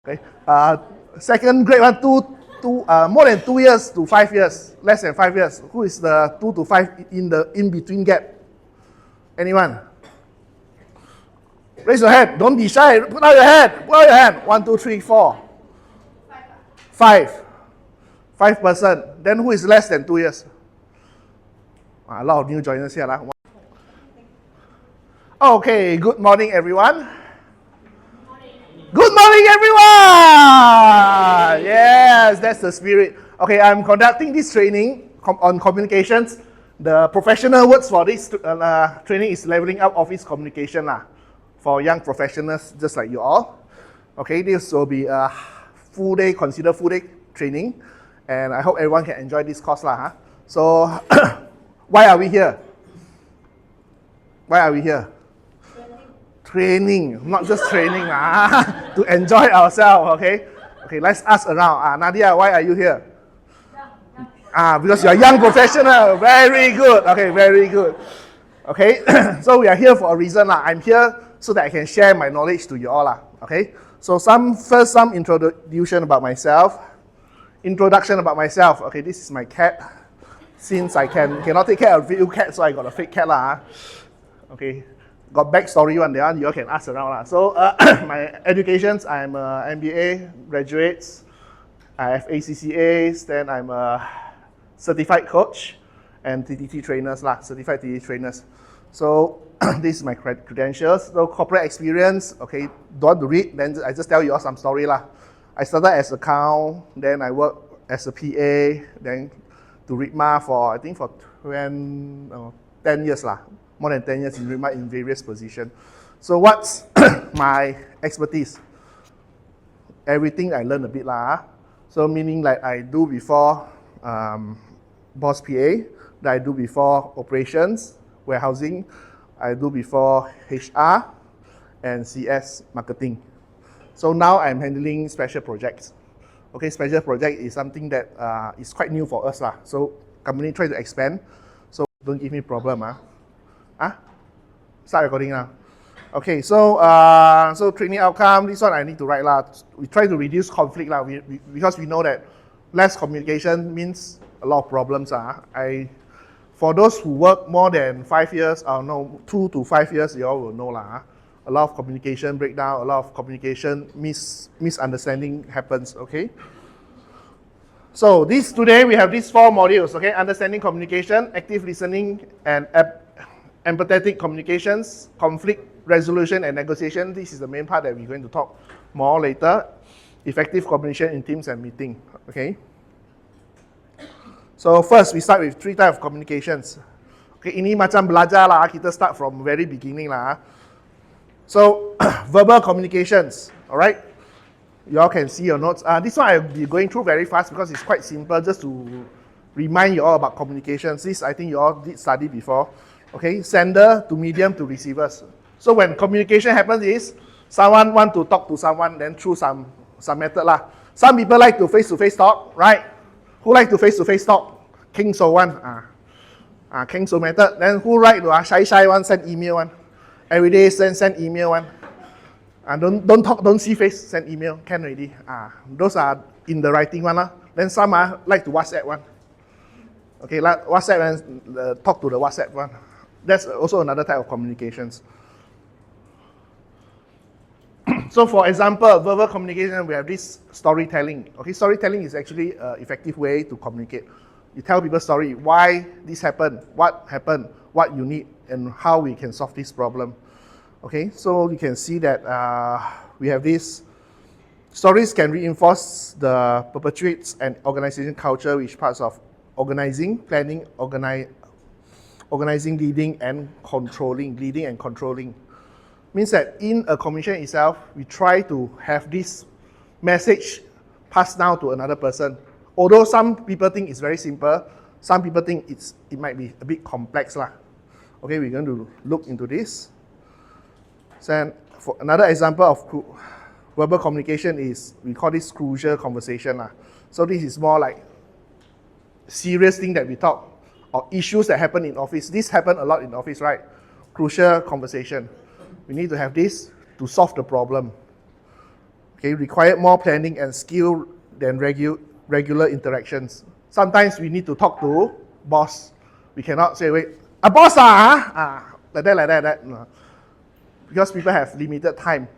Okay. Second grade one, more than 2 years to 5 years, less than 5 years. Who is the 2 to 5 in the in-between gap? Anyone? Raise your hand. Don't be shy. Put out your hand. Put out your hand. 1, 2, 3, 4. 5. 5%. Then who is less than 2 years? A lot of new joiners here. Okay, good morning, everyone. Good morning, everyone! Yes, that's the spirit. Okay, I'm conducting this training on communications. The professional words for this training is leveling up office communication for young professionals just like you all. Okay, this will be a full day, consider full day training, and I hope everyone can enjoy this course. So, why are we here? Why are we here? Training, not just training, to enjoy ourselves, okay? Okay, let's ask around. Nadia, why are you here? Because you're a young professional. Very good. Okay, very good. Okay, so we are here for a reason. I'm here so that I can share my knowledge to you all. Okay, so some introduction about myself. Okay, this is my cat. Since I cannot take care of real cat, so I got a fake cat. Okay. Got backstory one there, you all can ask around. So my educations, I'm a MBA graduate, I have ACCAs, then I'm a certified coach and TTT trainers, certified TTT trainers. So this is my credentials. So corporate experience, okay, don't want to read, then I just tell you all some story. I started as account, then I worked as a PA, then to RITMA for, I think for 10 years. More than 10 years in RITMA in various positions. So what's my expertise? Everything I learn a bit. So meaning like I do before boss PA, that I do before operations, warehousing, I do before HR and CS marketing. So now I'm handling special projects. Okay, special project is something that is quite new for us. So company try to expand, so don't give me problem. Start recording now. Okay, so training outcome, this one I need to write. We try to reduce conflict because we know that less communication means a lot of problems. For those who work more than 5 years, 2 to 5 years, you all will know. A lot of communication breakdown, a lot of communication misunderstanding happens, okay? So today we have these 4 modules, okay? Understanding communication, active listening, and empathetic communications, conflict resolution and negotiation. This is the main part that we're going to talk more later. Effective communication in teams and meeting. Okay. So first, we start with 3 types of communications. Okay, ini macam belajar kita start from very beginning So verbal communications. All right. You all can see your notes. This one I'll be going through very fast because it's quite simple, just to remind you all about communications. This I think you all did study before. Okay, sender to medium to receivers. So when communication happens is someone want to talk to someone, then through some method Some people like to face-to-face talk, right? Who like to face-to-face talk? King So one, King So method. Then who like to shy one, send email one. Every day send email one. Don't talk, don't see face, send email, can already. Those are in the writing one. Then some like to WhatsApp one. Okay, like WhatsApp and talk to the WhatsApp one. That's also another type of communications. So for example, verbal communication, we have this storytelling. Okay, storytelling is actually an effective way to communicate. You tell people story, why this happened, what you need, and how we can solve this problem. Okay, so you can see that we have this. Stories can reinforce the perpetuates and organization culture, which parts of organizing, planning, organizing, leading and controlling. Means that in a communication itself, we try to have this message passed down to another person. Although some people think it's very simple, some people think it might be a bit complex. Okay, we're going to look into this. So for another example of verbal communication is, we call this crucial conversation. So this is more like serious thing that we talk, or issues that happen in office. This happen a lot in office, right? Crucial conversation. We need to have this to solve the problem. Okay, require more planning and skill than regular interactions. Sometimes we need to talk to boss. We cannot say, wait, a boss like that. No. Because people have limited time.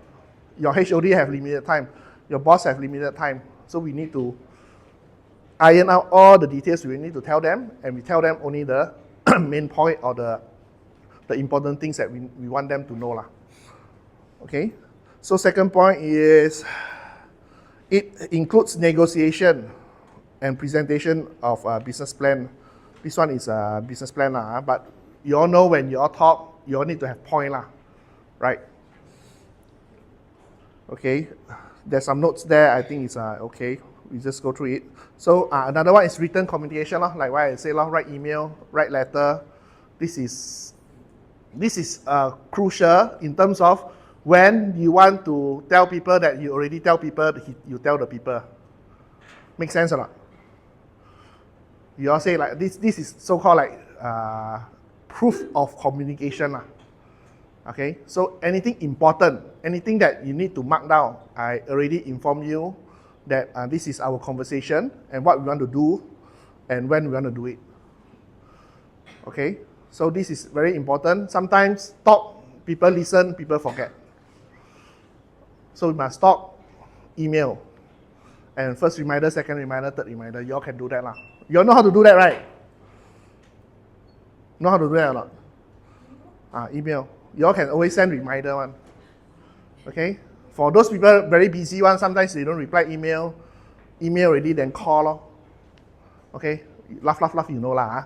Your HOD have limited time. Your boss have limited time. So we need to iron out all the details we need to tell them, and we tell them only the main point or the important things that we want them to know lah. Okay, so second point is it includes negotiation and presentation of a business plan. This one is a business plan lah, but you all know when you all talk, you all need to have point lah, right? Okay, there's some notes there. I think it's okay. We just go through it. So another one is written communication lah, like what I say lah, write email, write letter. This is crucial in terms of when you want to tell people that you already tell people, you tell the people. Make sense or not? You all say like this is so-called like proof of communication lah. Okay, so anything important, anything that you need to mark down, I already inform you that this is our conversation and what we want to do and when we want to do it. Okay, so this is very important. Sometimes talk, people listen, people forget. So we must talk, email, and first reminder, second reminder, third reminder. You all can do that lah. You all know how to do that, right? Know how to do that or not? Email. You all can always send reminder one. Okay? For those people very busy one, sometimes they don't reply email already, then call lor. Okay? Laugh, you know lah.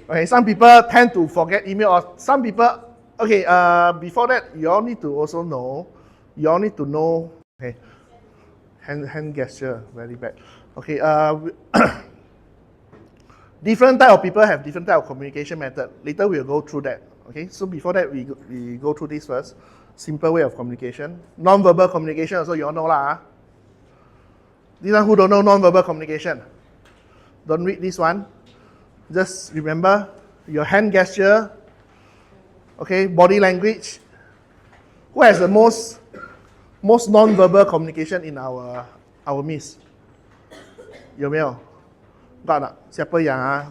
Okay, some people tend to forget email, or some people, okay, before that, you all need to also know, okay, hand gesture, very bad. Okay, different type of people have different type of communication method. Later we'll go through that. Okay, so before that, we go through this first. Simple way of communication. Non-verbal communication also you all know lah. This one who don't know non-verbal communication? Don't read this one. Just remember your hand gesture. Okay, body language. Who has the most non-verbal communication in our midst? 有没有？ Got 了？ Siapa yang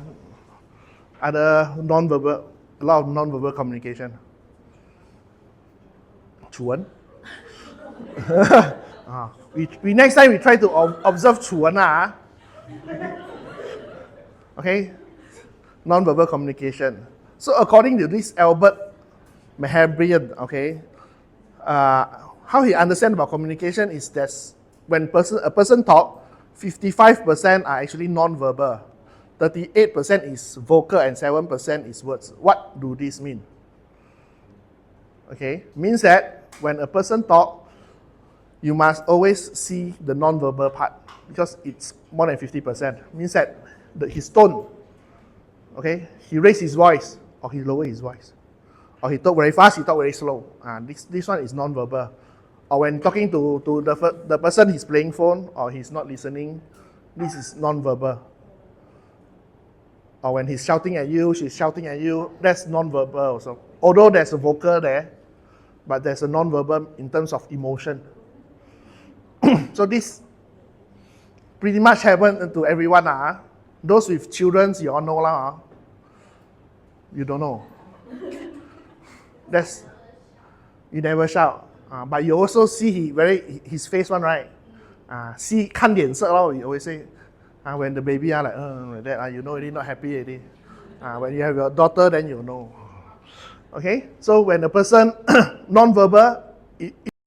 ada non-verbal, a lot of non-verbal communication? 楚文。we next time we try to observe 楚文啦。Okay, non-verbal communication. So according to this Albert Mehrabian, okay, how he understand about communication is that when a person talk, 55% are actually non-verbal, 38% is vocal, and 7% is words. What do this mean? Okay, means that when a person talk, you must always see the non-verbal part because it's more than 50%. Means that his tone, okay, he raise his voice or he lower his voice, or he talk very fast, he talk very slow. This one is non-verbal. Or when talking to the person he's playing phone or he's not listening, this is non-verbal. Or when he's shouting at you, she's shouting at you, that's non-verbal also. Although there's a vocal there, but there's a non-verbal in terms of emotion. So this pretty much happens to everyone. Those with children, you all know lah. You don't know. That's, you never shout. But you also see his face one, right? See 看脸色 lor, we always say. When the baby are like that, you know already not happy already. When you have your daughter, then you know. Okay, so when a person non-verbal,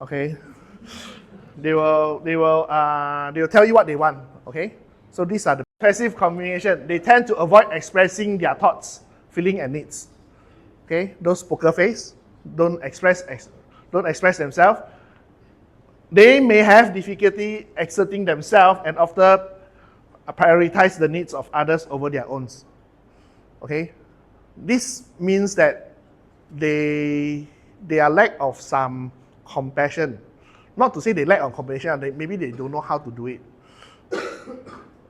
okay, they will tell you what they want. Okay, so these are the passive communication. They tend to avoid expressing their thoughts, feeling, and needs. Okay, those poker face don't express themselves. They may have difficulty exerting themselves and often prioritize the needs of others over their own. Okay, this means that they are lack of some compassion. Not to say they lack of compassion, maybe they don't know how to do it.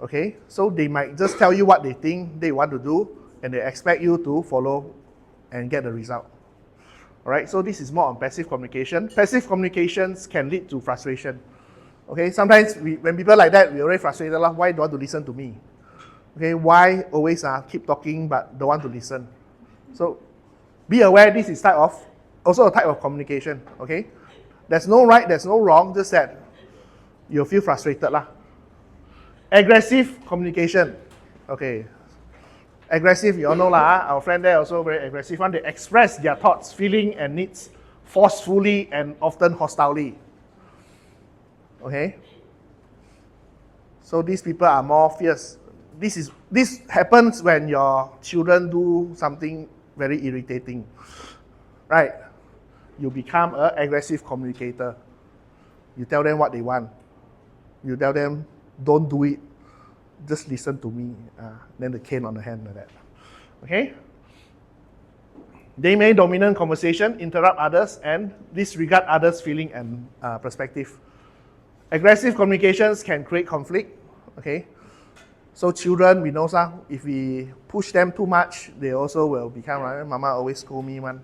Okay, so they might just tell you what they think they want to do, and they expect you to follow and get the result. All right, so this is more on passive communication. Passive communications can lead to frustration. Okay, sometimes when people like that, we're already frustrated. Why don't want to listen to me? Okay, why always keep talking but don't want to listen? So be aware this is also a type of communication. Okay, there's no right, there's no wrong, just that you'll feel frustrated lah. Aggressive communication. Okay. Aggressive, you all know lah. Our friend there also very aggressive one. They express their thoughts, feeling, and needs forcefully and often hostilely. Okay. So these people are more fierce. This happens when your children do something very irritating, right? You become an aggressive communicator. You tell them what they want. You tell them, don't do it. Just listen to me. Then the cane on the hand like that. Okay? They may dominate conversation, interrupt others, and disregard others' feeling and perspective. Aggressive communications can create conflict. Okay? So children, we know if we push them too much, they also will become like, Mama always scold me one.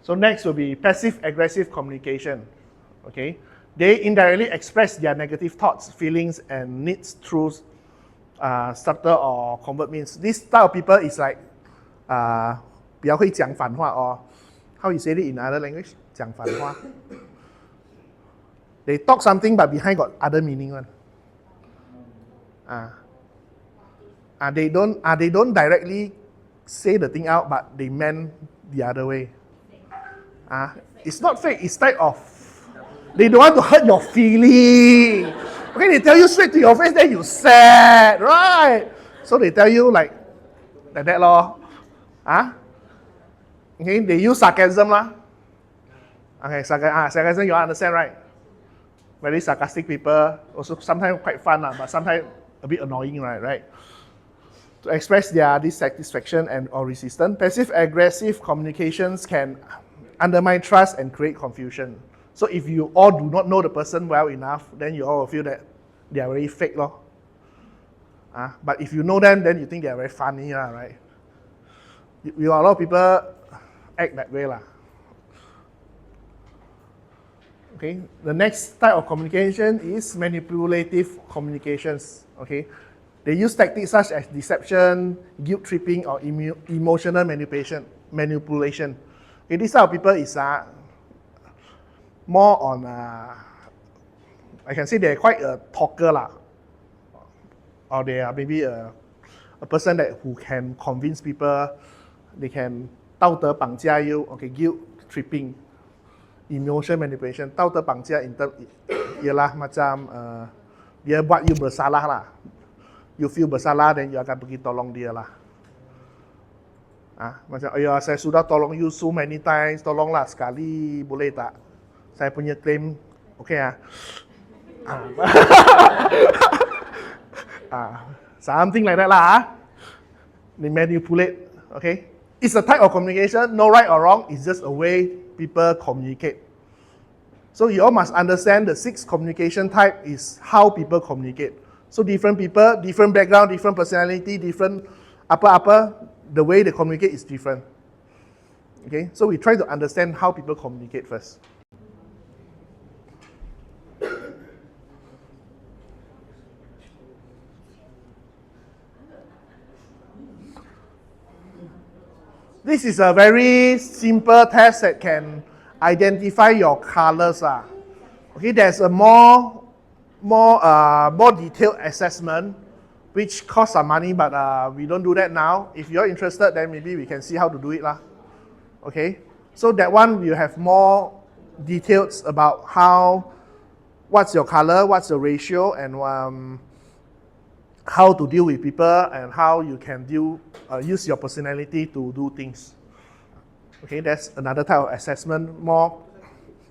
So next will be passive-aggressive communication. Okay? They indirectly express their negative thoughts, feelings, and needs through subtle or covert means. This type of people is like 比较会讲反话 or how you say it in other language? 讲反话. They talk something but behind got other meaning one. They don't directly say the thing out but they meant the other way. It's not fake, it's type of they don't want to hurt your feeling. Okay, they tell you straight to your face, then you sad, right? So they tell you like that lor. Okay, they use sarcasm lah. Okay, sarcasm you understand, right? Very sarcastic people, also sometimes quite fun lah, but sometimes a bit annoying, right? To express their dissatisfaction and or resistance, passive-aggressive communications can undermine trust and create confusion. So if you all do not know the person well enough, then you all will feel that they are very fake lor. But if you know them, then you think they are very funny lah, right? A lot of people act that way lah. Okay, the next type of communication is manipulative communications. Okay, they use tactics such as deception, guilt tripping, or emotional manipulation. Okay, this type of people is more on, I can say they're quite a talker lah, or they are maybe a person who can convince people, they can 道德绑架 you, okay, guilt tripping, emotion manipulation, 道德绑架ialah macam dia buat you bersalah lah, you feel bersalah then you akan pergi tolong dia lah. Macam, saya sudah tolong you so many times, tolonglah sekali, boleh tak? Saya punya claim, okay something like that lah. They manipulate, okay? It's a type of communication, no right or wrong, it's just a way people communicate. So you all must understand the 6 communication type is how people communicate. So different people, different background, different personality, different the way they communicate is different. Okay, so we try to understand how people communicate first. This is a very simple test that can identify your colors. Okay, there's a more detailed assessment which costs some money, but we don't do that now. If you're interested, then maybe we can see how to do it lah. Okay, so that one will have more details about what's your color, what's the ratio, and how to deal with people, and how you can use your personality to do things. Okay, that's another type of assessment, more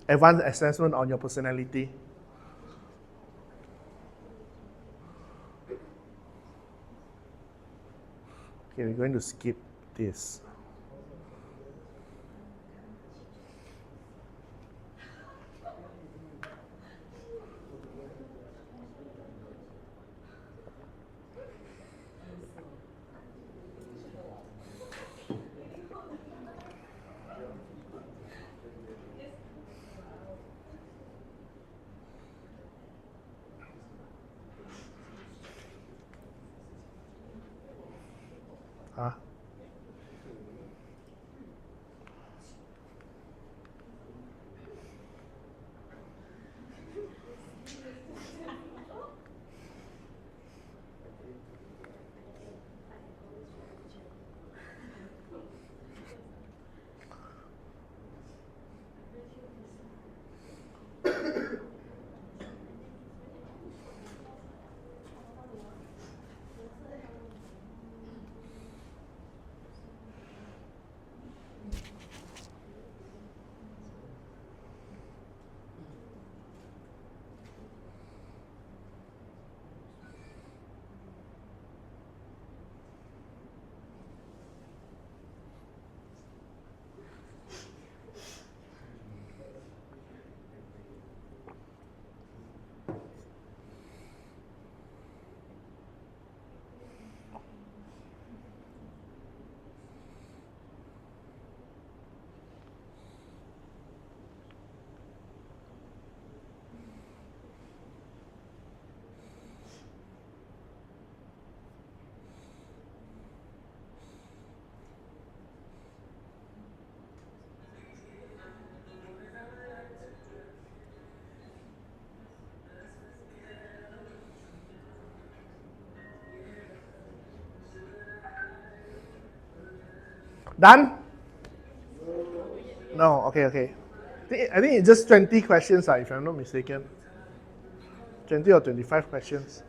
advanced assessment on your personality. Okay, we're going to skip this. Done? No, okay, okay. I think it's just 20 questions, if I'm not mistaken. 20 or 25 questions.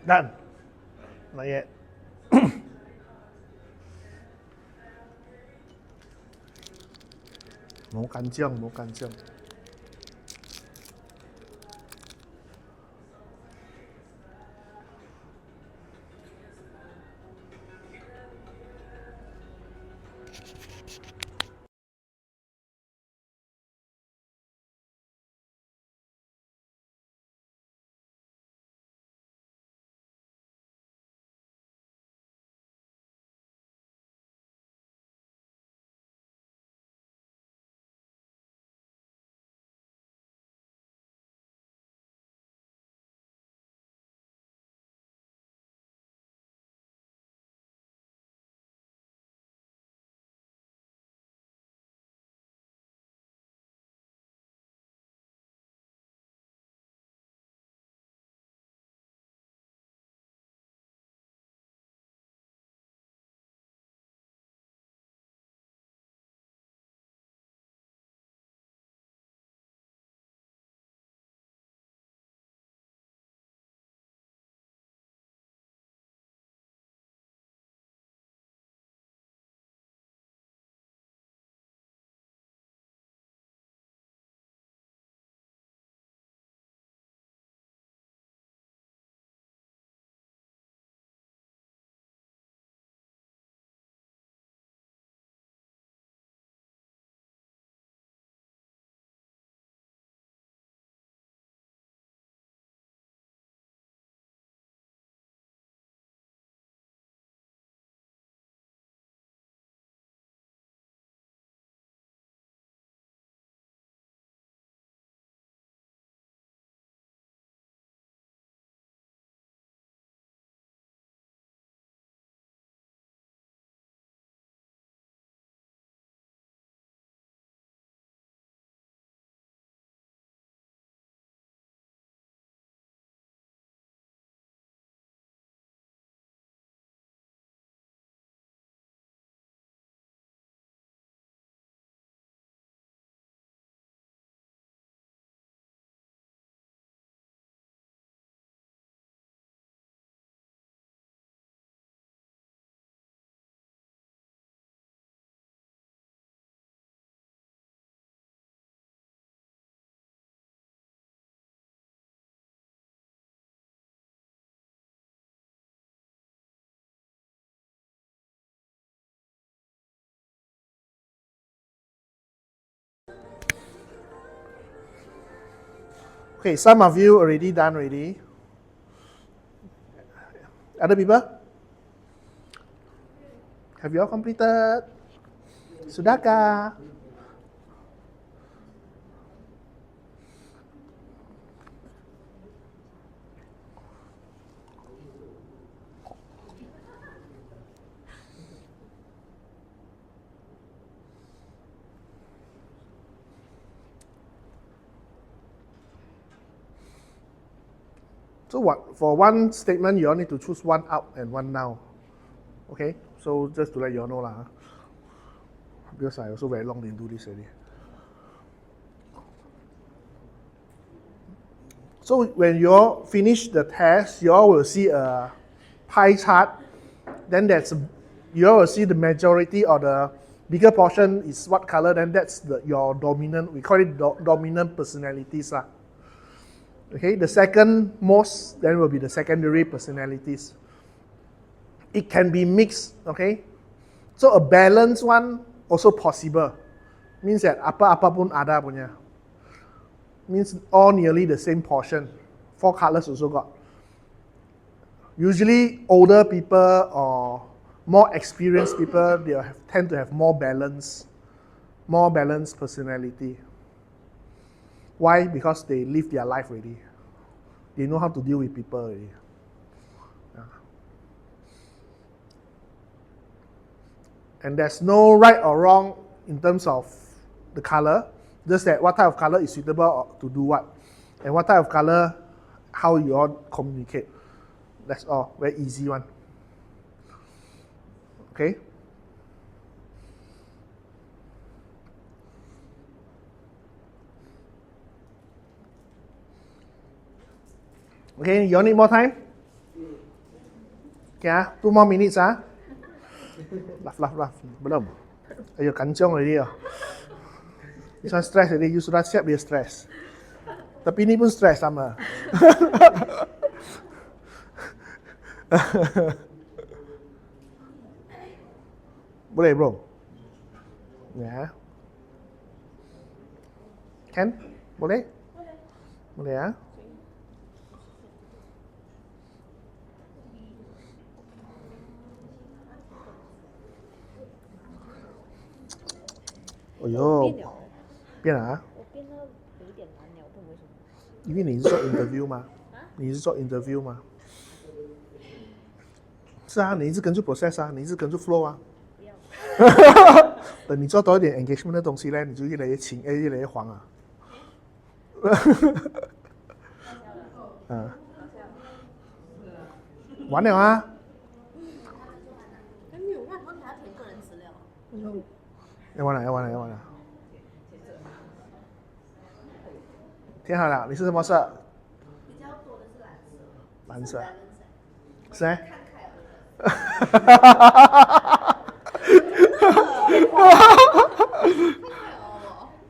Done. Not yet.冇緊張，冇緊張。Okay, some of you already done already. Other people? Have you all completed? Sudahkah? So what, for one statement, you all need to choose one up and one down. Okay, so just to let you all know lah. Because I also very long didn't do this already. So when you all finish the test, you all will see a pie chart. Then you all will see the majority or the bigger portion is what color. Then that's your dominant. We call it dominant personalities lah. Okay, the second most then will be the secondary personalities. It can be mixed. Okay, so a balanced one also possible. Means that apa-apa pun ada punya. Means all nearly the same portion. 4 colors also got. Usually older people or more experienced people, they tend to have more balanced personality. Why? Because they live their life already. They know how to deal with people already. Yeah. And there's no right or wrong in terms of the color. Just that what type of color is suitable to do what. And what type of color, how you all communicate. That's all. Very easy one. Okay? Okay, you all need more time? Okay, 2 more minutes. Laugh. Belum? Ayo, kancong already. This one stress already. You sudah siap dia stress. Tapi ini pun stress sama. Boleh bro? Ya. Can? Boleh? Boleh ya? Oh yo，变了啊！我变得有点难了，不知道为什么。因为你是做 interview 吗？你是做 interview 吗？是啊，你一直跟住 process 啊，你一直跟住 flow 啊。不要。等你做多一点 engagement 的东西呢，你就越来越轻，越来越黄啊。完了啊！还没有完，后面还要填个人资料。要完了。填好了，你是什么色？比较多的是蓝色。蓝色。是哎。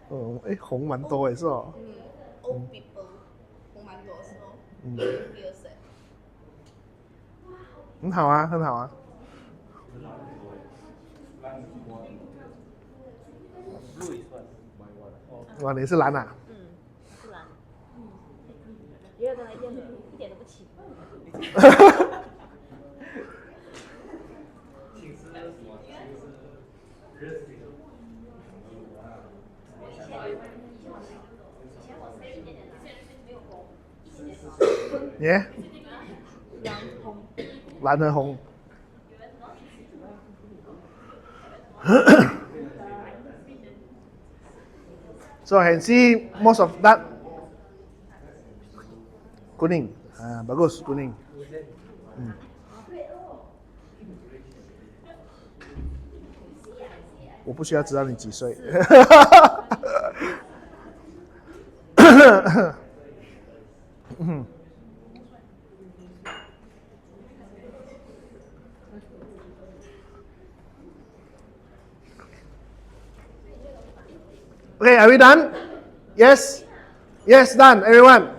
哦，哎，红蛮多也是哦。Old people，红蛮多是哦。很好啊，很好啊。哇，你是蓝啊？是蓝。第二个一点都不起。耶？蓝和红。So I can see most of that kuning. Bagus kuning. 我不需要知道你几岁。Okay, are we done? Yes? Yes, done, everyone.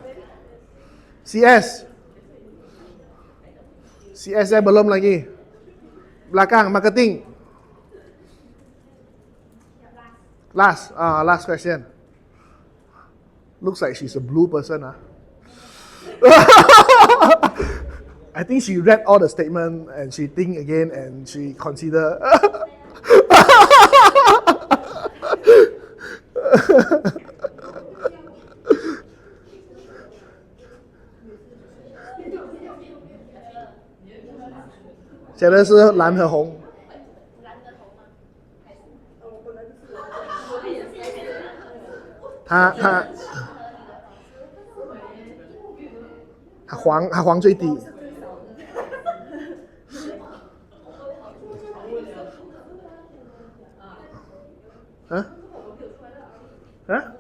CS. CS saya belum lagi. Belakang, marketing. Last question. Looks like she's a blue person. I think she read all the statement and she think again and she consider.写的是蓝和红。他黄最低。啊？啊？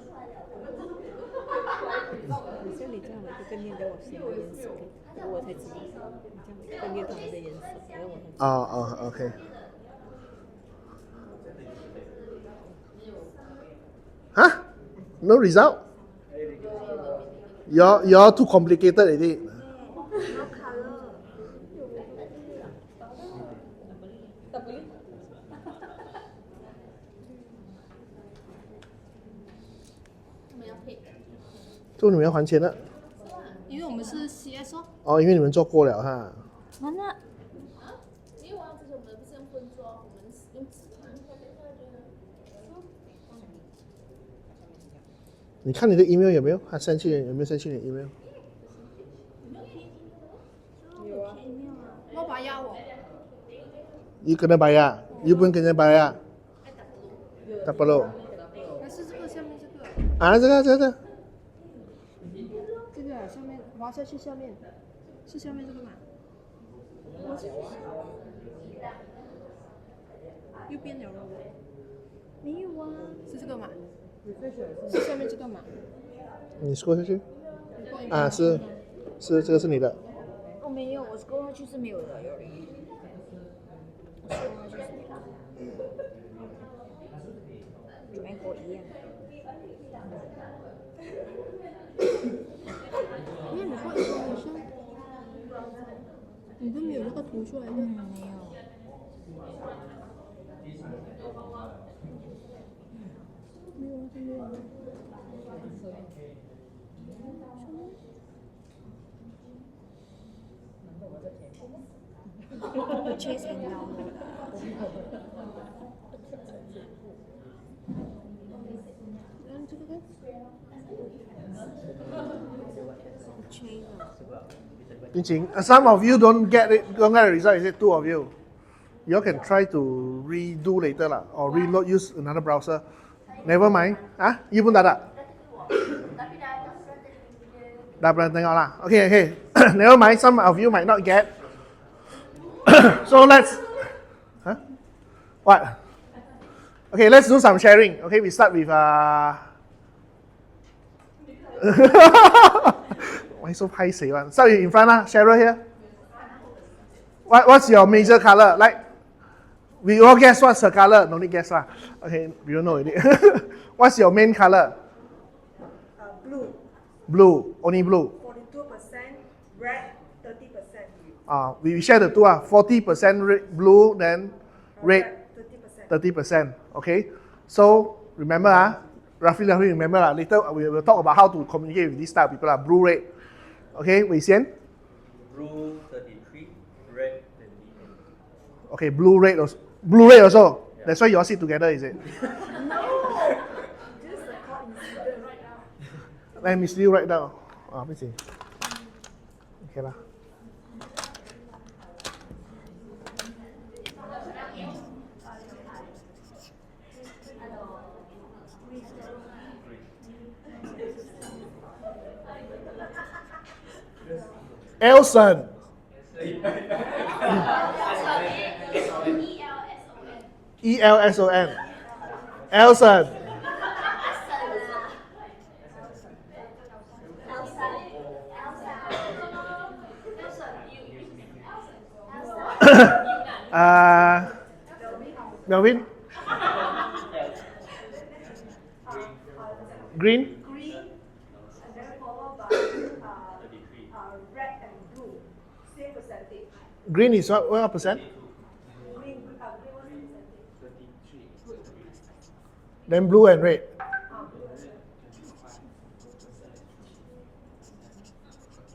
像你这样的一个念在我心的颜色，然后我才知道，你这样一个念他们的颜色，然后我才知道。OK。Huh? No result? You're too complicated already. No color. 他们要配。就你们要还钱了。因为我们是 CS 哦。哦，因为你们做过了哈。完了。因为之前我们不是用分桌，我们用纸。你看你的 email 有没有？他send去有没有send去你的 email？ 有啊。我把压我。You kena bayar. You pun kena bayar. Tak perlu. 还是这个下面这个？啊，这个。这个下面滑下去下面，是下面这个吗？右边有了我。没有啊。是这个吗？是下面这个吗？你 scroll 下去。啊，是，这个是你的。我没有，我 scroll 下去是没有的，有人。我 scroll 下去是没有的。跟我一样。因为你画一个好像，你都没有那个图出来的。没有。没有。我缺钱了。这个看。Some of you don't get the result. Is it 2 of you? You can try to redo later lah, or reload. Use another browser. Never mind. You pun tak ada. Dah pernah tengok lah. Okay. Never mind. Some of you might not get. So let's. What? Okay, let's do some sharing. Okay, we start with Why so paiseh one? Start in front lah, Cheryl here. What's your major color? Like, we all guess what's her color. No need guess lah. Okay, we don't know already. What's your main color? Blue. Blue, only blue. 42%, red, 30%. We share the two 40% blue, then red 30%. 30%. Okay, so remember roughly remember later we will talk about how to communicate with this type of people blue, red. Okay, Wei Xian? Blue 33, red 28. Okay, blue, red also. Blue, red also. Yeah. That's why you all sit together, is it? No! Just a coincidence right now. Let me still write down. Okay lah. Elson. ELSON. Elson. Melvin. Green. Green, and then followed by red and blue. Same percentage. Green is what percent? Green was the percentage. Then blue and red.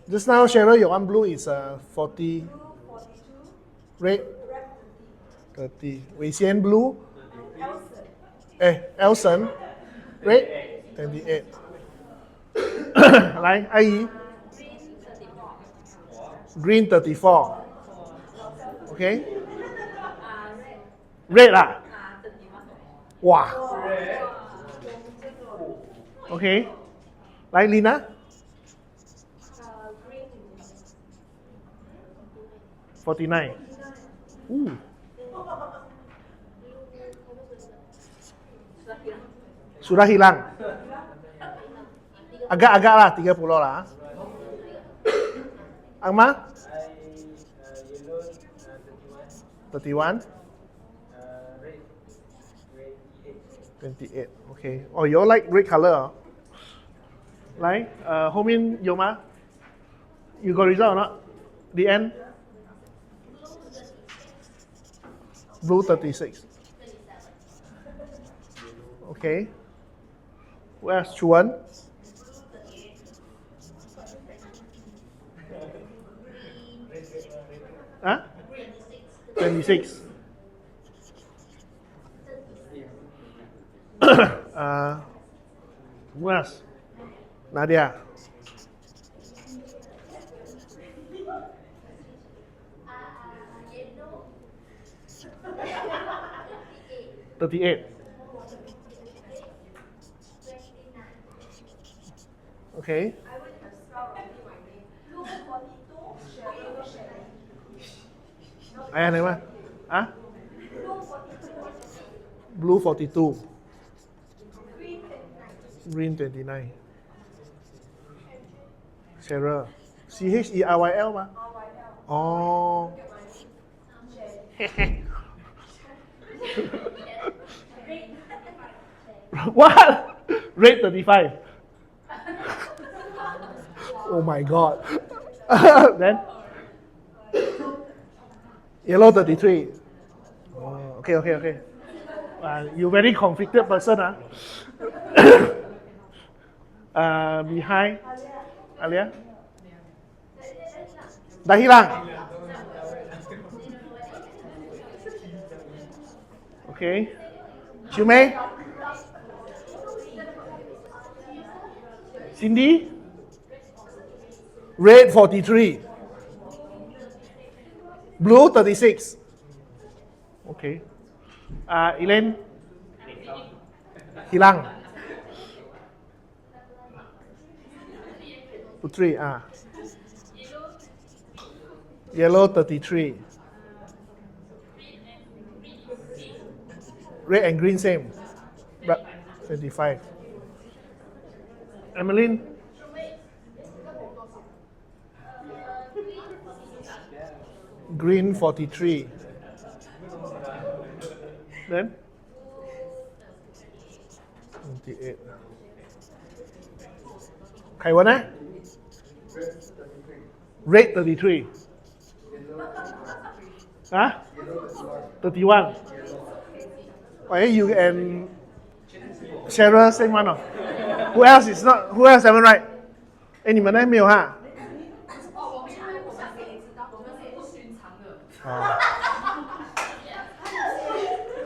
Just now, Cheryl, your one blue is 40. Blue, 42. Red, Red, 30. Wei Xian blue. Elson. Elson. Red, 28. 来，阿姨。Green 34. Okay. Red 啦。哇。Okay. 来，Lina. 49. Ooh. Sudah hilang. Agak-agak lah 30 lah. Akmal? Yellow 31. 31. Red 28. 28. Okay. Oh, you all like red color? Like, Homin, Yoma? You got result or not? The end? Blue 36. Okay. Where's Chuan? Huh? 26. Who else? Nadia. Yellow. 38. Okay. I would have spelled only my name. Blue 42, Cheryl, Cheryl. Ayan, naman. Huh? Blue 42. Blue 42. Green 29. Green 29. Cheryl. Cheyl ma? RYL. Oh. What? Red 35. Oh my god. Then? Yellow 33. Oh, okay. You very conflicted person, huh? Behind? Alia? Dah hilang? Okay. Shumei? Cindy? Red 43. Blue 36. Okay. Elaine? Hilang. Putri, Yellow 33. Red and green same. 25. Emmeline? Green 43. Then? 28. Kaiwan, eh? Red 33. Huh? 31. Okay, you and Cheryl same one. Who else is not? Who else haven't right? 哎，你们呢？没有哈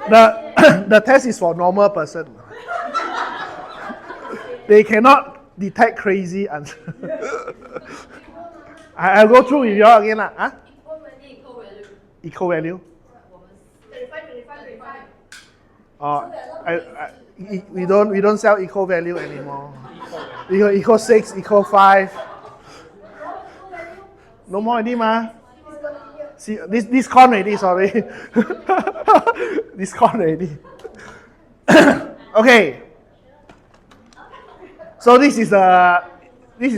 ？The test is for normal person. They cannot detect crazy answer. I'll go through with you all again lah. Huh? Equal value. We don't sell equal value anymore. Equal 6, equal 5. No more already ma. See, this con already, sorry. This con already. Okay. So this is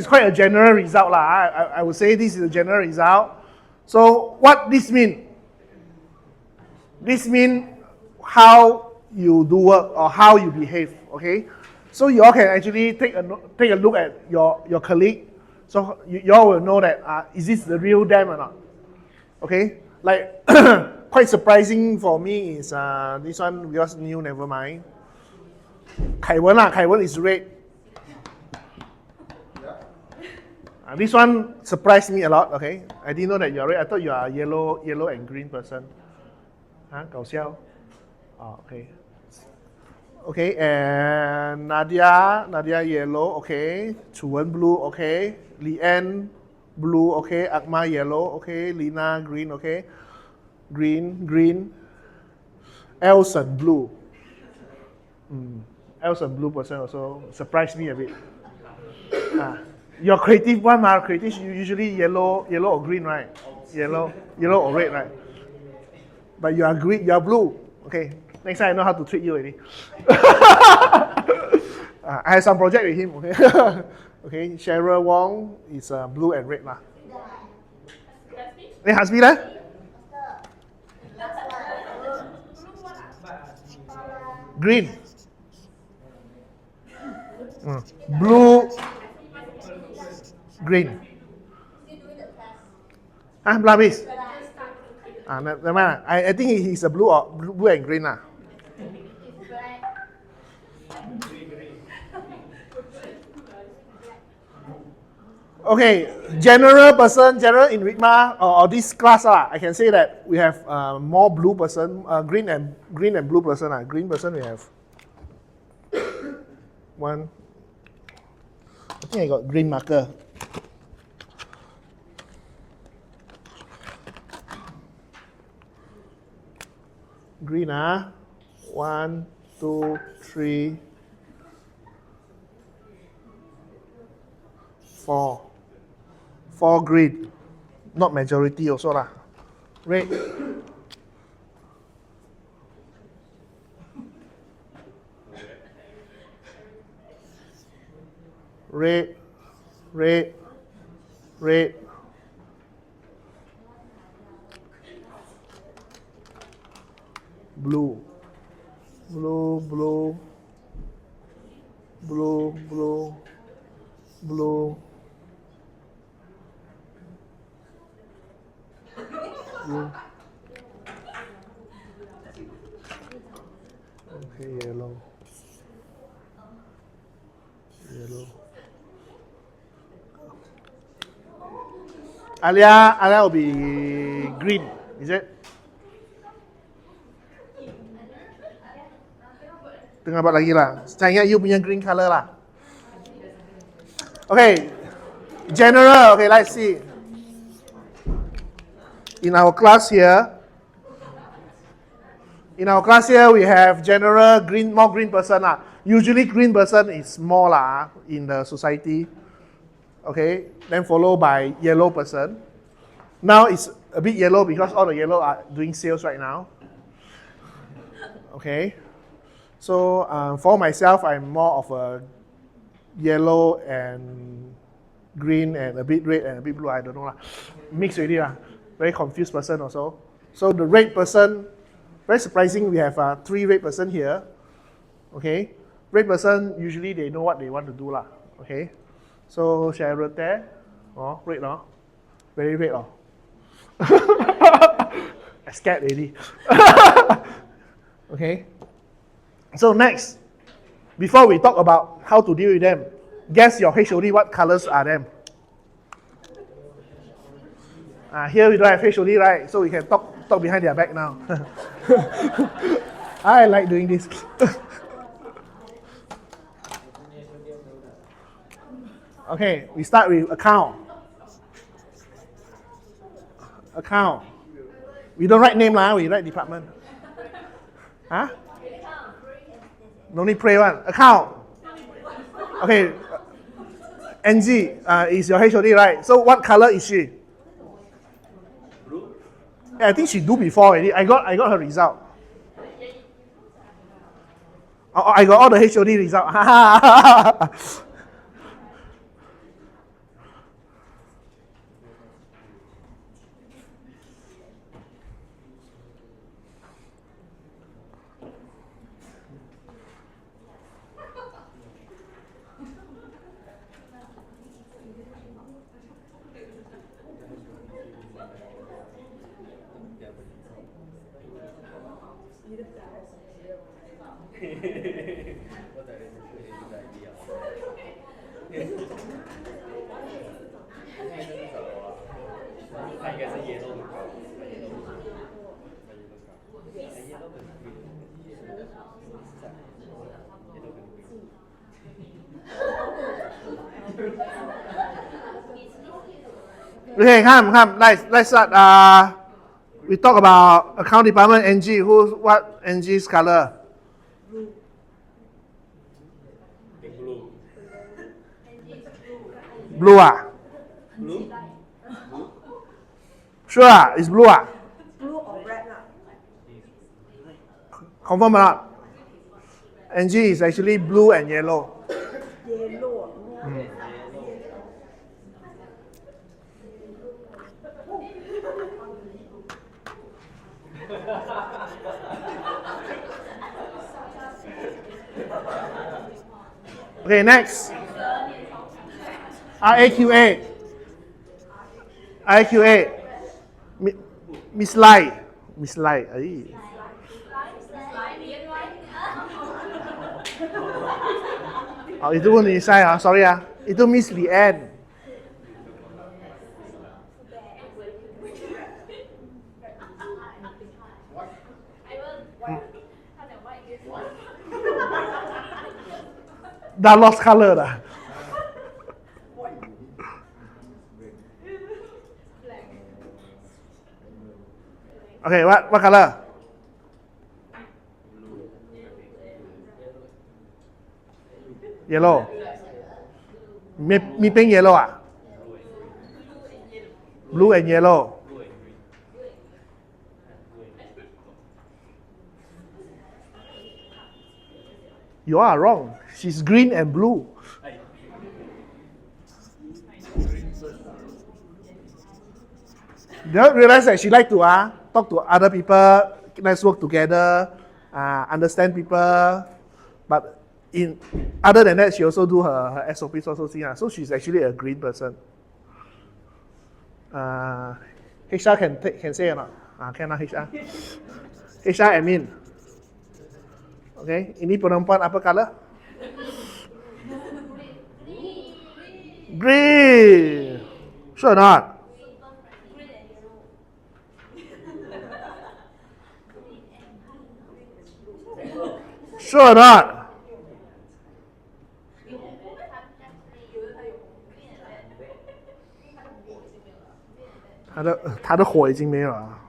quite a general result lah. I would say this is a general result. So what this mean? This mean how you do work or how you behave. Okay. So you all can actually take a look at your colleague. So you all will know that is this the real them or not? Okay. Like quite surprising for me is this one because new, never mind. Kaiwan is red. This one surprised me a lot. Okay, I didn't know that you're red. I thought you are a yellow and green person. 搞笑. Oh, okay. Okay, and Nadia yellow. Okay, Chuan blue. Okay, Leanne blue. Okay, Akma yellow. Okay, Lina green. Okay, green. Elson blue. Elson blue person also surprised me a bit. Your creative one, creative usually yellow or green, right? Yellow or red, right? But you are green, you are blue. Okay, next time I know how to treat you already. I have some project with him. Okay, okay. Cheryl Wong is blue and red lah. Hey, Hasbi lah. Green. Blue. Green. Blabis. Never mind. I think he's a blue or blue and green lah. Okay, general person, general in Wigma or this class I can say that we have more blue person, green and blue person Green person we have one. I think I got green marker. Green 1, 2, 3, 4. 4 green, not majority also lah. Red. Red, red, red. Blue, blue, blue, blue, blue, blue. Blue. Okay, yellow. Yellow. Alia will be green, is it? Tengah buat lagi lah. Saya ingat you punya green color lah. Okay, general. Okay, let's see. In our class here, we have general green, more green person lah. Usually green person is more lah in the society. Okay, then followed by yellow person. Now it's a bit yellow because all the yellow are doing sales right now. Okay, so for myself, I'm more of a yellow and green and a bit red and a bit blue. I don't know lah, mixed already lah. Very confused person also. So the red person, very surprising, we have 3 red person here. Okay, red person usually they know what they want to do lah. Okay, so shall I write there? Oh, red no, very red oh. I scared already. Okay, so next, before we talk about how to deal with them, guess your HOD, what colors are them? Here we don't have HOD, right? So we can talk behind their back now. I like doing this. Okay, we start with account. Account. We don't write name lah, we write department. Huh? No need pray one. Account. Okay. NG is your HOD, right? So what color is she? Yeah, I think she do before already. I got her result. I got all the HOD result. Okay, come. Let's start. We talk about account department. NG. What NG's color? Blue. Blue. Sure ah, it's blue ah. Blue or red lah? Confirm or not? Angie is actually blue and yellow. Yellow. Okay, next. RAQA. RAQA. Miss Lai. Miss Lai. Ay. Oh, itu pun Miss Lai ah, sorry ah. Itu Miss Lian. Dah lost color dah. Okay, what color? Yellow. Mi pink yellow ah? Blue and yellow. You are wrong. She's green and blue. You don't realize that she like to talk to other people, let's work together, understand people. But other than that, she also do her SOPs also. So she's actually a green person. HR can say or not? Can HR? HR admin. Okay, ini perempuan apa color? Green. Sure or not? Sure or not? 他的火已经没有了。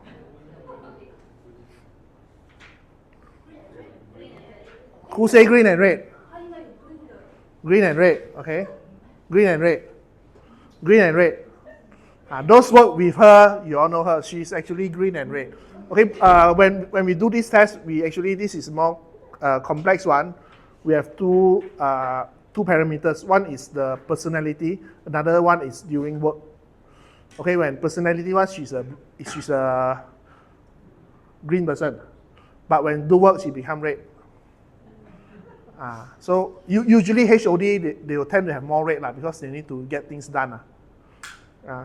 Who say green and red? Green and red, okay? Green and red. Green and red. Those work with her, you all know her. She's actually green and red. Okay, when we do this test, this is more complex one. We have two parameters. One is the personality. Another one is during work. Okay, when personality wise, she's a green person, but when do work, she become red. So usually HOD they will tend to have more red because they need to get things done.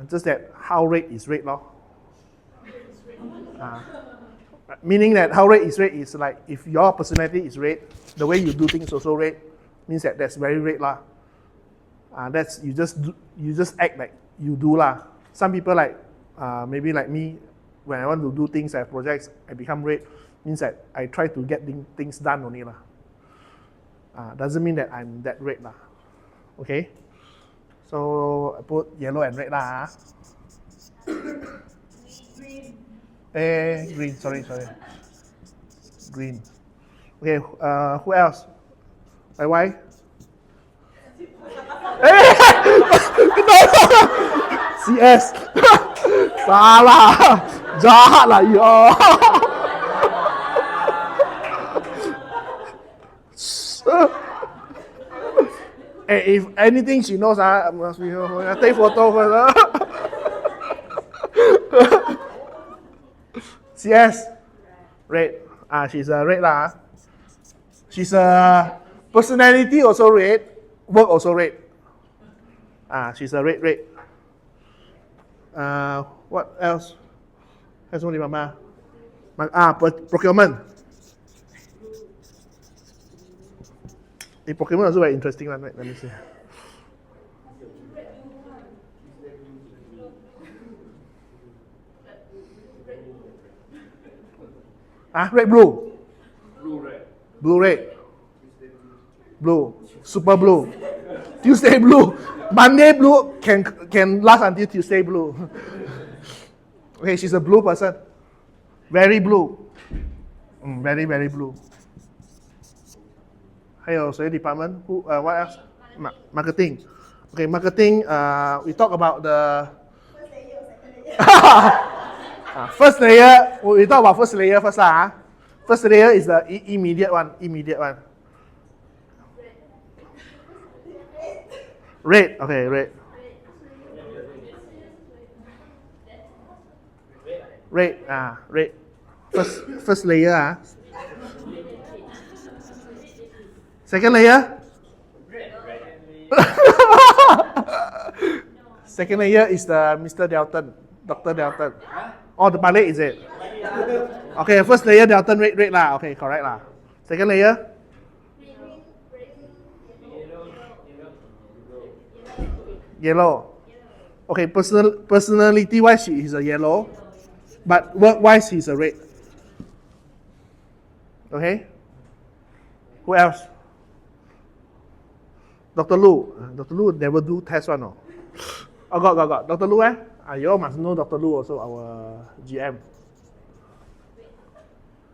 Just that how red is red lor. Meaning that how red is like if your personality is red, the way you do things also red, means that that's very red lah. That's you just act like you do lah. Some people like maybe like me, when I want to do things like projects, I become red, means that I try to get things done only lah. Doesn't mean that I'm that red lah. Okay, so I put yellow and red lah. Green. Sorry. Green. Okay. Who else? Why? No. CS. Salah. Jahat lah yo. If anything she knows, must be take photo first. CS, red. She's a red lah. She's a personality also red, work also red. She's a red. What else? Has only mama. Procurement. Procurement also very interesting one. Let me see. Red, blue. Blue, red. Blue. Super blue. Tuesday blue. Monday blue can last until Tuesday blue. Okay, she's a blue person. Very blue. Very, very blue. 还有谁 department? What else? Marketing. Okay, marketing. We talk about the First layer, we talk about first layer first lah. First layer is the immediate one. Red, okay, red. Red, red. First layer. Second layer? Second layer is the Mr. Dalton, Dr. Dalton. Oh, the balik is it? Okay, first layer Dalton red lah. Okay, correct lah. Second layer? Yellow. Okay, personality wise he's a yellow, but work wise he's a red. Okay. Who else? Dr. Lu. Dr. Lu never do test one, no. Oh, got. Dr. Lu, you all must know Dr. Lu also, our GM.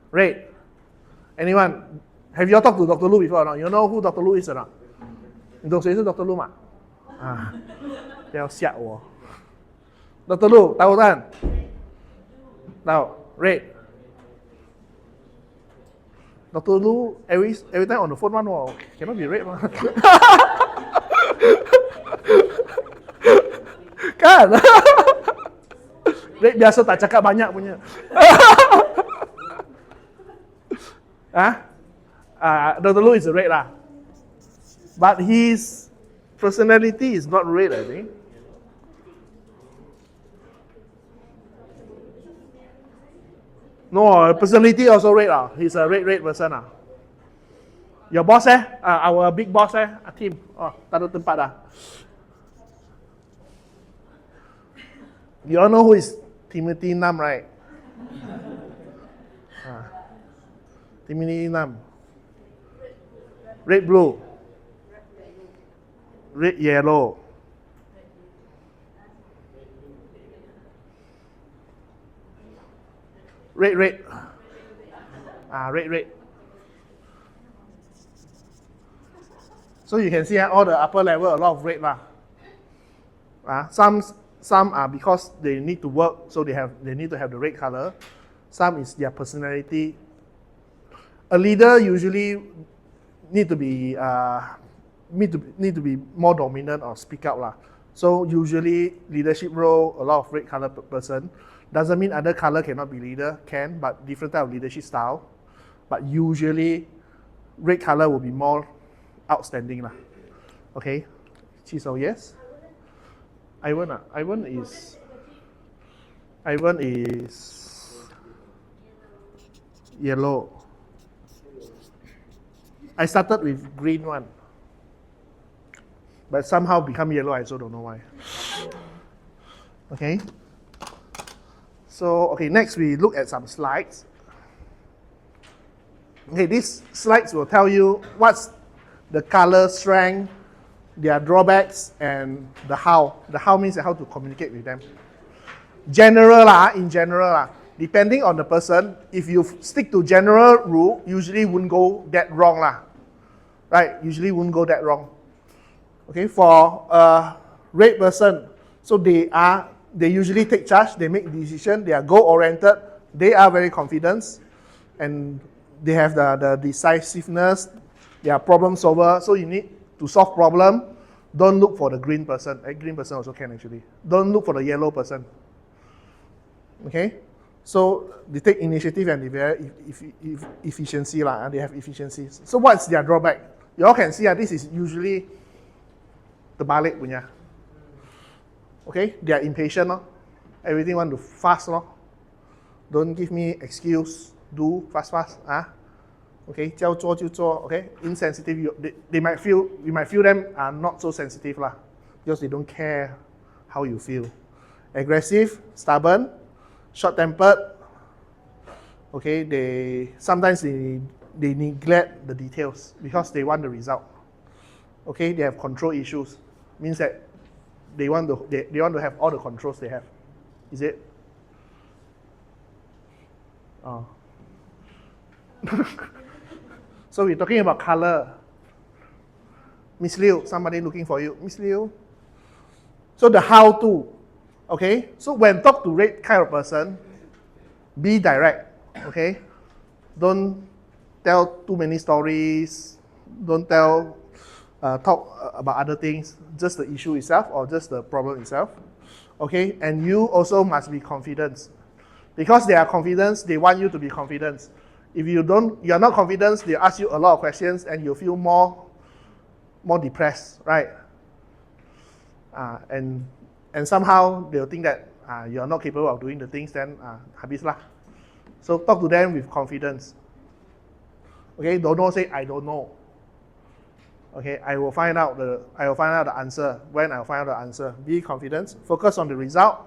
Red. Anyone? Have you all talked to Dr. Lu before or not? You know who Dr. Lu is or not? 你懂谁是 Dr. Lu 吗？不要吓我。Dr. Lu, 答案。Red. Dr. Lu every time on the phone one, cannot be red mah. Kan? Red biasa tak cakap banyak punya. Dr. Lu is a red lah. But his personality is not red, I think. No, personality also red lah. He's a red person lah. Your boss our big boss Tim. Oh, tak ada tempat dah. You all know who is Timothy Nam, right? Timothy Nam. Red, blue. Red, yellow. Red. Red. So you can see all the upper level, a lot of red lah. Some are because they need to work, so they need to have the red color. Some is their personality. A leader usually need to be more dominant or speak out lah. So usually leadership role, a lot of red color person. Doesn't mean other color cannot be leader, can, but different type of leadership style. But usually red color will be more outstanding lah. Okay, Chisel, yes. Ivan is yellow. I started with green one, but somehow become yellow. I also don't know why. Okay. So, next we look at some slides. Okay, these slides will tell you what's the color strength, their drawbacks, and the how. The how means how to communicate with them. In general, depending on the person, if you stick to general rule, usually wouldn't go that wrong lah. Right? Usually wouldn't go that wrong. Okay, for a red person, so they usually take charge, they make decision, they are goal-oriented, they are very confident, and they have the decisiveness, they are problem solver, so you need to solve problem. Don't look for the green person. Green person also can actually. Don't look for the yellow person. Okay? So they take initiative and they very efficiency lah. They have efficiency. So what's their drawback? You all can see this is usually the balik punya. Okay, they are impatient. Everything want to fast. Don't give me excuse. Do fast. Okay, 叫做就做. Okay, insensitive. We might feel them are not so sensitive lah, because they don't care how you feel. Aggressive, stubborn, short-tempered. Okay, sometimes they neglect the details because they want the result. Okay, they have control issues. Means that they want to have all the controls they have. Is it? Oh. So we're talking about color. Miss Liu, somebody looking for you. Miss Liu. So the how to. Okay, so when talk to red kind of person, Be direct, okay? Don't tell too many stories. Don't talk about other things, just the issue itself or just the problem itself, okay? And you also must be confident. Because they are confident, they want you to be confident. If you're not confident, they ask you a lot of questions and you feel more depressed, right? And somehow they'll think that you're not capable of doing the things, then habis lah. So talk to them with confidence. Okay, don't say I don't know. Okay, I will find out the answer. When I'll find out the answer. Be confident. Focus on the result.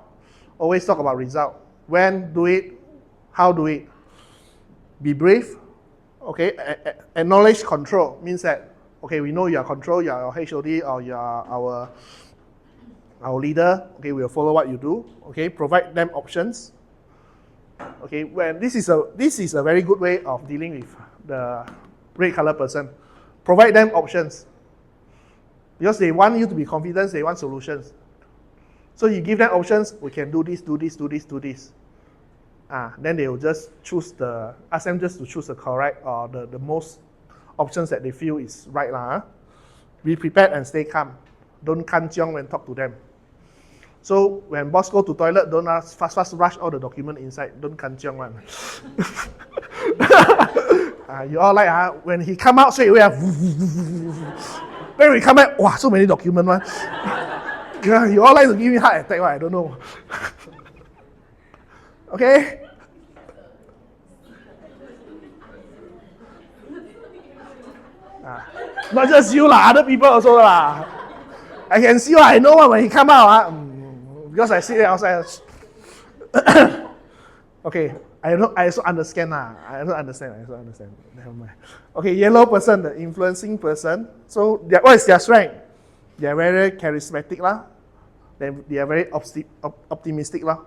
Always talk about result. When do it? How do it? Be brief. Okay, acknowledge control means that okay, we know you are control, you are our HOD or you are our leader. Okay, we'll follow what you do. Okay, provide them options. Okay, when this is a very good way of dealing with the red color person. Provide them options. Because they want you to be confident, they want solutions. So you give them options, we can do this, do this, do this, do this. Then they will just ask them just to choose the correct or the most options that they feel is right. Be prepared and stay calm. Don't kanchiong when talk to them. So when boss go to toilet, don't fast rush all the document inside. Don't kanchiong one. You all like when he come out straight away. When we come back, wow, so many documents one. You all like to give me heart attack, I don't know. Okay? Not just you lah, other people also lah. I can see I know when he come out because I sit there outside. Okay, I also understand lah. I also understand. Never mind. Okay, yellow person, the influencing person. So what is their strength? They are very charismatic lah. They are very optimistic lah.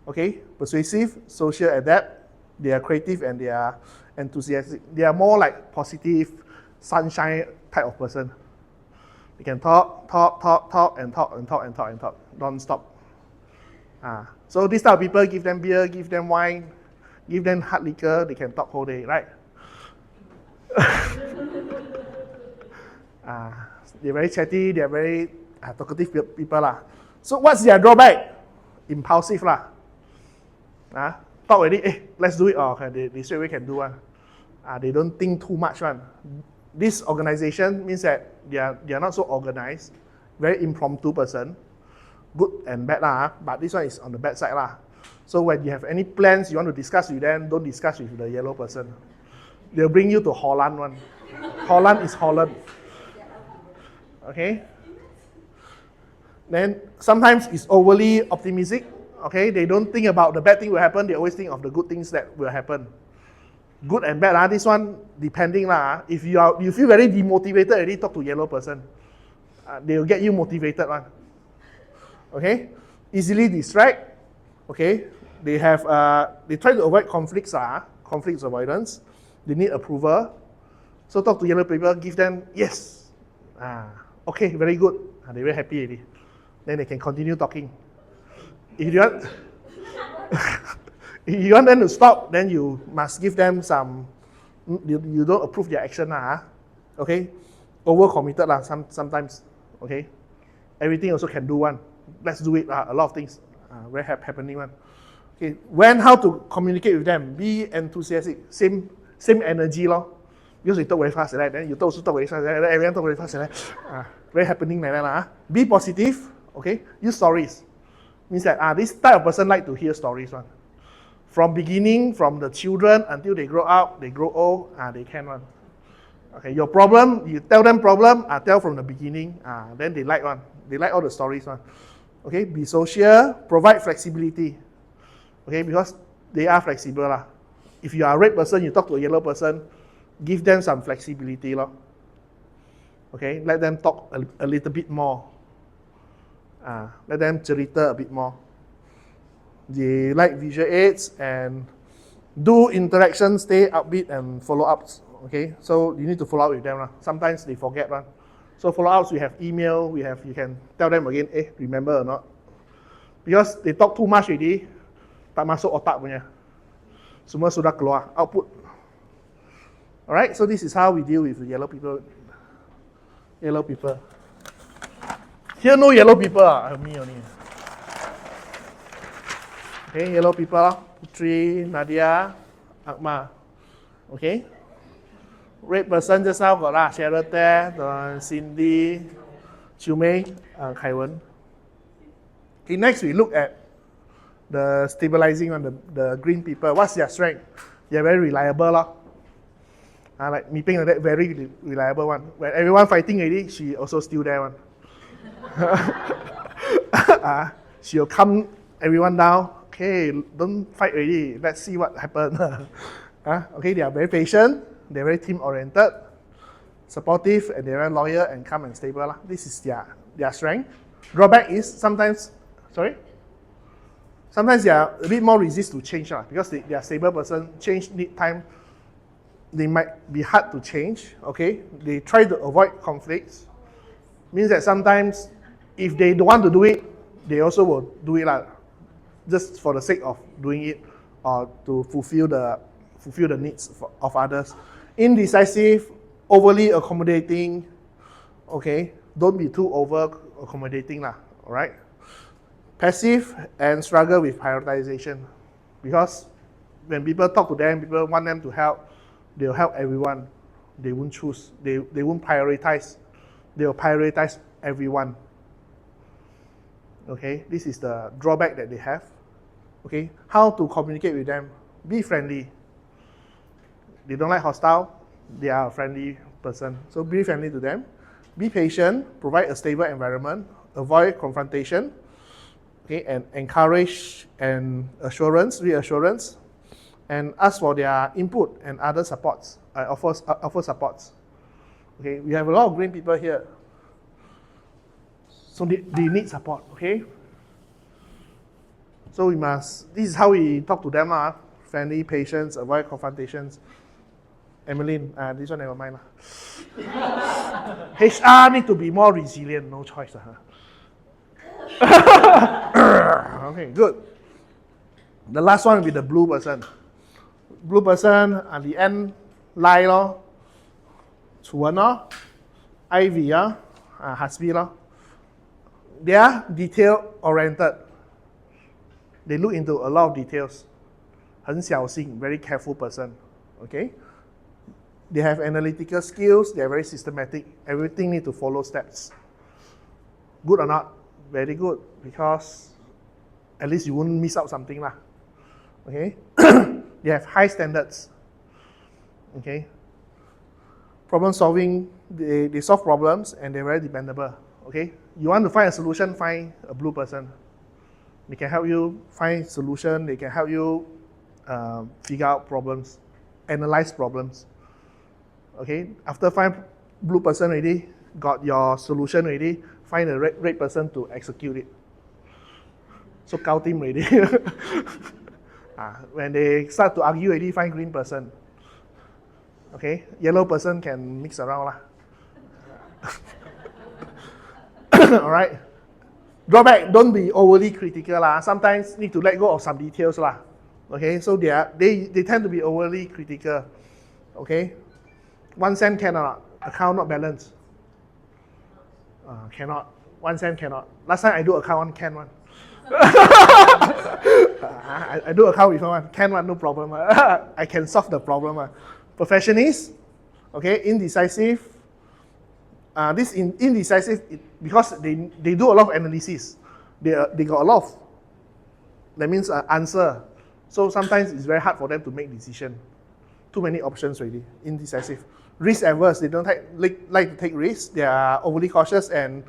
Okay, persuasive, social adept. They are creative and they are enthusiastic. They are more like positive, sunshine type of person. They can talk, non-stop. So this type of people, give them beer, give them wine, give them hard liquor, they can talk whole day, right? They're very chatty, they're very talkative people lah. So what's their drawback? Impulsive lah. Talk already, let's do it. Okay, they straight away can do one. They don't think too much one. This organization means that they are not so organized, very impromptu person, good and bad lah. But this one is on the bad side lah. So when you have any plans you want to discuss with them, don't discuss with the yellow person. They'll bring you to Holland one. Holland is Holland. Okay. Then sometimes it's overly optimistic. Okay, they don't think about the bad thing will happen. They always think of the good things that will happen. Good and bad this one depending lah. If you feel very demotivated already, talk to yellow person. They'll get you motivated one. Okay, easily distract. Okay, they try to avoid conflicts conflicts avoidance. They need approval. So talk to yellow people, give them yes. Okay, very good. They're very happy already. Then they can continue talking. If you want them to stop, then you must give them some. You don't approve their action Okay, overcommitted sometimes. Okay, everything also can do one. Let's do it. A lot of things very happening one. Okay, how to communicate with them? Be enthusiastic. Same energy lor. Because you talk very fast, right? Then you also talk very fast, right? Everyone talk very fast, right? Very happening like that. Be positive. Okay, use stories. Means that this type of person like to hear stories one. From beginning, from the children until they grow up, they grow old, they can one. Okay, your problem, you tell them problem, tell from the beginning, then they like one. They like all the stories one. Okay, be social, provide flexibility. Okay, because they are flexible lah. If you are a red person, you talk to a yellow person, give them some flexibility lor. Okay, let them talk a little bit more. Let them cerita a bit more. They like visual aids and do interaction, stay upbeat and follow-ups. Okay, so you need to follow up with them. Sometimes they forget one. So follow-ups, we have email, you can tell them again, remember or not? Because they talk too much already, tak masuk otak punya. Semua sudah keluar, output. Alright, so this is how we deal with yellow people. Yellow people. Here no yellow people, me only. Okay, yellow people, Putri, Nadia, Akma. Okay. Red person just now got lah, Charlotte, Cindy, Chiu Mei, Kai Wen. Okay, next we look at the stabilizing on the green people. What's their strength? They're very reliable. Like Mi Ping like that, very reliable one. When everyone fighting already, she also still there one. She'll calm everyone down. Okay, don't fight already. Let's see what happened. Okay, they are very patient. They're very team-oriented, supportive, and they're very loyal and calm and stable. This is their strength. Drawback is sometimes they are a bit more resist to change because they are stable person. Change need time. They might be hard to change. Okay, they try to avoid conflicts. Means that sometimes if they don't want to do it, they also will do it just for the sake of doing it or to fulfill the needs of others. Indecisive, overly accommodating. Okay, don't be too over accommodating all right. Passive and struggle with prioritization because when people talk to them, people want them to help, they'll help everyone. They won't choose. They won't prioritize. They'll prioritize everyone. Okay, this is the drawback that they have. Okay, how to communicate with them? Be friendly. They don't like hostile. They are a friendly person. So be friendly to them. Be patient. Provide a stable environment. Avoid confrontation. Okay, and encourage and reassurance, and ask for their input and other supports. Offer supports. Okay, we have a lot of green people here, so they need support. Okay, so this is how we talk to them. Friendly, patience, avoid confrontations. Emmeline, this one never mind. HR need to be more resilient, no choice. Okay, good. The last one will be the blue person. Blue person at the end, Lai lo, Chu Wen lo, Ivy Hasbi lo. They are detail oriented. They look into a lot of details. 很小心, very careful person. Okay. They have analytical skills. They are very systematic. Everything need to follow steps. Good or not? Very good, because at least you won't miss out something lah. Okay. They have high standards. Okay. Problem solving, they solve problems and they're very dependable. Okay. You want to find a solution, find a blue person. They can help you find solution. They can help you figure out problems, analyze problems. Okay. After find blue person already, got your solution already, find a red person to execute it. So cow team already. When they start to argue already, find green person. Okay, yellow person can mix around lah. Alright. Drawback, don't be overly critical lah. Sometimes need to let go of some details lah. Okay, so they tend to be overly critical. Okay, 1 cent cannot, account not balanced. Cannot. 1 cent cannot. Last time I do account, can one. I do account with one. Can one, no problem. I can solve the problem. Perfectionist, okay, indecisive. This indecisive because they do a lot of analysis. They got a lot of, that means answer. So sometimes it's very hard for them to make decision. Too many options already. Indecisive. Risk averse, they don't like to take risks. They are overly cautious and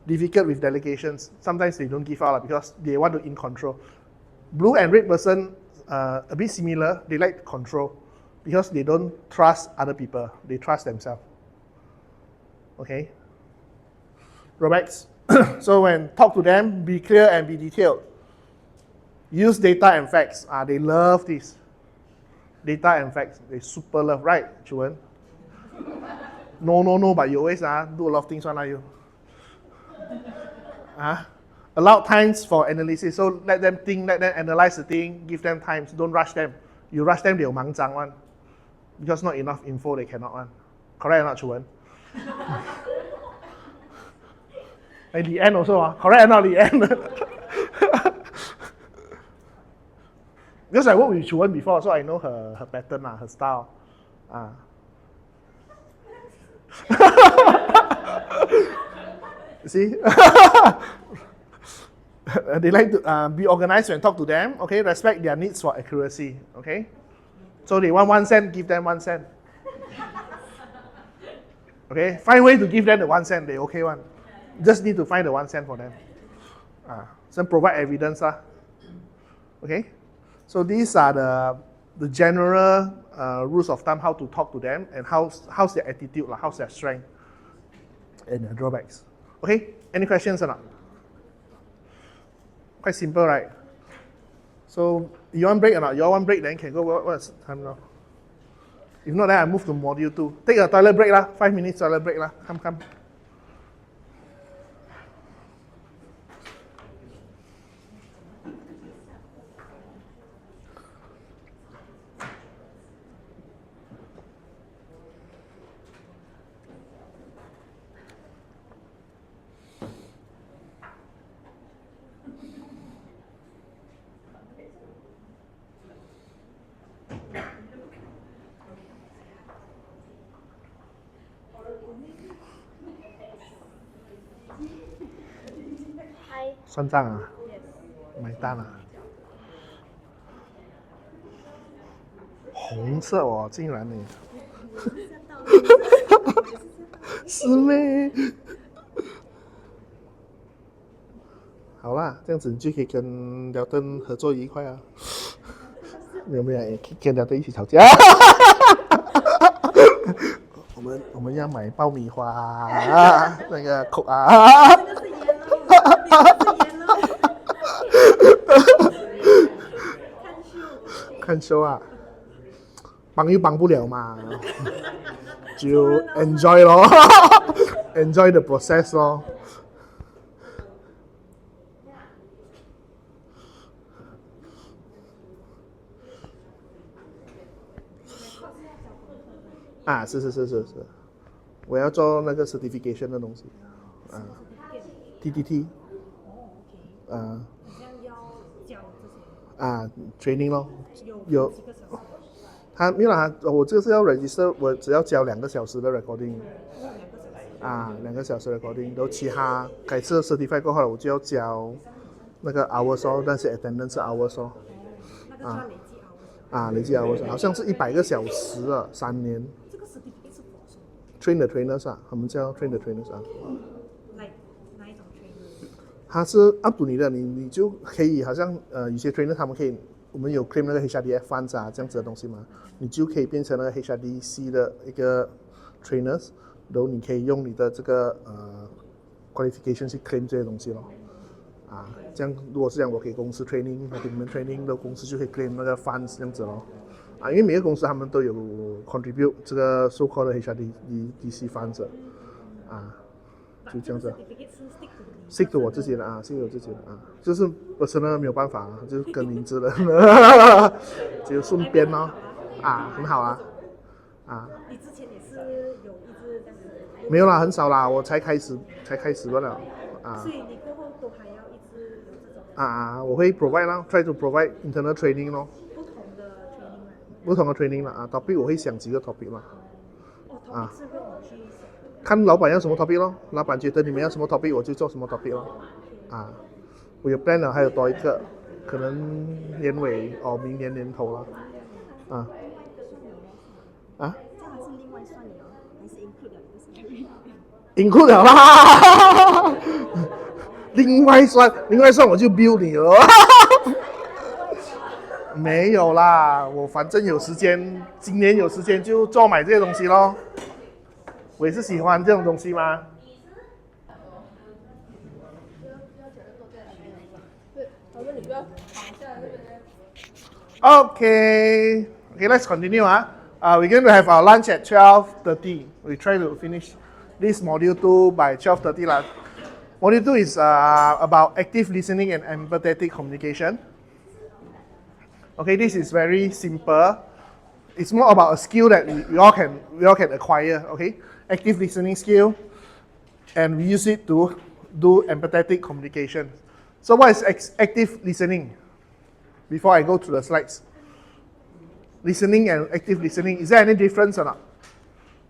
difficult with delegations. Sometimes they don't give out because they want to in control. Blue and red person, a bit similar. They like control because they don't trust other people. They trust themselves. Okay. Drawbacks. So when talk to them, be clear and be detailed. Use data and facts. They love this. Data and facts. They super love, right, Chu Wen? No, but you always do a lot of things one you. Allow times for analysis. So let them think, let them analyze the thing, give them time. Don't rush them. You rush them, they'll 忙张 one. Because not enough info, they cannot one. Correct or not, Chu Wen? At the end also, correct or not, the end? Because I worked with Chu Wen before, so I know her pattern, her style. You see? They like to be organized when talk to them, okay? Respect their needs for accuracy, okay? So they want 1 cent, give them 1 cent. Okay? Find way to give them the 1 cent, they okay one. Just need to find the 1 cent for them. So provide evidence. Okay? So these are the general rules of thumb, how to talk to them and how's their attitude, how's their strength and their drawbacks. Okay? Any questions or not? Quite simple, right? So you want break or not? You all want break, then can go. What's the time now? If not, then I move to module 2. Take a toilet break, 5 minutes toilet break. Come.算账啊？买单啊？红色哦，竟然你，是咩？好啦，这样子你就可以跟廖登合作愉快啊。有没有跟廖登一起吵架？我们要买爆米花啊，那个口啊。看秀啊，帮又帮不了嘛，就 enjoy 咯，enjoy the process 咯。是，我要做那个 certification 的东西，TTT，training 咯，有，他没有啦，我这个是要 register， 我只要交2个小时的 recording， 2个小时的 recording， 然后其他改次 certify 过后，我就要交那个 hours 哦，但是 attendance hours 哦，累计 hours， 好像是100个小时啊，3年。这个 certificate 是 train the trainers 他们叫 train the trainers 哪一种 trainer？ 它是 up to 你的，你就可以好像有些 trainer 他们可以，我们有 claim 那个 HRDF funds 这样子的东西嘛，你就可以变成那个 HRDC 的一个 trainers， 然后你可以用你的这个qualification 去 claim 这些东西咯。这样如果是这样，我给公司 training， 给你们 training 的公司就可以 claim 那个 funds 这样子咯。因为每个公司他们都有 contribute 这个 so called HRDC funds 就这样子。stick to 我自己的stick to 我自己的就是 personal 没有办法就是跟名字的就顺便咯很好你之前也是有一直这样子？没有啦，很少啦，我才开始罢了所以你过后都还要一直有这种我会 provide 啦 ，try to provide internal training 咯。不同的 training 啦topic 我会想几个 topic 嘛topic 是让我去看老板要什么 topic 咯，老板觉得你们要什么 topic 我就做什么 topic 咯我有 plan 了，还有多一个，可能年尾明年年头了这样还是另外算的还是 include 了啦另外算我就 bill 你了没有啦，我反正有时间，今年有时间就做买这些东西咯。我也是喜欢这种东西吗？Okay, let's continue. We're going to have our lunch at 12:30. We try to finish this module 2 by 12:30 lah. Module 2 is about active listening and empathetic communication. Okay, this is very simple. It's more about a skill that we all can acquire. Okay, active listening skill, and we use it to do empathetic communication. So what is active listening? Before I go to the slides, listening and active listening, is there any difference or not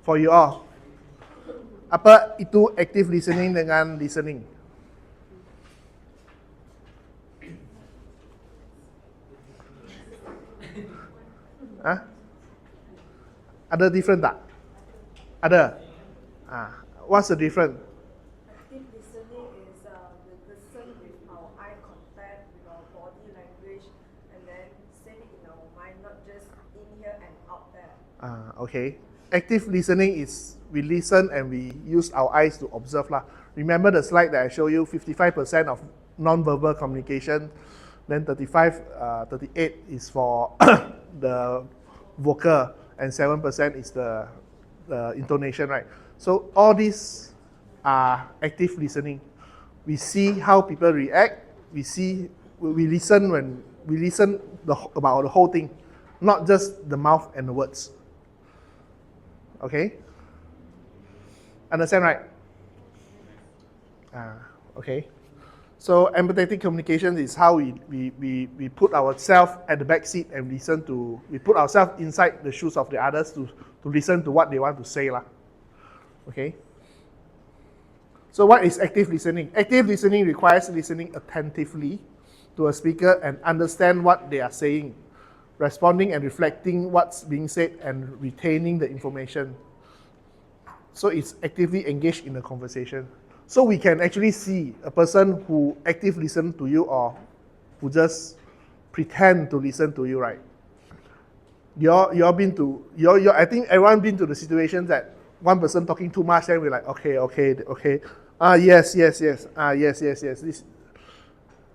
for you all? Apa itu active listening dengan listening? Hah? Ada different tak? Ada. What's the difference? Active listening is we listen with our eye contact, with our body language, and then save it in our mind, not just in here and out there. Okay. Active listening is we listen and we use our eyes to observe lah. Remember the slide that I showed you, 55% of non-verbal communication, then 38 is for the vocal, and 7% is the intonation, right? So all these are active listening. We see how people react. We listen about the whole thing, not just the mouth and the words. Okay? Understand, right? Okay. So empathetic communication is how we put ourselves at the back seat and we put ourselves inside the shoes of the others to listen to what they want to say lah. Okay. So what is active listening? Active listening requires listening attentively to a speaker and understand what they are saying, responding and reflecting what's being said and retaining the information. So it's actively engaged in the conversation. So we can actually see a person who actively listens to you or who just pretend to listen to you, right? I think everyone been to the situations that one person talking too much, then we're like, okay. Yes. This,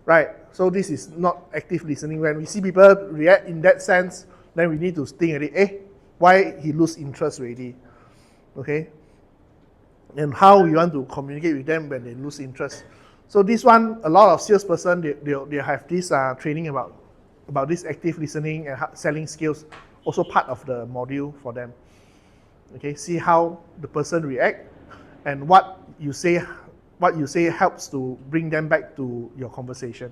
right? So this is not active listening. When we see people react in that sense, then we need to think at it. Why he lose interest already? Okay. And how we want to communicate with them when they lose interest. So this one, a lot of salesperson they have this training about this active listening and selling skills, also part of the module for them. Okay, see how the person react and what you say helps to bring them back to your conversation.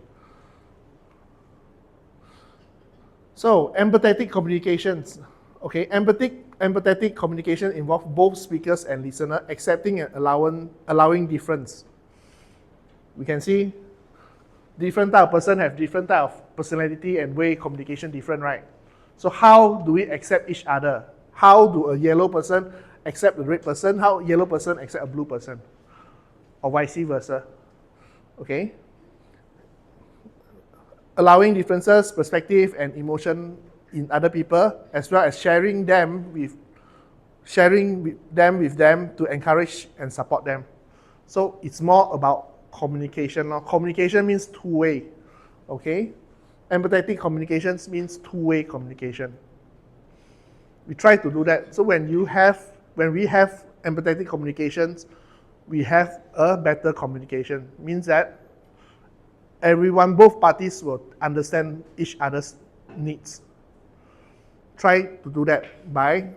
So empathetic communications. Okay, empathetic communication involves both speakers and listener accepting and allowing difference. We can see different type of person have different type of personality and way communication different, right? So how do we accept each other? How do a yellow person accept a red person? How yellow person accept a blue person? Or vice versa. Okay? Allowing differences, perspective, and emotion in other people, as well as sharing them with them to encourage and support them. So it's more about communication. Now, communication means two-way. Okay? Empathetic communications means two-way communication. We try to do that. So when we have empathetic communications, we have a better communication. Means that both parties will understand each other's needs. Try to do that by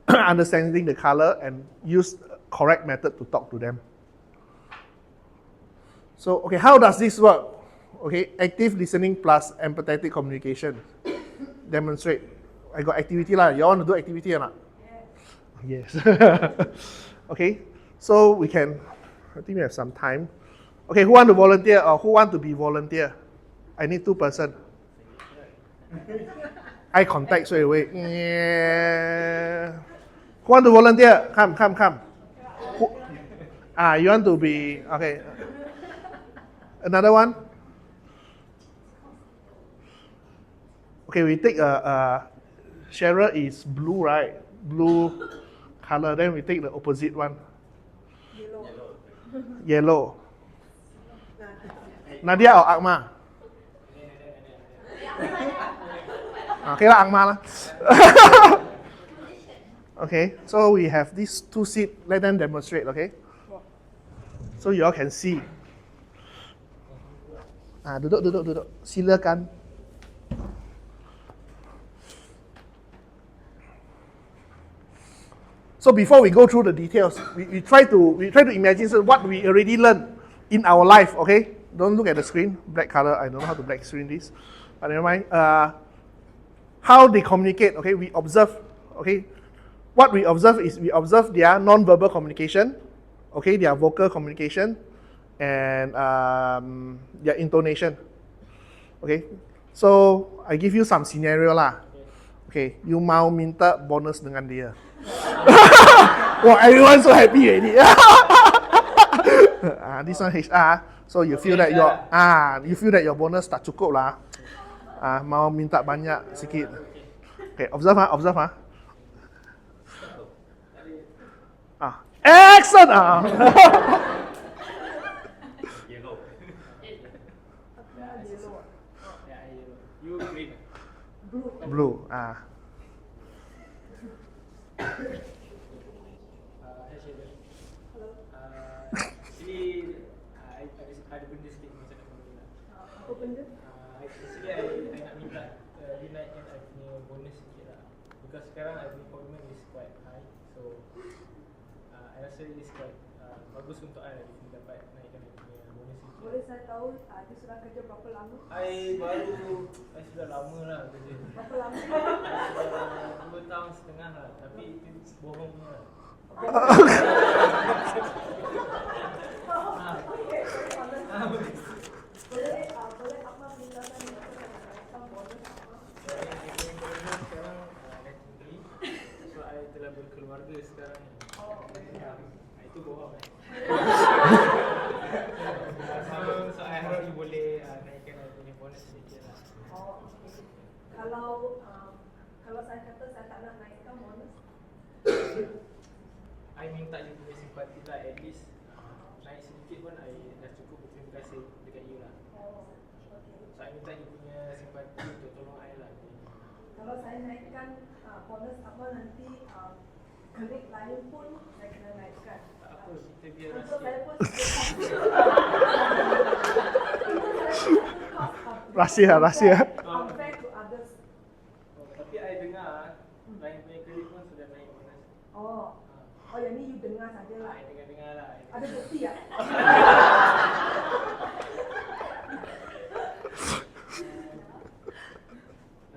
understanding the color and use the correct method to talk to them. So, okay, how does this work? Okay, active listening plus empathetic communication. Demonstrate. I got activity lah. You want to do activity or not? Yes. Okay, so we can, I think we have some time. Okay, who want to volunteer or who want to be volunteer? I need 2 person. Eye contact straight away. Yeah. Who want to volunteer? Come. Who, you want to be, okay. Another one? Okay, we take Cheryl is blue, right? Blue color. Then we take the opposite one. Yellow. Nadia or Akma? Okay lah, Akma lah. Okay, so we have these 2 seats. Let them demonstrate, okay? So you all can see. Duduk. Silakan. So before we go through the details, we try to imagine what we already learned in our life. Okay, don't look at the screen. Black color. I don't know how to black screen this, but never mind. How they communicate. Okay, we observe. Okay, what we observe is we observe their non-verbal communication. Okay, their vocal communication and their intonation. Okay, so I give you some scenario lah. Okay, you mau minta bonus dengan dia. Wow, everyone so happy already. This one HR, so you feel that your bonus tak cukup lah. Mau minta banyak sikit. Okay, observe observe. Excellent. Yellow. You green. Blue. Hi Sheila. Hello. Actually, ada benda sikit macam nak bagi lah. Apa benda? Actually, I nak minta dinaikkan I punya bonus sikit lah. Because sekarang I punya commitment is quite high. So, I rasa it's quite bagus untuk I dapat naikkan I punya bonus sikit. Boleh saya tahu dia sudah kerja berapa lama? I sudah lama lah kerja. Berapa lama? Sudah 2 tahun setengah lah. Tapi itu bohong punya lah. Boleh apa minta saya naikkan bonus apa? Sekarang dah tinggi. So I telah berkeluarga sekarang ni. Itu bohong. So I harap you boleh naikkan I punya bonus sedikit lah. Okay. Kalau saya kata saya tak nak naikkan bonus, I minta you punya simpati lah, at least naik sedikit pun I dah cukup berterima kasih dekat you lah. okay. So I minta you punya simpati untuk tolong I lah. Kalau saya naikkan bonus apa nanti klik lain pun saya kena naikkan. Tak apa, kita biar Untuk saya sikit. pun Rahsia. Unfair to others. Tapi I dengar lain punya kredit pun sudah naik bonus. Oh, yang ni you dengar saja lah. I dengar-dengar lah. Ada bukti tak?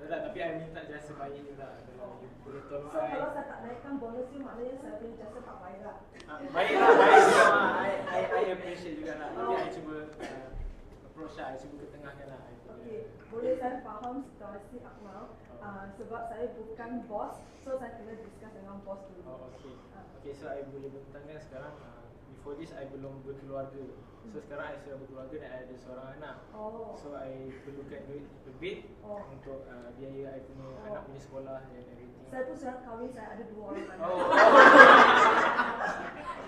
Tapi I minta jasa baik je lah. Kalau you boleh tolong So I. kalau saya tak naikkan bonus you, maknanya saya punya jasa tak baik lah. Baik juga. I appreciate juga lah. Tapi I cuba approach lah. I cuba ketengahkan lah. Okay, boleh saya faham situasi Akmal. Sebab saya bukan bos, so saya kena discuss dengan bos dulu. Oh, okay. Okay, so I boleh bentangkan sekarang. Before this, I belum berkeluarga. So sekarang I sudah berkeluarga dan I ada seorang anak. Oh. So I perlukan duit lebih untuk biaya I punya anak punya sekolah dan everything. Saya pun sudah kahwin, saya ada 2 orang anak. Oh.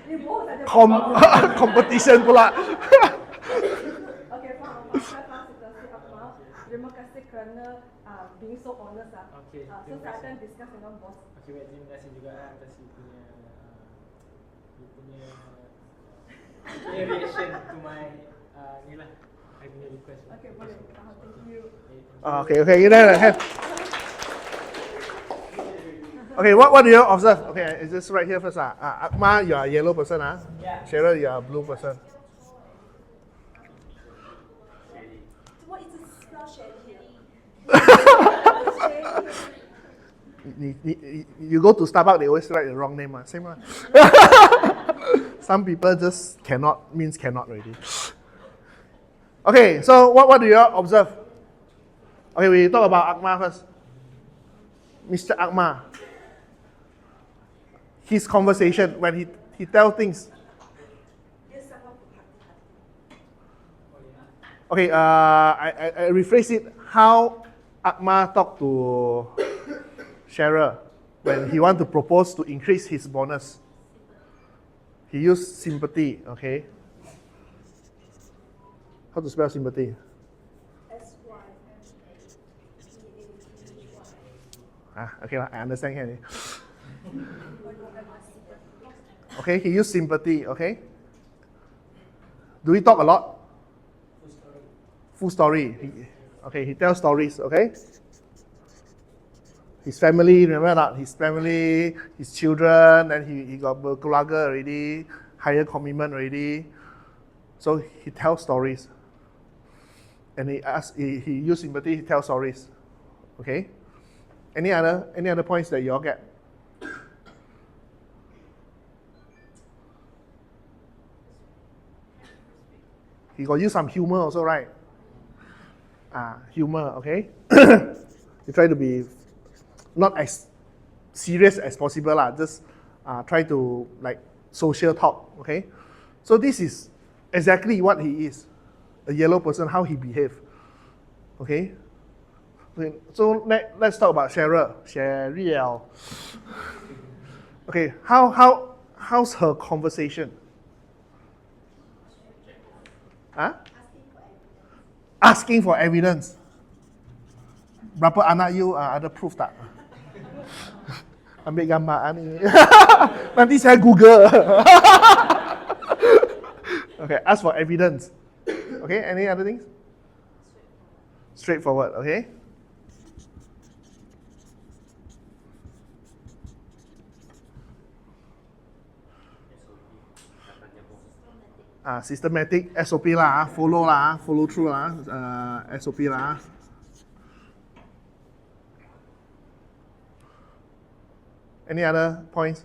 Ini bohong saja. Competition pula. Okay, faham. Saya faham situasi Akmal. Terima kasih kerana being so honest lah. Okay, So terima saya kasih. akan discuss dengan bos. Okay, baik, terima kasih juga atas you punya reaction to my ni lah, I punya request. Okay, boleh. Thank you. Okay, you know that. Okay, what do you observe? Okay, is this right here first? Akma, you are a yellow person. Yeah. Cheryl, you are a blue person. What is this spell shade here? You go to Starbucks, they always write the wrong name. Same one. Some people just means cannot already. Okay, so what do you observe? Okay, we talk about Akma first. Mr. Akma. His conversation, when he tells things. Okay, I rephrase it. How Akma talked to Cheryl when he want to propose to increase his bonus. He used sympathy, okay? How to spell sympathy? SYMPATHY. Okay, I understand here. Okay, he used sympathy, okay? Do we talk a lot? Full story. Okay, he tells stories, okay? His family, remember not? His family, his children, then he got keluarga already, higher commitment already. So he tells stories. And he used sympathy, he tells stories. Okay? Any other points that you all get? He got use some humor also, right? Humor, okay? You try to be not as serious as possible, just try to like social talk, okay? So this is exactly what he is, a yellow person, how he behave, okay? So let's talk about Cheryl. Okay, how's her conversation? Huh? Asking for evidence. Berapa anak you ada proof tak? Ambil gambar ni. Nanti saya Google. Okay, ask for evidence. Okay, any other things? Straightforward, okay? Systematic SOP lah, follow through lah, SOP lah. Any other points?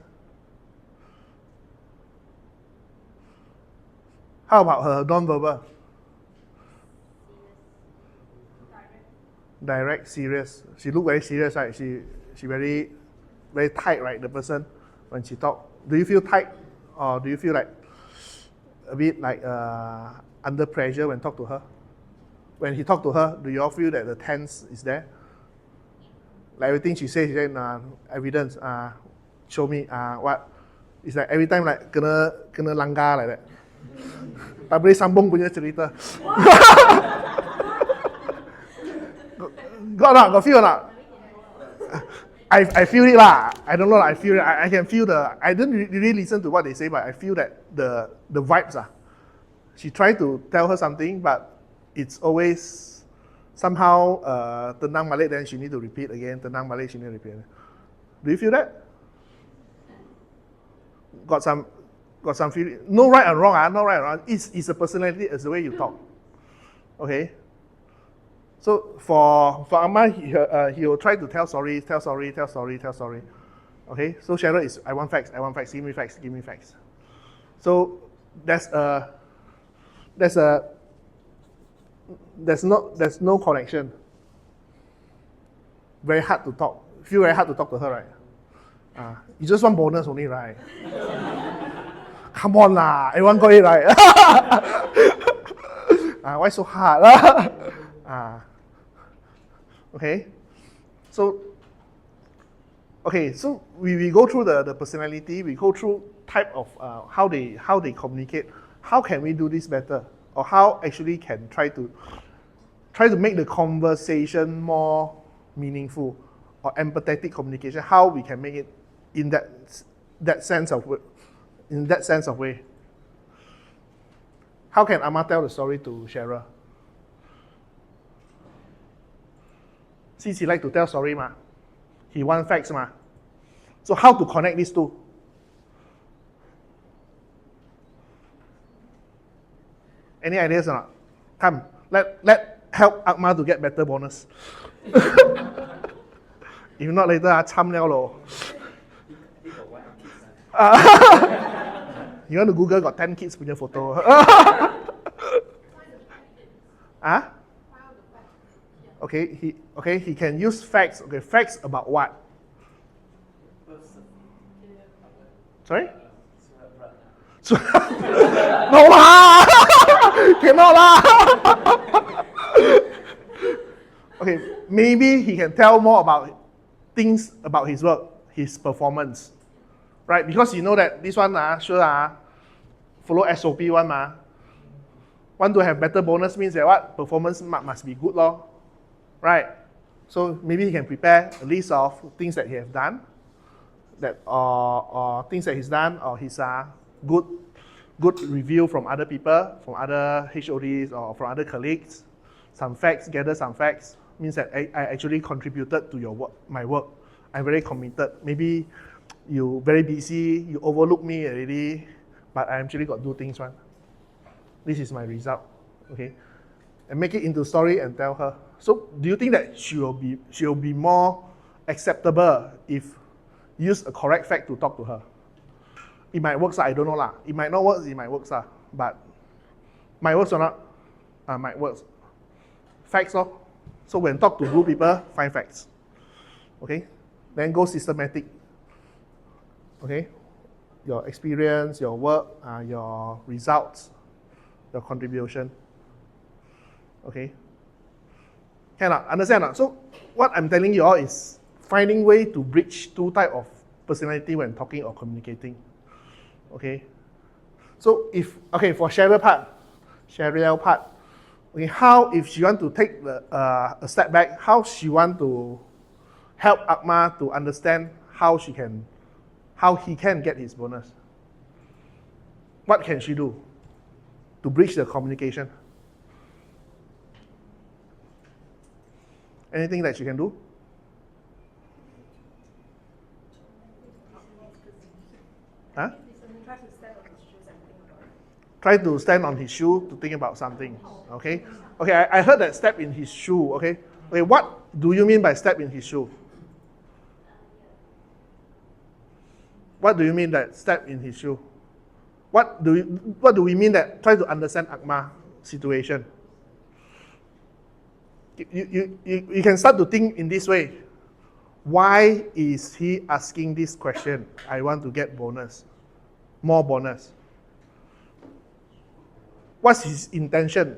How about her non-verbal? Direct, serious. She look very serious, right? She very tight, right? The person when she talk. Do you feel tight, or do you feel like a bit like under pressure when talk to her? When he talk to her, do you all feel that the tense is there? Like everything she says, evidence, show me, what? It's like every time like kena langgar like that. Tak boleh sambung punya cerita. Got feel or not? I feel it lah. I don't know. I feel it. I can feel I didn't really listen to what they say, but I feel that the vibes are. She tried to tell her something, but it's always somehow tenang balik. Then she need to repeat again. Tenang balik, she need to repeat. Do you feel that? Got some feeling. No right or wrong. No right or wrong. It's a personality. It's the way you talk. Okay. So for Ahmad, he will try to tell stories. Okay. So Cheryl is I want facts. Give me facts. So there's no connection. Very hard to talk. Feel very hard to talk to her, right? You just want bonus only, right? Come on lah, everyone got it right. Why so hard lah? Okay. So we go through the personality. We go through type of how they communicate. How can we do this better? Or how actually can try to make the conversation more meaningful, or empathetic communication. How we can make it in that sense of way. How can Amma tell the story to Cheryl? Since he like to tell story ma, he want facts ma. So how to connect these two? Any ideas or not? Come, let help Akma to get better bonus. If not later, cham liao lo. You want to Google got 10 kids punya photo. Okay, he can use facts. Okay, facts about what? Sorry? No lah! Cannot lah! Okay, maybe he can tell more about things about his work, his performance. Right? Because you know that this one, follow SOP one ma. Want to have better bonus means that what? Performance must be good lor. Right? So maybe he can prepare a list of things that he has done, or things that he's done, or his good review from other people, from other HODs or from other colleagues. Some facts, gather some facts, means that I actually contributed to your work, my work. I'm very committed. Maybe you very busy, you overlook me already, but I actually got do things one. This is my result, okay? And make it into story and tell her. So do you think that she will be more acceptable if you use a correct fact to talk to her? It might work, I don't know lah. It might not work, it might work, but might work or not? Might work. Facts, oh. So when talk to blue people, find facts. Okay? Then go systematic. Okay? Your experience, your work, your results, your contribution. Okay? Cannot understand? So what I'm telling you all is finding way to bridge two types of personality when talking or communicating. Okay? So for Cheryl part, okay, how if she want to take a step back, how she want to help Akmal to understand how he can get his bonus? What can she do to bridge the communication? Anything that she can do? Huh? Try to stand on his shoe to think about something. Okay? Okay, I heard that step in his shoe. Okay? Okay, what do you mean by step in his shoe? What do you mean that step in his shoe? What do we mean that try to understand Akmal's situation? You can start to think in this way. Why is he asking this question? I want to get bonus. More bonus. What's his intention?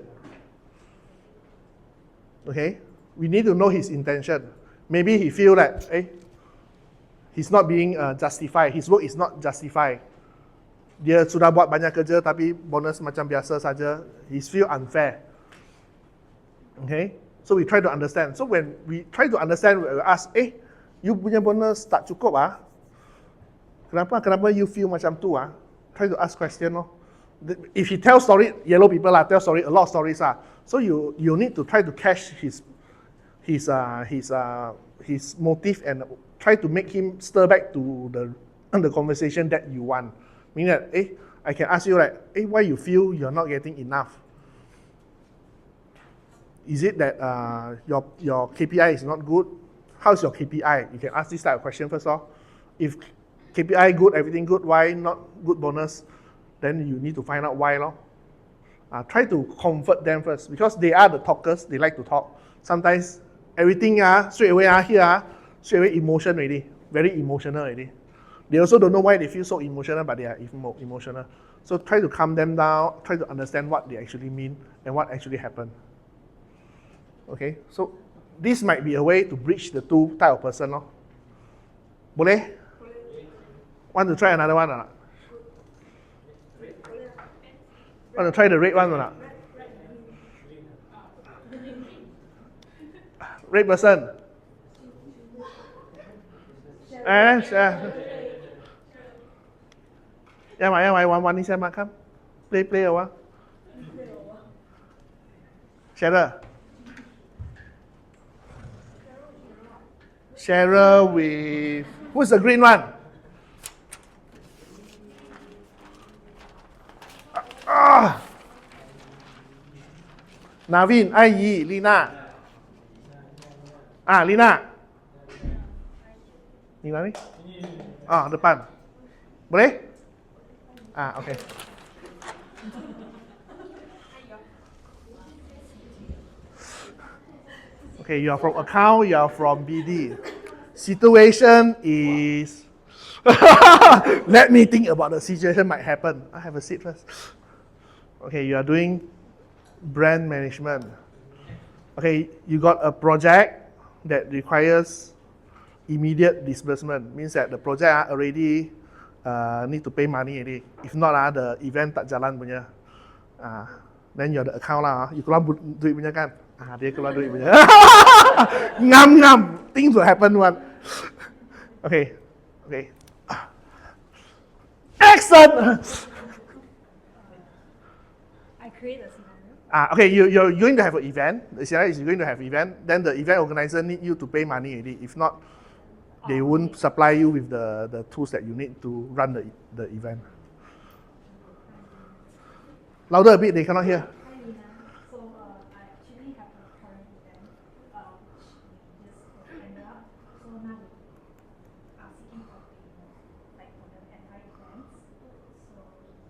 Okay? We need to know his intention. Maybe he feel that he's not being justified. His work is not justified. Dia sudah buat banyak kerja tapi bonus macam biasa saja. He feel unfair. Okay? So we try to understand. So when we try to understand, we ask, you punya bonus tak cukup ah? Kenapa you feel macam tu ah? Try to ask question lor. If he tells story, yellow people tell story, a lot of stories So you need to try to catch his motive and try to make him stir back to the conversation that you want. Meaning that, I can ask you like, why you feel you're not getting enough? Is it that your KPI is not good? How's your KPI? You can ask this type of question first. If KPI good, everything good, why not good bonus? Then you need to find out why. Try to comfort them first because they are the talkers. They like to talk. Sometimes everything straight away here, straight away emotion already. Very emotional already. They also don't know why they feel so emotional, but they are emotional. So try to calm them down. Try to understand what they actually mean and what actually happened. Okay, so this might be a way to bridge the two type of person. Boleh? Want to try another one or not? Want to try the red one or not? Red person. One đi xem mà không? Play or what? Cheryl with who's the green one? Navin, Ai, Lina. Lina. Ni mana ni? Depan. Boleh? Okay. Okay, you are from account, you are from BD. Situation is... Let me think about the situation might happen. I have a seat first. Okay, you are doing brand management. Okay, you got a project that requires immediate disbursement. Means that the project already need to pay money already. If not, the event tak jalan punya. Then you're the account lah. You keluar duit punya kan? Dia keluar duit punya. Ngam. Things will happen one. Okay. Excellent! I create a scenario. Okay, you're going to have an event. The scenario is you're going to have an event. Then the event organizer need you to pay money already. If not, They won't supply you with the tools that you need to run the event. Louder a bit, they cannot hear. Hi Lina. So I actually have a current event which we just ended up. So now we are seeking for payment, like for the entire events. So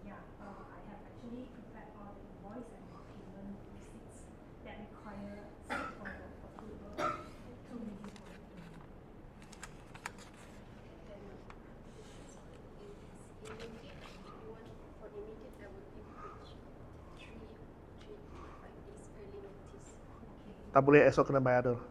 yeah, I have actually prepared all the invoice and the payment receipts that require for the approval to release for the payment. Tak boleh esok kena bayar tu. Mm-hmm.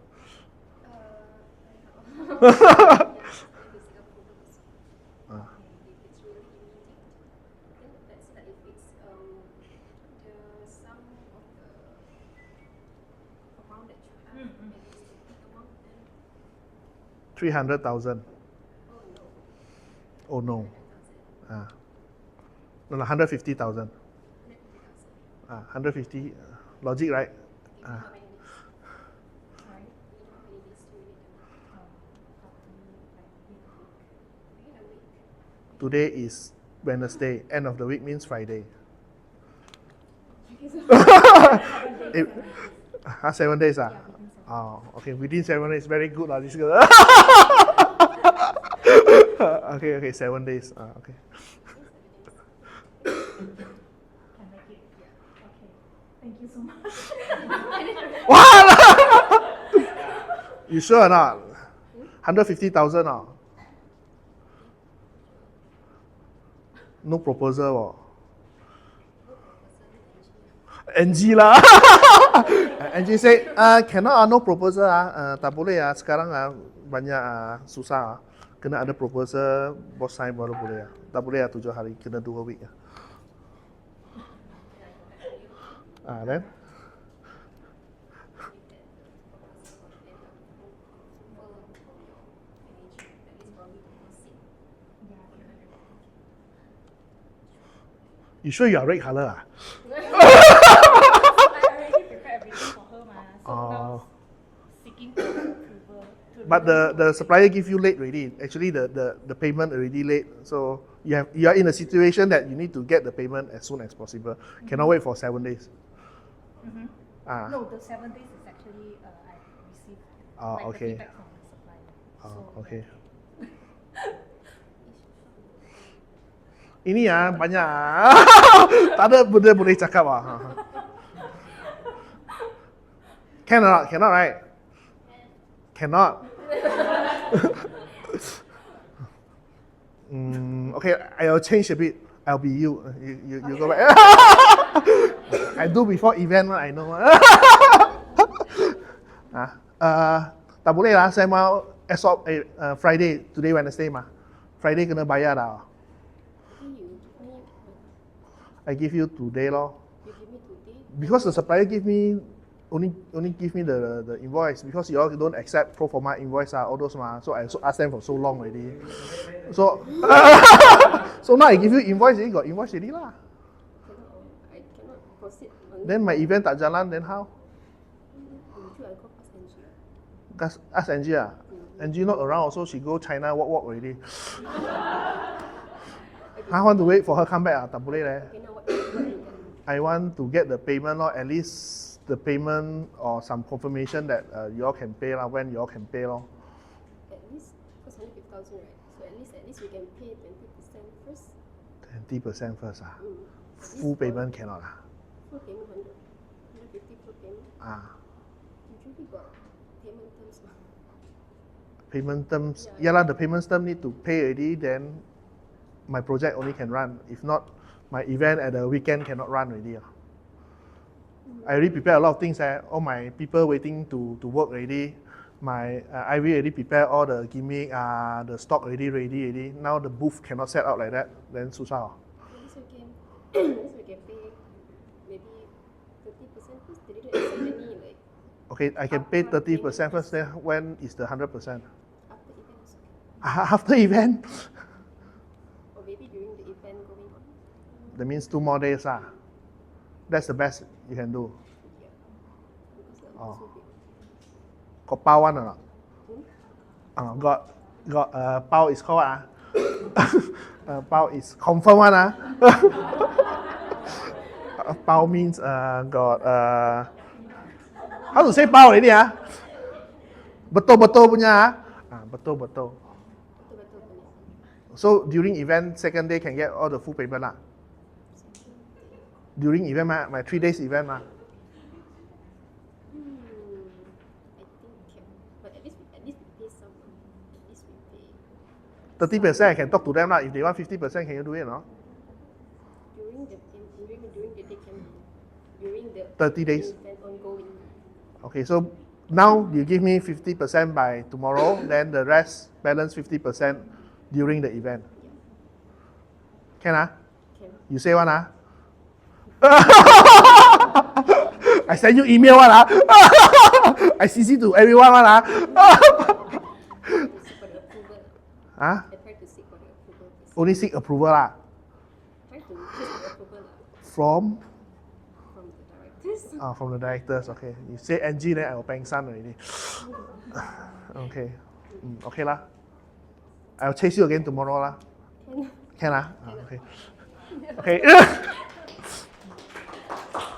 300,000. Oh no. No, 150,000. 150. Logic, right? Today is Wednesday. End of the week means Friday. 7 days. Oh, okay. Within 7 days, very good. This girl. Okay, 7 days. Okay. Can make it. Okay. Thank you so much. What? You sure or not? 150,000 or? No proposal or? NG lah. NG say, cannot no proposal tak boleh sekarang banyak susah kena ada proposal bos sign baru boleh tak boleh 7 hari kena 2 week then you sure you are red color I already prepared everything for her, so now seeking for her approval. But the supplier give you late already. Actually, the payment already late. So you are in a situation that you need to get the payment as soon as possible. Cannot wait for 7 days. No, the 7 days is actually I received the feedback from the supplier. Okay. Ini banyak tak ada benda boleh cakap Cannot, right? Cannot. Okay, I'll change a bit. I'll be you. You go back. I do before event, I know. Tak boleh lah. Saya mau esok Friday, today Wednesday mah. Friday kena bayar dah. I give you today lor. You give me today? Because the supplier give me only give me the invoice because you all don't accept pro forma invoice all those so I ask them for so long already. So so now I give you invoice, you got invoice already lah. I cannot proceed. Then my event tak jalan, then how? Ask Angie Angie not around also, she go China walk already. I want to wait for her come back tak boleh leh. I want to get the payment at least the payment or some confirmation that you all can pay when you all can pay At least, because 150,000, right? So at least we can pay 20% first. 20% first Full payment cannot Full payment 150 full payment. Usually got payment terms. Payment terms, the payment term need to pay already, then my project only can run. If not, my event at the weekend cannot run already. I already prepared a lot of things. All my people waiting to work already. My Ivy already prepared all the gimmick, the stock ready. Now the booth cannot set out like that. Then susah. At least we can pay maybe 30% first. They didn't accept any Okay, I can pay 30% first. Then when is the 100%? after event. After event? Or maybe during the event going on. That means 2 more days. That's the best you can do. Yeah. Because the Got power one or not? Got. got bao is called bao is confirm one bao means got how to say bao already betul punya betul. So during event second day can get all the full payment lah. During event my 3 days event I think can, but at least we pay someone. At least we pay. 30% I can talk to them lah. If they want 50%, can you do it no? During the day can be. During the 30 days. event ongoing. Okay, so now you give me 50% by tomorrow, then the rest balance 50% during the event. Can Can. You say one I send you email one I CC to everyone one For the approval. I try to seek for the approval. Only seek approval Try to seek the approval From? from the directors. From the directors, okay. You say NG, then I will pay Sun already. Okay. Okay lah. I'll chase you again tomorrow lah. Can okay. Okay.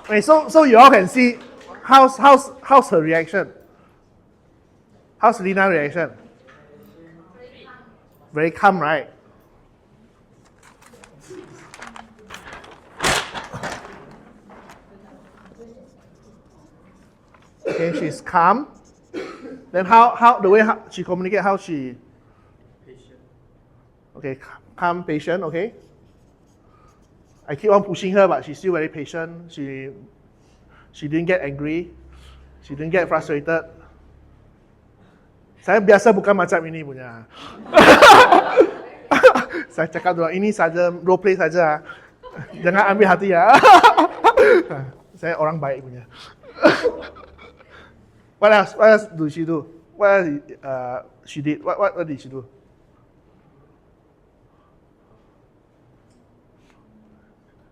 Okay, so you all can see how's her reaction? How's Lina's reaction? Very calm, right? Okay, she's calm. Then how the way she communicate, how she Patient. okay, calm, patient, okay. I keep on pushing her, but she's still very patient. She didn't get angry. She didn't get frustrated. Saya biasa bukan macam ini punya. Saya cakap dulu, ini saja role play saja. Jangan ambil hati ya. Saya orang baik punya. What else do she do? What else she did? What did she do?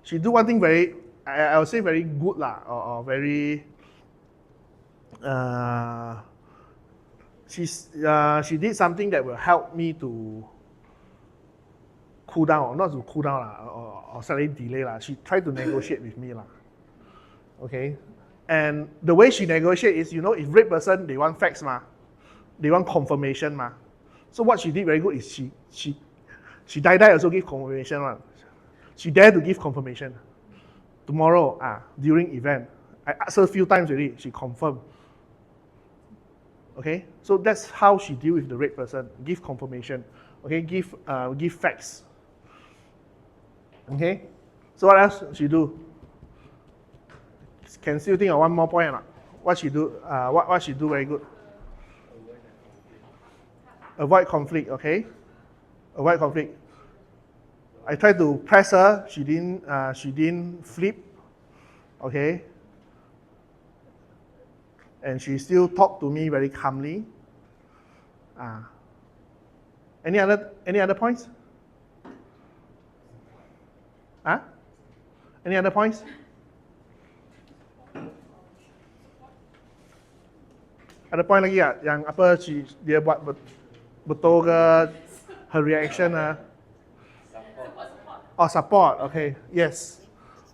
She do one thing very, I would say very good lah, or very. She did something that will help me to cool down, or not to cool down lah, or slightly delay lah. She tried to negotiate with me lah. Okay, and the way she negotiate is, you know, if red person they want facts they want confirmation So what she did very good is she die also give confirmation one. She dare to give confirmation. Tomorrow, during event, I asked her a few times already. She confirmed. Okay, so that's how she deal with the red person. Give confirmation. Okay, give facts. Okay, so what else she do? Can still think of one more point or not? What she do? What she do very good? Avoid conflict. Okay, avoid conflict. I tried to press her. She didn't flip. Okay. And she still talked to me very calmly. Any other points? Any other points? Ada point lagi tak? Yang apa dia buat betul ke? Her reaction support. Okay, yes.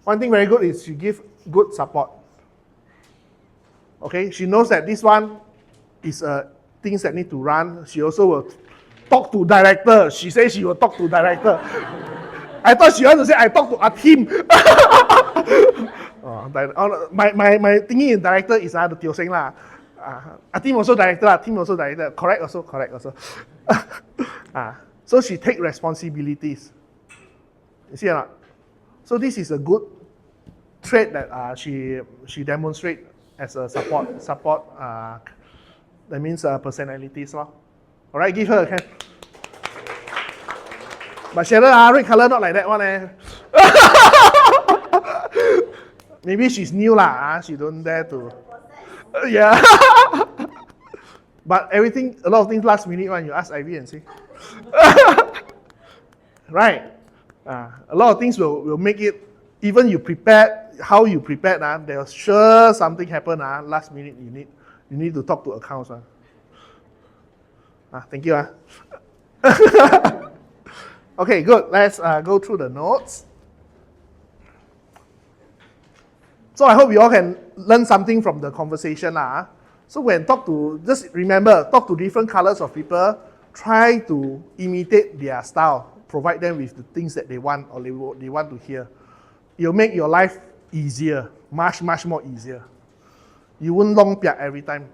One thing very good is she give good support. Okay, she knows that this one is things that need to run. She also will talk to director. She says she will talk to director. I thought she want to say I talk to a team. My thinking in director is the Teo Seng lah. A team also director lah. Team also director. Correct also. So she take responsibilities. You see or not? So this is a good trait that she demonstrate as a support. That means personalities lah. Alright, give her a hand. But Cheryl, red color not like that one Maybe she's new lah. She don't dare to. Yeah. But a lot of things last minute one. You ask Ivy and see. Right. A lot of things will make it. Even you prepared, how you prepared, there's sure something happen. Last minute you need to talk to accounts. Thank you. Okay, good. Let's go through the notes. So I hope you all can learn something from the conversation lah. So when just remember, talk to different colors of people, try to imitate their style, provide them with the things that they want or they want to hear. It'll make your life easier, much more easier. You won't long piak every time.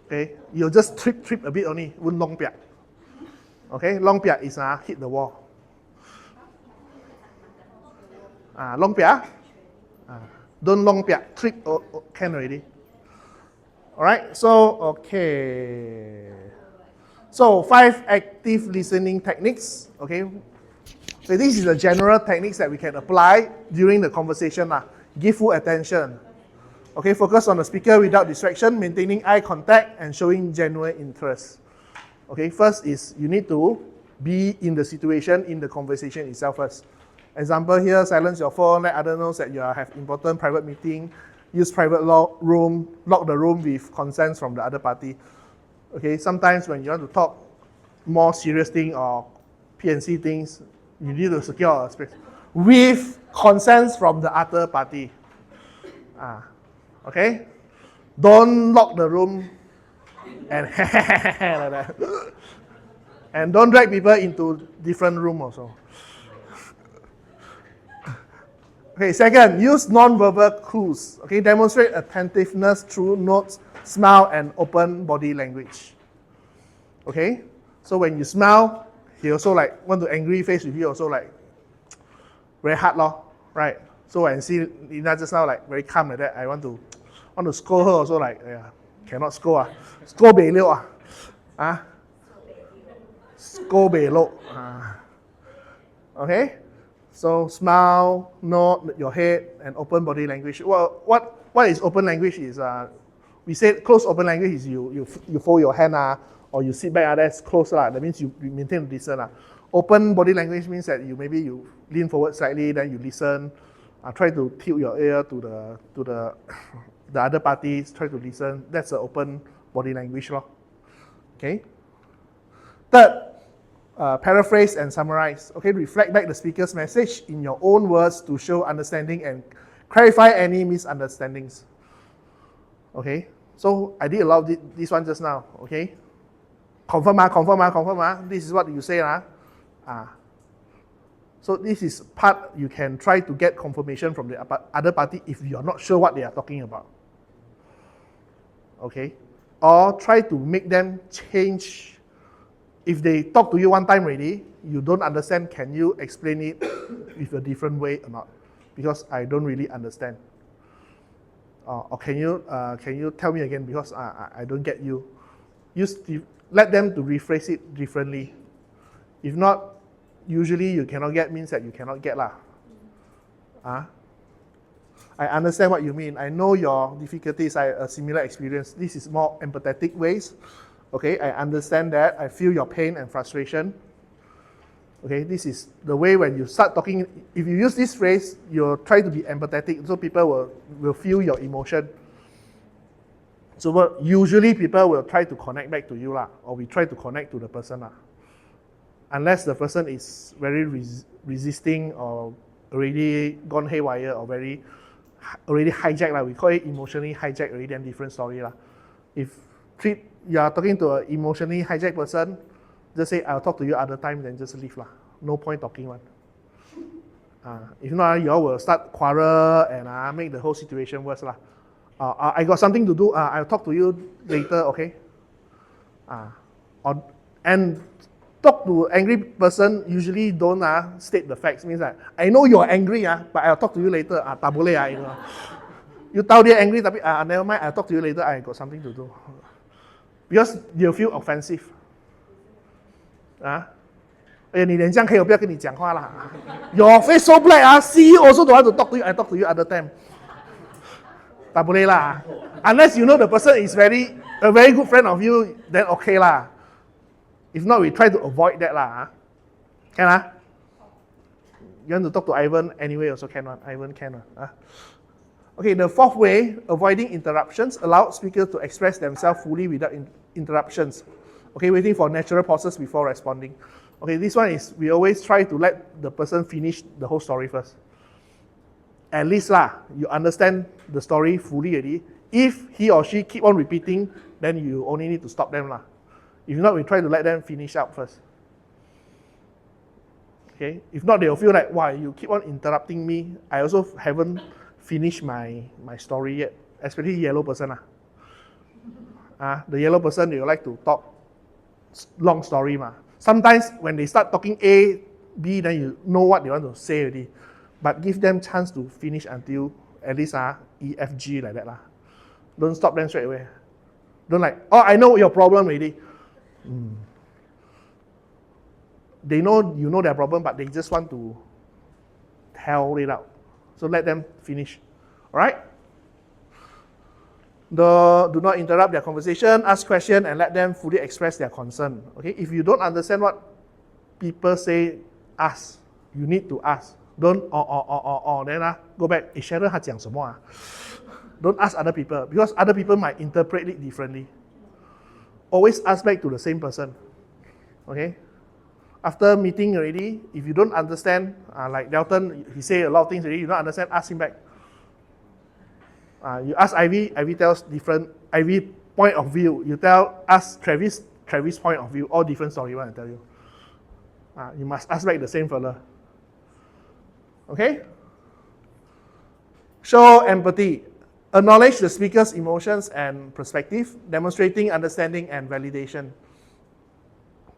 Okay, you'll just trip a bit only, won't long piak. Okay, long piak is hit the wall. Long piak. Don't long piak, trip can already. Alright, so okay. So 5 active listening techniques. Okay. So this is the general techniques that we can apply during the conversation. Give full attention. Okay, focus on the speaker without distraction, maintaining eye contact and showing genuine interest. Okay, first is you need to be in the situation, in the conversation itself first. Example here, silence your phone, let others know that you have important private meeting, use private room, lock the room with consent from the other party. Okay, sometimes when you want to talk more serious thing or P&C things, you need to secure a space with consent from the other party. Okay, don't lock the room and like that. And don't drag people into different room also. Okay, second, use non-verbal clues. Okay, demonstrate attentiveness through nods, smile, and open body language. Okay, so when you smile, he also like want to angry face with you also like very hard right? So when I see Lina just now like very calm like that, I want to scold her also like cannot scold scold 北六scold 北六Okay. So smile, nod your head, and open body language. Well, what is open language is we say close open language is you fold your hand or you sit back that's close That means you maintain the distance Open body language means that you lean forward slightly, then you listen. Try to tilt your ear to the other parties. Try to listen. That's the open body language Okay. Third. Paraphrase and summarize. Okay, reflect back the speaker's message in your own words to show understanding and clarify any misunderstandings. Okay, so I did a lot of this one just now. Okay, confirm. This is what you say So this is part you can try to get confirmation from the other party if you are not sure what they are talking about. Okay, or try to make them change. If they talk to you one time already, you don't understand, can you explain it with a different way or not? Because I don't really understand. Or can you tell me again because I don't get you? Let them to rephrase it differently. If not, usually you cannot get means that you cannot get I understand what you mean. I know your difficulties. I a similar experience. This is more empathetic ways. Okay, I understand that. I feel your pain and frustration. Okay, this is the way when you start talking. If you use this phrase, you'll try to be empathetic, so people will feel your emotion. So usually people will try to connect back to you or we try to connect to the person Unless the person is very resisting or already gone haywire or already hijacked we call it emotionally hijacked already, then different story If you are talking to an emotionally hijacked person, just say, I'll talk to you other time, then just leave No point talking If not, you all will start quarrel and make the whole situation worse I got something to do, I'll talk to you later, okay? And talk to angry person, usually don't state the facts. Means that, I know you're angry, but I'll talk to you later. Tak boleh You tahu dia angry, tapi never mind, I'll talk to you later, I got something to do. Because you feel offensive. 你脸这样可以，我不要跟你讲话啦。Your face so black see you also don't want to talk to you. I talk to you other time. Tak boleh lah. Unless you know the person is a very good friend of you, then okay lah. If not, we try to avoid that lah. Can You want to talk to Ivan anyway also can Ivan can Okay, the fourth way, avoiding interruptions, allow speakers to express themselves fully without interruptions. Okay, waiting for natural pauses before responding. Okay, this one is, we always try to let the person finish the whole story first. At least you understand the story fully already. If he or she keep on repeating, then you only need to stop them If not, we try to let them finish up first. Okay, if not, they'll feel like, why you keep on interrupting me. I also haven't finished my story yet, especially yellow person. The yellow person, they like to talk long story. Sometimes when they start talking A, B, then you know what they want to say already. But give them chance to finish until at least E, F, G like that. Don't stop them straight away. Don't like, oh, I know your problem already. They know you know their problem, but they just want to tell it out. So let them finish. All right? Do not interrupt their conversation, ask questions, and let them fully express their concern. Okay? If you don't understand what people say, ask. You need to ask. Don't then go back. Sharon 他讲什么啊? Don't ask other people because other people might interpret it differently. Always ask back to the same person. Okay? After meeting already, if you don't understand, like Dalton, he say a lot of things already, you don't understand, ask him back. You ask Ivy tells different, Ivy point of view. You ask Travis point of view, all different story, I tell you. You must ask back the same fella. Okay? Show empathy. Acknowledge the speaker's emotions and perspective, demonstrating understanding and validation.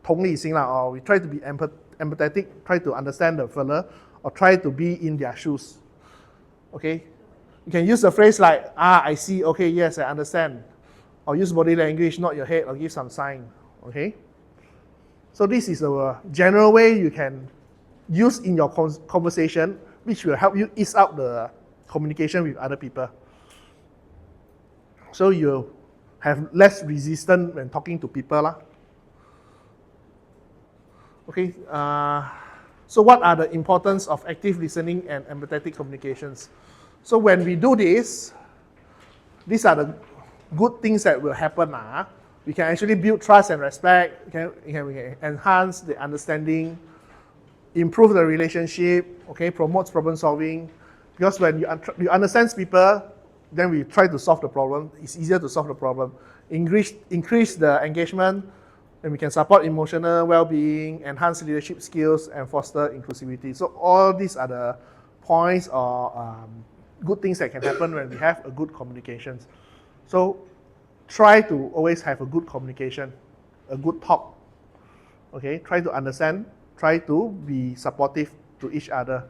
同理心 or we try to be empathetic, try to understand the fella, or try to be in their shoes. Okay? You can use a phrase like, I see, okay, yes, I understand. Or use body language, nod your head, or give some sign. Okay? So this is a general way you can use in your conversation, which will help you ease out the communication with other people. So you have less resistance when talking to people. Okay, so what are the importance of active listening and empathetic communications? So when we do this, these are the good things that will happen. We can actually build trust and respect, we can enhance the understanding, improve the relationship, okay, promotes problem solving. Because when you understand people, then we try to solve the problem. It's easier to solve the problem. Increase the engagement, and we can support emotional well-being, enhance leadership skills, and foster inclusivity. So all these are the points or good things that can happen when we have a good communications. So try to always have a good communication, a good talk. Okay, try to understand, try to be supportive to each other.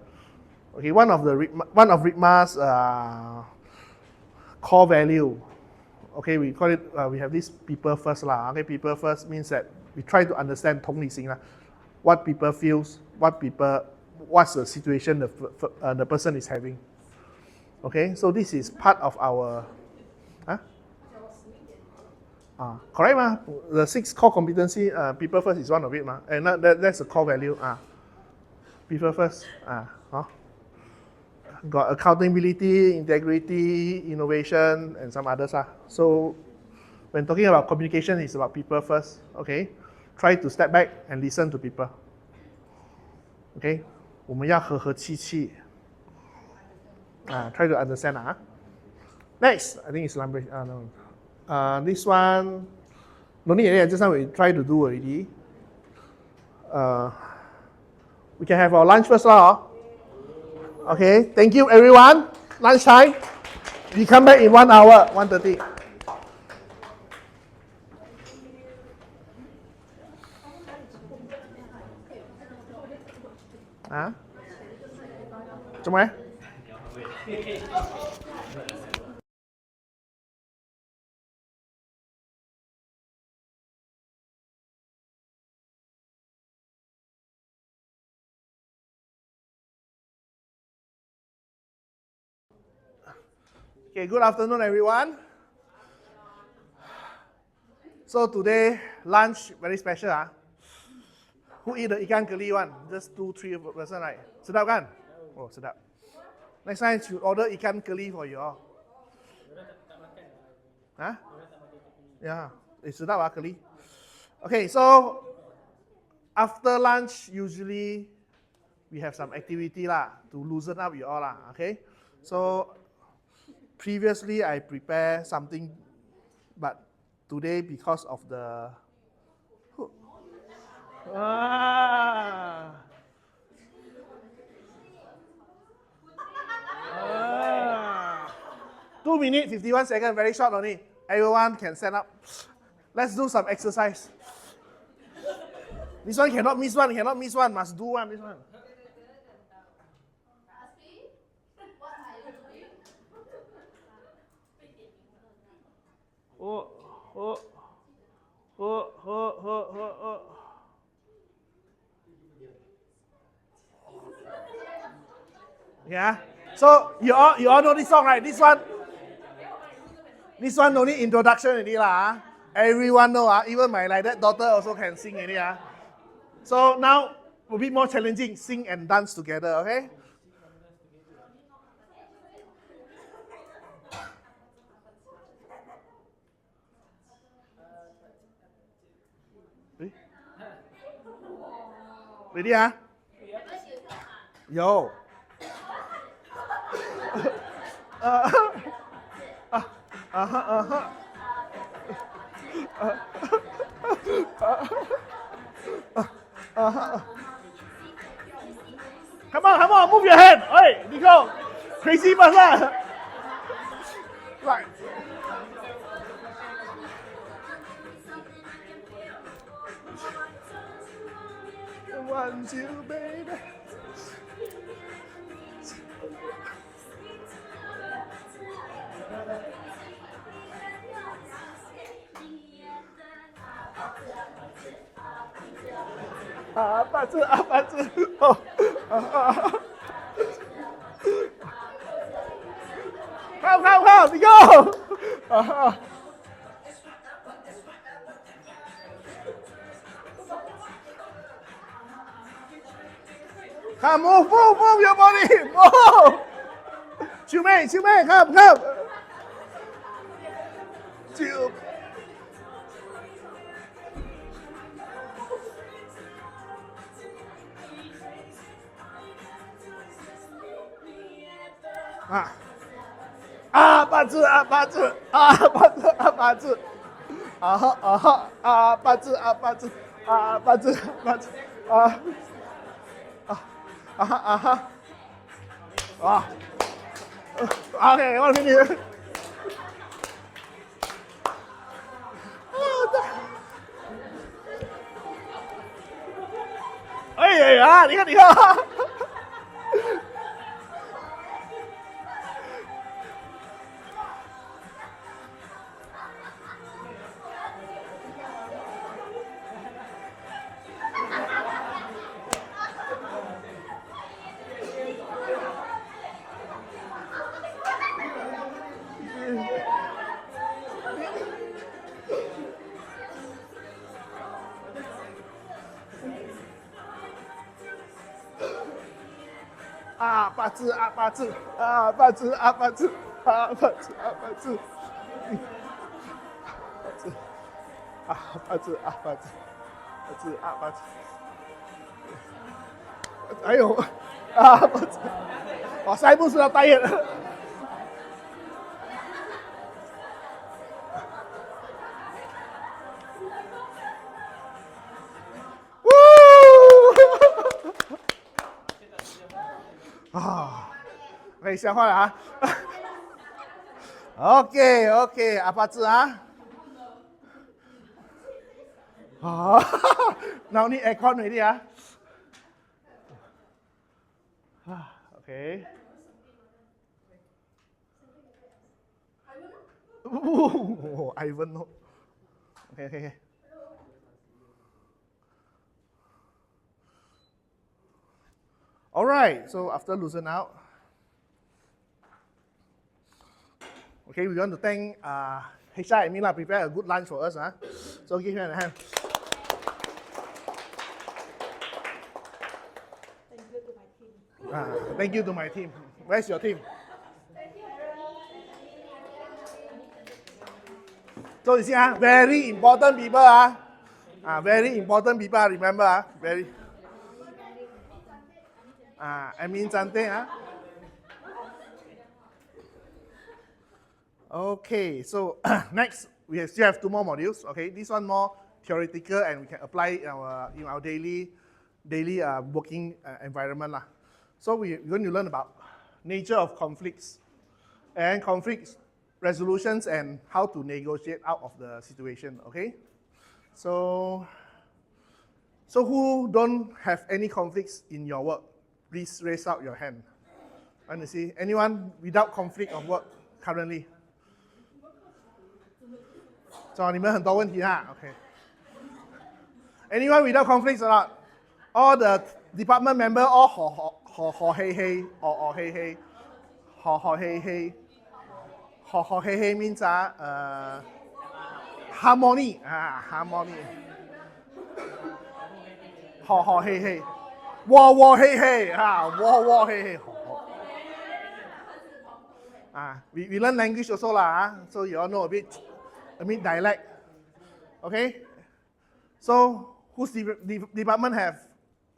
Okay, one of RITMA's core value. Okay, we call it, we have this people first. Okay, people first means that we try to understand 同理心, what people feels, what's the situation the person is having. Okay, so this is part of our, correct the 6 core competency, people first is one of it and that's a core value. People first, got accountability, integrity, innovation, and some others. So when talking about communication, it's about people first. Okay, try to step back and listen to people. Okay, 我们要和和气气. Try to understand. Next, I think it's language. No. This one, no need. Just now we try to do already. We can have our lunch first. Okay, thank you everyone. Lunchtime. We come back in 1 hour, 1:30. Okay, good afternoon everyone. So today, lunch, very special. Who eat the ikan keli one? Just 2-3 person, right? Sedap kan? Oh, sedap. Next time, should order ikan keli for you all. Yeah, it's sedap keli. Okay, so after lunch, usually we have some activity lah to loosen up you all lah. Okay, so previously I prepare something, but today because of the 2 minutes 51 seconds, very short only. Everyone can stand up. Let's do some exercise. This one cannot miss one, must do one, this one. Yeah. So you all know this song, right? This one no need introduction already lah. Everyone know even my like that daughter also can sing already . So now a bit more challenging, sing and dance together, okay? Ready Yo. Come on, move your head. Hey, Nico, crazy person. Right. Want you, baby. Apa tu? Oh. Come, we go. Come, move your body, move. Chiu Mei, come. Chiu.八字，八字，OK， 我给你。哎呀，你看。八字，哎呦，八字，我下一步是要代言了。可以消化了OK， 八字now need aircon already OK。Ivan no。OK。Alright, so after loosen out, okay, we want to thank HR and Mila prepare a good lunch for us. So give him a hand. Thank you to my team. Where's your team? So you see, very important people. Very important people, remember. Very. Admin cantik. Okay, so next we still have 2 more modules. Okay, this one more theoretical and we can apply it in our daily working environment lah. So we're going to learn about nature of conflicts and conflicts resolutions and how to negotiate out of the situation. Okay, so who don't have any conflicts in your work? Please raise up your hand. Want to see anyone without conflict of work currently? 你们很多问题啊 ，OK. Anyone without conflicts or not? All the department member all 和嘿嘿 or 嘿嘿 和嘿嘿 和嘿嘿 means harmony harmony 和嘿嘿和嘿嘿和嘿嘿we learn language also lah so you all know a bit dialect. Okay? So, whose department have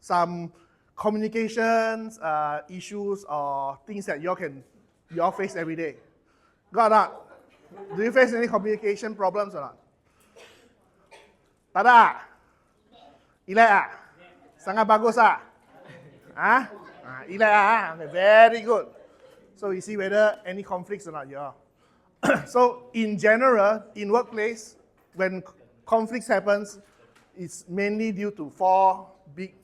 some communications issues or things that you all face every day? Got that? Do you face any communication problems or not? Tak ada? Elak Sangat bagus Elak Okay, very good. So, you see whether any conflicts or not, you all. So in general, in workplace, when conflicts happens, it's mainly due to 4 big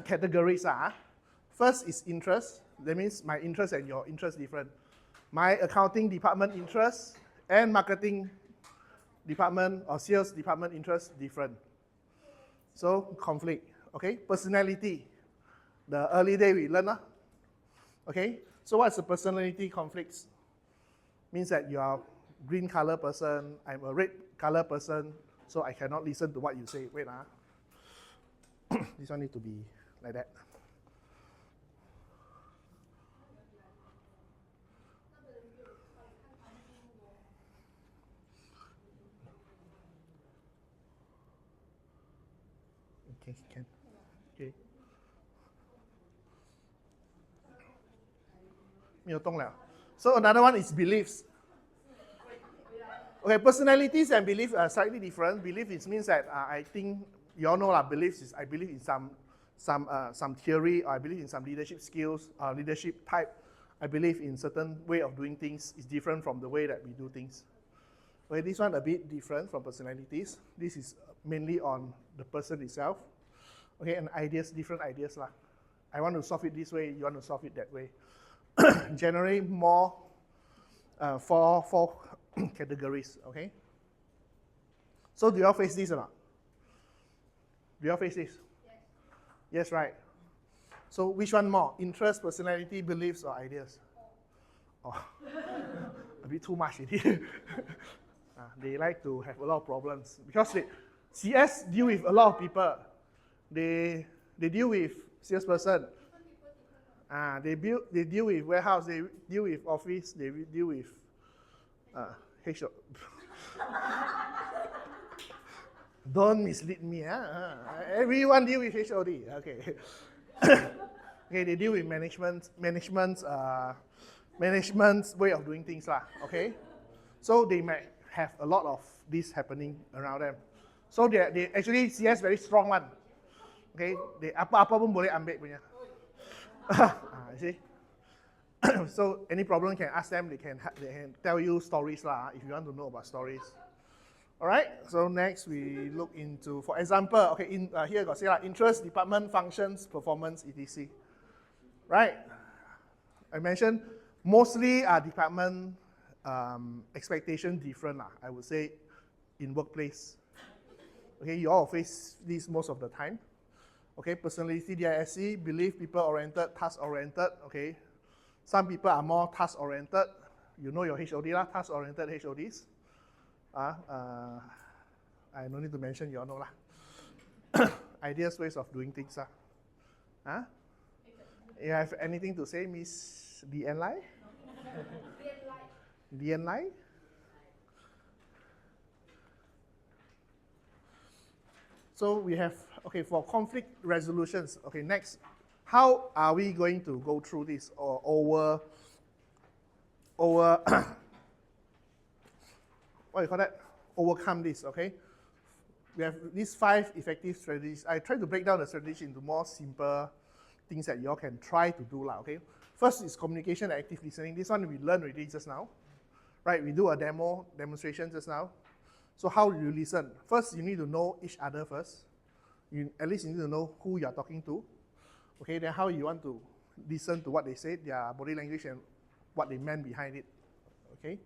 categories. First is interest. That means my interest and your interest different. My accounting department interest and marketing department or sales department interest different. So conflict. Okay, personality. The early day we learn. Okay, so what's the personality conflicts? Means that you are green color person, I'm a red color person, so I cannot listen to what you say. Wait, this one need to be like that. Okay, can. Okay. 没有动了。So another one is beliefs. Okay, personalities and beliefs are slightly different. Belief means that I think you all know beliefs is I believe in some theory, or I believe in some leadership skills, leadership type. I believe in certain way of doing things is different from the way that we do things. Okay, this one a bit different from personalities. This is mainly on the person itself. Okay, and ideas, different ideas lah. I want to solve it this way, you want to solve it that way. Generally more 4 categories, okay? So do you all face this or not? Do you all face this? Yes. Yes, right. So which one more? Interest, personality, beliefs, or ideas? Oh, a bit too much already. They like to have a lot of problems because CS deal with a lot of people. They deal with salesperson. They deal with warehouse, they deal with office, they deal with HR. Don't mislead me. Everyone deal with HOD. Okay. Okay, they deal with management's way of doing things lah. Okay. So they might have a lot of this happening around them. So they actually CS very strong one. Okay, they apa-apa pun boleh ambil punya. See? So any problem you can ask them, they can tell you stories lah if you want to know about stories. Alright, so next we look into, for example, okay, here got say interest, department, functions, performance, etc. Right? I mentioned mostly department expectation different lah, I would say, in workplace. Okay, you all face this most of the time. Okay, personality, DISC, belief, people-oriented, task-oriented, okay. Some people are more task-oriented. You know your HOD lah, task-oriented HODs. I no need to mention, you all know lah. Ideas, ways of doing things lah. You have anything to say, Miss DN Lai? DN Lai? So we have, okay, for conflict resolutions, okay, next, how are we going to go through this or what do you call that? Overcome this, okay? We have these 5 effective strategies. I try to break down the strategy into more simple things that you all can try to do, okay? First is communication and active listening. This one we learned already just now, right? We do a demonstration just now. So how do you listen? First, you need to know each other first. At least you need to know who you are talking to. Okay, then how you want to listen to what they said, their body language and what they meant behind it. Okay,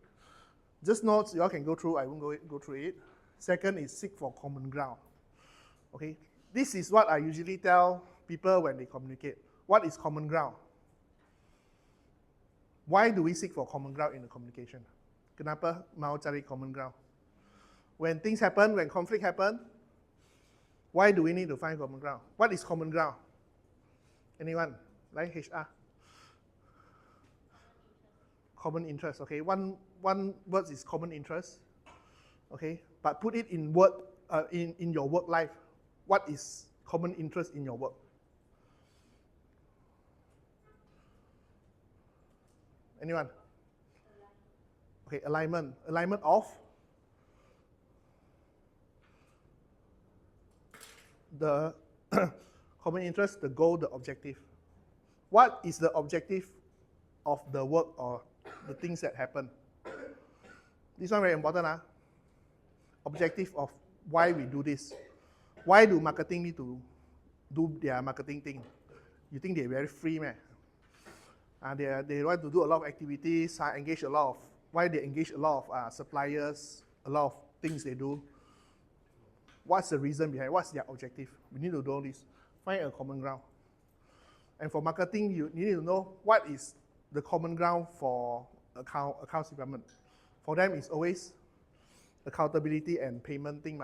just notes you all can go through. I won't go through it. Second is seek for common ground. Okay, this is what I usually tell people when they communicate. What is common ground? Why do we seek for common ground in the communication? Kenapa mau cari common ground? When things happen, when conflict happen, why do we need to find common ground? What is common ground? Anyone? Like HR? Common interest, okay. One word is common interest, okay. But put it in word in your work life. What is common interest in your work? Anyone? Okay, alignment. Alignment of the common interest, the goal, the objective. What is the objective of the work or the things that happen? This one very important. Objective of why we do this. Why do marketing need to do their marketing thing? You think they're very free, man? They want to do a lot of activities, engage a lot of, why they engage a lot of suppliers, a lot of things they do. What's the reason behind? What's their objective? We need to do this. Find a common ground. And for marketing, you need to know what is the common ground for accounts department. For them, it's always accountability and payment thing,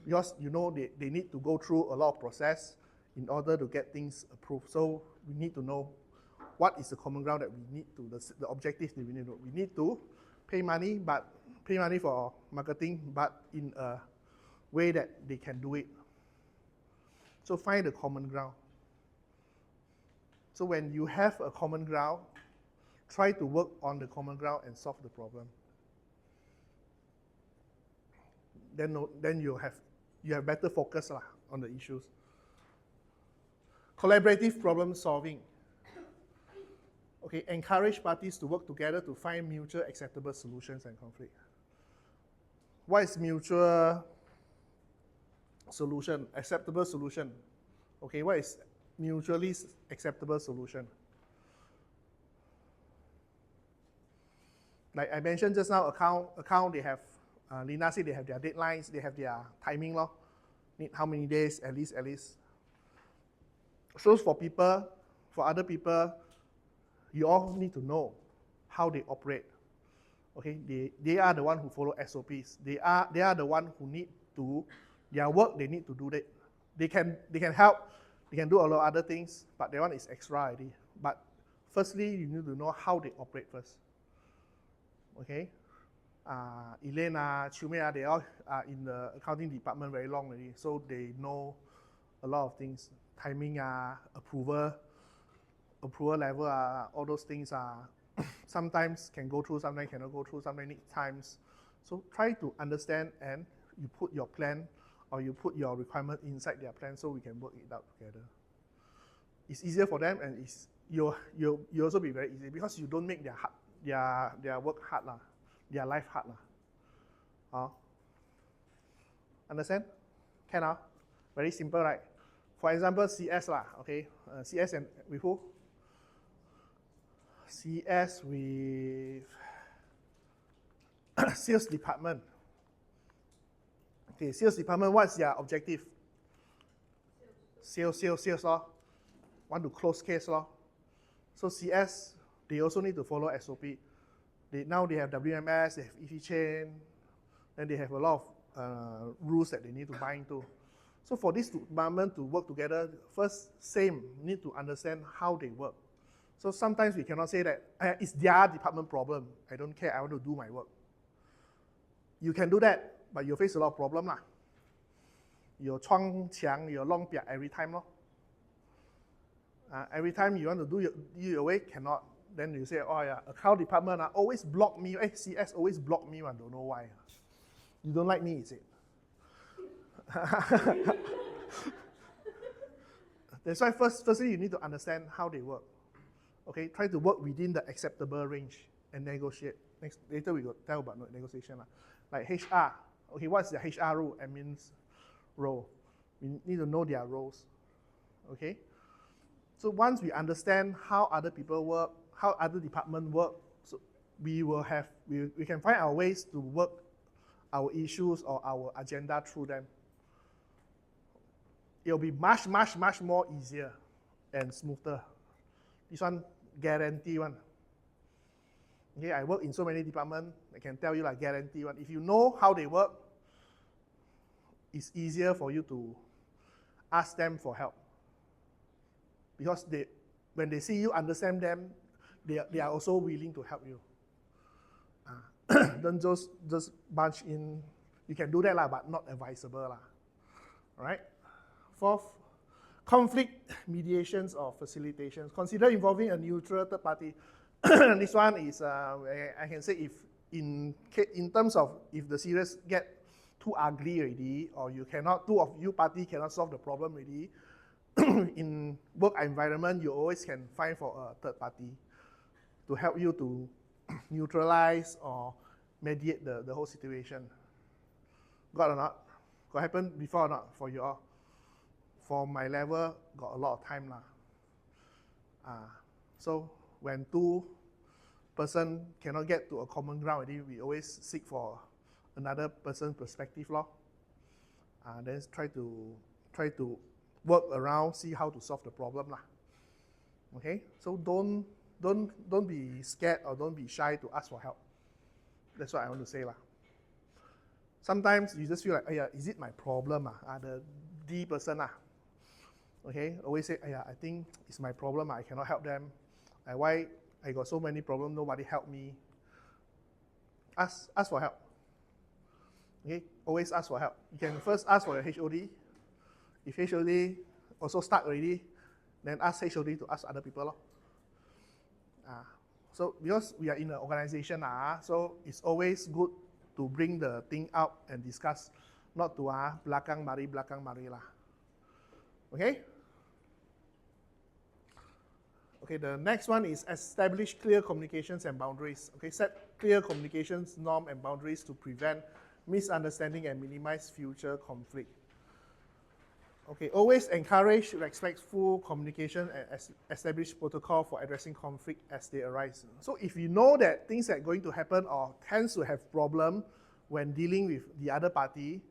because you know they need to go through a lot of process in order to get things approved. So we need to know what is the common ground that we need to, the objectives that we need to. We need to pay money for marketing, but in a way that they can do it. So find the common ground. So when you have a common ground, try to work on the common ground and solve the problem. Then you have better focus on the issues. Collaborative problem solving. Okay, encourage parties to work together to find mutual acceptable solutions and conflict. What is mutual solution? Acceptable solution. Okay, what is mutually acceptable solution? Like I mentioned just now, account they have, Lina said they have their deadlines, they have their timing law. Need how many days, at least. So for other people, you all need to know how they operate. Okay, they are the one who follow SOPs. They are the one who need to, their work, they need to do that. They can help, they can do a lot of other things, but that one is extra already. But firstly, you need to know how they operate first. Okay? Elena, Chumea, they all are in the accounting department very long already, so they know a lot of things. Timing, approval level, all those things are sometimes can go through, sometimes cannot go through, sometimes need times. So try to understand and you put your plan or you put your requirement inside their plan so we can work it out together. It's easier for them and you also be very easy because you don't make their work hard, their life hard. Understand? Can? Very simple, right? For example, CS, okay? CS and with who? CS with sales department. Okay, sales department, what's their objective? Sales, law. Want to close case, law. So CS, they also need to follow SOP. Now they have WMS, they have ET chain, then they have a lot of rules that they need to buy into. So for this department to work together, first, need to understand how they work. So sometimes we cannot say that it's their department problem. I don't care, I want to do my work. You can do that, but you'll face a lot of problems. your 窗墙, your long piak every time, lor. Every time you want to do your way, cannot. Then you say, oh yeah, account department always block me. CS always block me, I don't know why. You don't like me, is it? That's why firstly you need to understand how they work. Okay, try to work within the acceptable range and negotiate. Later we will tell about negotiation. Like HR, okay, what's the HR role? Admin's role. We need to know their roles. Okay? So once we understand how other people work, how other departments work, so we can find our ways to work our issues or our agenda through them. It'll be much, much, much more easier and smoother. This one, guarantee one. Okay, I work in so many departments, I can tell you like guarantee one. If you know how they work, it's easier for you to ask them for help. Because when they see you understand them, they are also willing to help you. Don't just bunch in. You can do that, but not advisable. All right? Fourth, conflict mediations or facilitations. Consider involving a neutral third party. This one is, I can say, if in terms of if the series get too ugly already, or two of you party cannot solve the problem already, in work environment, you always can find for a third party to help you to neutralize or mediate the whole situation. Got or not? Got happen before or not for you all? For my level, got a lot of time lah. So when two person cannot get to a common ground already, we always seek for another person's perspective lor. Then try to work around, see how to solve the problem lah. Okay, so don't be scared or don't be shy to ask for help. That's what I want to say lah. Sometimes you just feel like, is it my problem? The D person okay, always say, I think it's my problem. I cannot help them. Why I got so many problems? Nobody help me. Ask for help. Okay, always ask for help. You can first ask for your HOD. If HOD also stuck already, then ask HOD to ask other people. So because we are in an organization, so it's always good to bring the thing out and discuss, not to belakang mari lah. Okay? Okay, the next one is establish clear communications and boundaries. Okay, set clear communications, norm, and boundaries to prevent misunderstanding and minimize future conflict. Okay, always encourage respectful communication and establish protocol for addressing conflict as they arise. So if you know that things are going to happen or tends to have problem when dealing with the other party,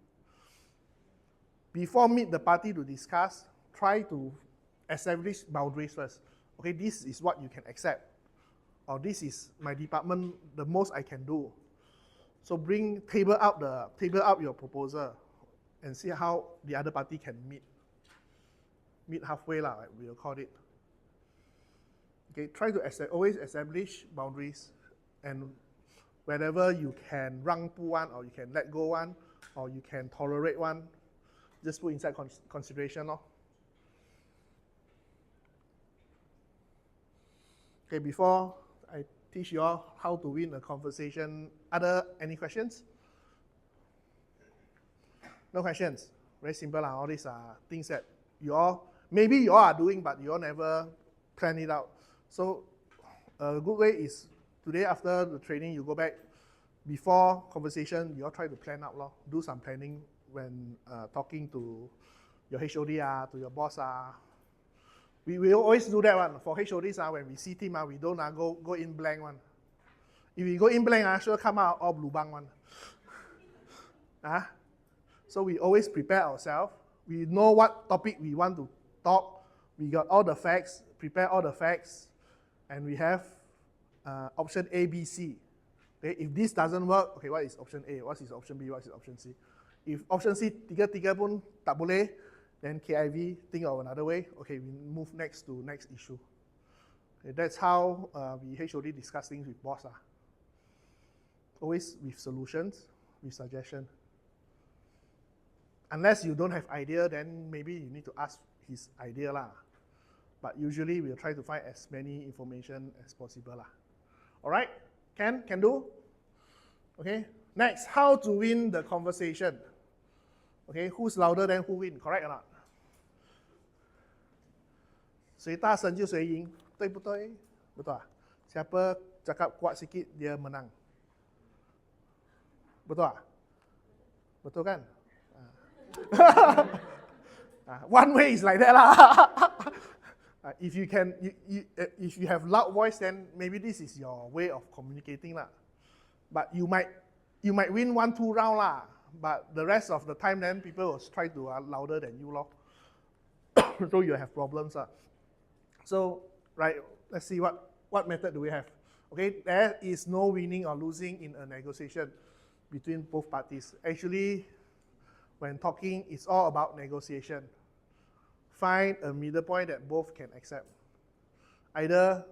before meet the party to discuss, try to establish boundaries first. Okay, this is what you can accept, or this is my department, the most I can do. So table up your proposal and see how the other party can meet halfway lah, like we'll call it. Okay, try to always establish boundaries, and wherever you can rang pu one, or you can let go one, or you can tolerate one, just put inside consideration lor. Okay, before I teach you all how to win a conversation, any questions? No questions. Very simple. All these are things that maybe you all are doing, but you all never plan it out. So a good way is today after the training, you go back, before conversation, you all try to plan out. Do some planning when talking to your HOD, to your boss. We will always do that one. For HODs, when we see team, we don't go in blank one. If we go in blank, sure come out all blue bang one. So we always prepare ourselves. We know what topic we want to talk. We got all the facts, prepare all the facts, and we have option A, B, C. Okay, if this doesn't work, okay, what is option A? What is option B? What is option C? If option C tiga pun tak boleh, then KIV think of another way. Okay, we move next to next issue. Okay, that's how we HOD discuss things with boss. Always with solutions, with suggestion. Unless you don't have idea, then maybe you need to ask his idea lah. But usually we'll try to find as many information as possible lah. All right, can do? Okay, next, how to win the conversation. Okay, who's louder than who win, correct or not? 谁大声就谁赢，对不对？Betul ah? Siapa cakap kuat sikit, dia menang. Betul ah? Betul kan? One way is like that lah. If you can, if you have loud voice, then maybe this is your way of communicating lah. But you might win 1-2 round lah. But the rest of the time, then people will try to louder than you lor. So you have problems lah. So right, let's see what method do we have. Okay, there is no winning or losing in a negotiation between both parties. Actually, when talking, it's all about negotiation. Find a middle point that both can accept. Either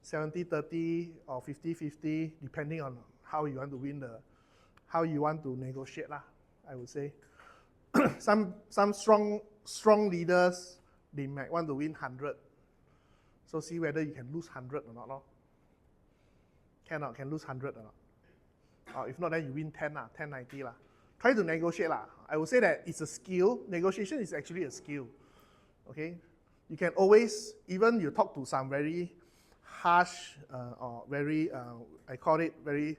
70-30 or 50-50, depending on how you want to win how you want to negotiate lah, I would say. Some strong leaders, they might want to win 100. So see whether you can lose 100 or not. No? Can lose 100 or not. Or if not, then you win 10 lah, 10-90 lah. Try to negotiate lah. I would say that it's a skill. Negotiation is actually a skill. Okay, you can always, even you talk to some very harsh or very, I call it very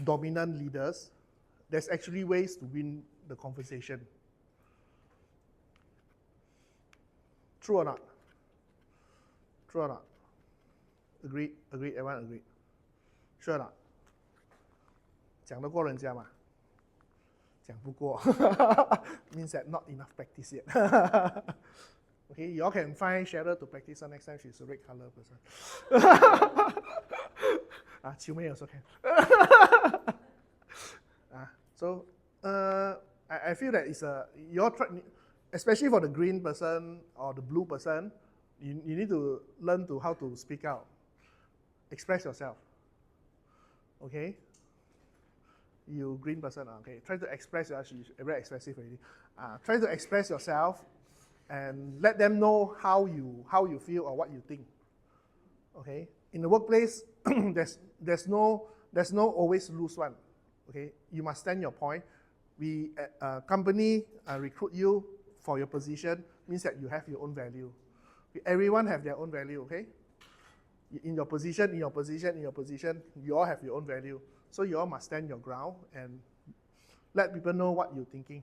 dominant leaders, there's actually ways to win the conversation. True or not? True or not? Agreed, everyone agreed. Sure or not? 讲得过人家吗？讲不过 means that not enough practice yet. Okay, you all can find Cheryl to practice next time. She's a red color person. Chiu Mei also can. So I feel that it's especially for the green person or the blue person, you need to learn how to speak out, express yourself. Okay. You green person, okay. Try to express yourself. You're very expressive already. Try to express yourself and let them know how you feel or what you think. Okay. In the workplace, there's no always lose one. Okay. You must stand your point. Company recruit you for your position means that you have your own value. Everyone have their own value. Okay. In your position, you all have your own value. So you all must stand your ground and let people know what you're thinking.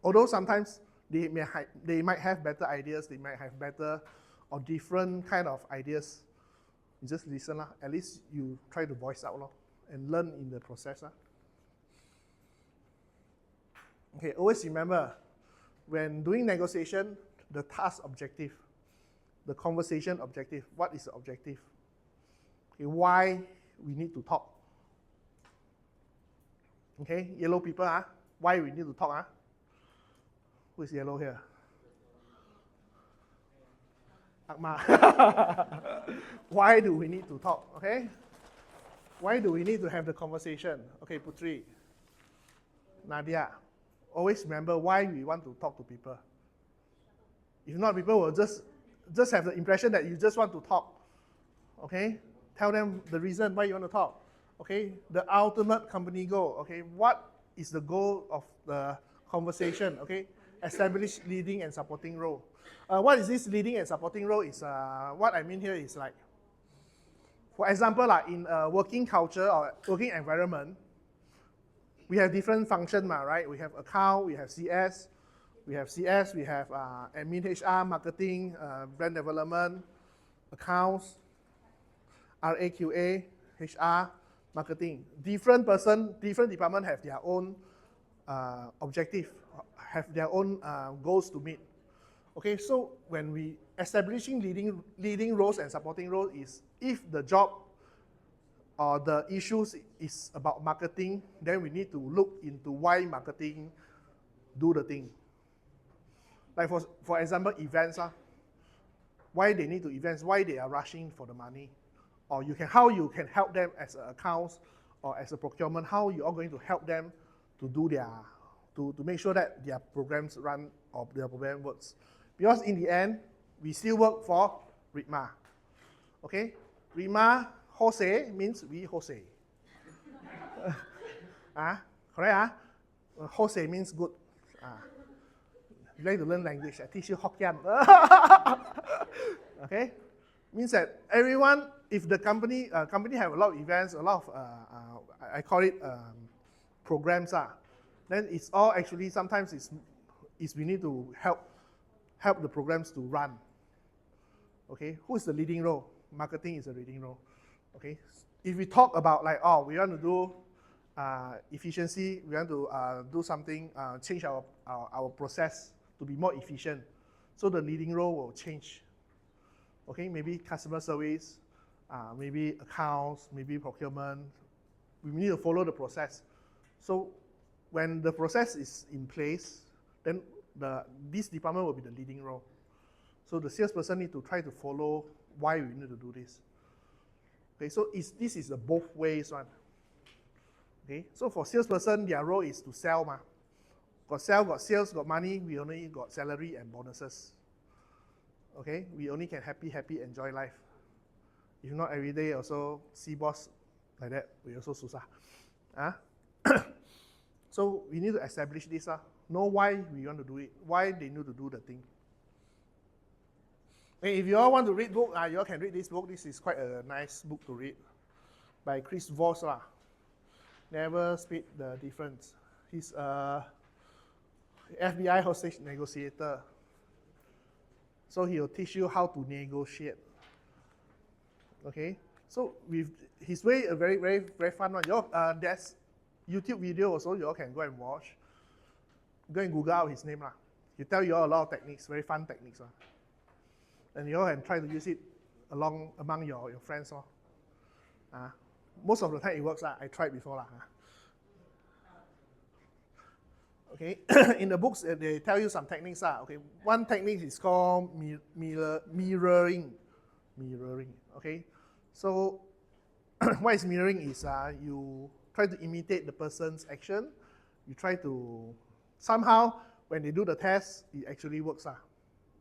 Although sometimes they might have better ideas, they might have better or different kind of ideas. You just listen lah. At least you try to voice out lah and learn in the process lah. Okay, always remember when doing negotiation, the task objective, the conversation objective. What is the objective? Okay, why we need to talk? Okay, yellow people, why we need to talk? Who is yellow here? Akma. Why do we need to talk? Okay? Why do we need to have the conversation? Okay, Putri, Nadia, always remember why we want to talk to people. If not, people will just have the impression that you just want to talk. Okay? Tell them the reason why you want to talk. Okay, the ultimate company goal. Okay, what is the goal of the conversation? Okay, establish leading and supporting role. What is this leading and supporting role? Is what I mean here is like, for example, in a working culture or working environment, we have different functions, right? We have account, we have CS, we have admin, HR, marketing, brand development, accounts, RAQA, HR. Marketing. Different person, different department have their own objective, have their own goals to meet. Okay, so when we establishing leading roles and supporting roles is if the job or the issues is about marketing, then we need to look into why marketing do the thing. Like for example, events, why they need to events, why they are rushing for the money. Or how you can help them as an accounts or as a procurement, how you are going to help them to do their to make sure that their programs run or their program works. Because in the end, we still work for RITMA. Okay? RITMA, Jose means we Jose. Correct? Jose means good. You like to learn language, I teach you Hokkien. Okay? Means that everyone, if the company have a lot of events, a lot of, I call it programs, then it's all actually, sometimes it's we need to help the programs to run. Okay? Who is the leading role? Marketing is the leading role. Okay? If we talk about like, oh, we want to do efficiency, we want to do something, change our process to be more efficient. So the leading role will change. Okay, maybe customer service, maybe accounts, maybe procurement. We need to follow the process. So when the process is in place, then this department will be the leading role. So the salesperson need to try to follow why we need to do this. Okay, so this is a both ways one. Okay, so for salesperson, their role is to sell. Got sales, got money, we only got salary and bonuses. Okay, we only can happy, enjoy life. If not every day also see boss like that, we also susah. So we need to establish this. Know why we want to do it, why they need to do the thing. And if you all want to read book, you all can read this book. This is quite a nice book to read by Chris Voss. Never Split the Difference. He's a FBI hostage negotiator. So he'll teach you how to negotiate. Okay? So with his way, a very, very, very fun one. There's YouTube video also, you all can go and watch. Go and Google out his name. He tell you all a lot of techniques, very fun techniques. And you all can try to use it among your friends. Most of the time it works. I tried before. Okay, in the books they tell you some techniques. Okay, one technique is called mirroring. Okay, so what is mirroring is you try to imitate the person's action. You try to somehow when they do the test, it actually works.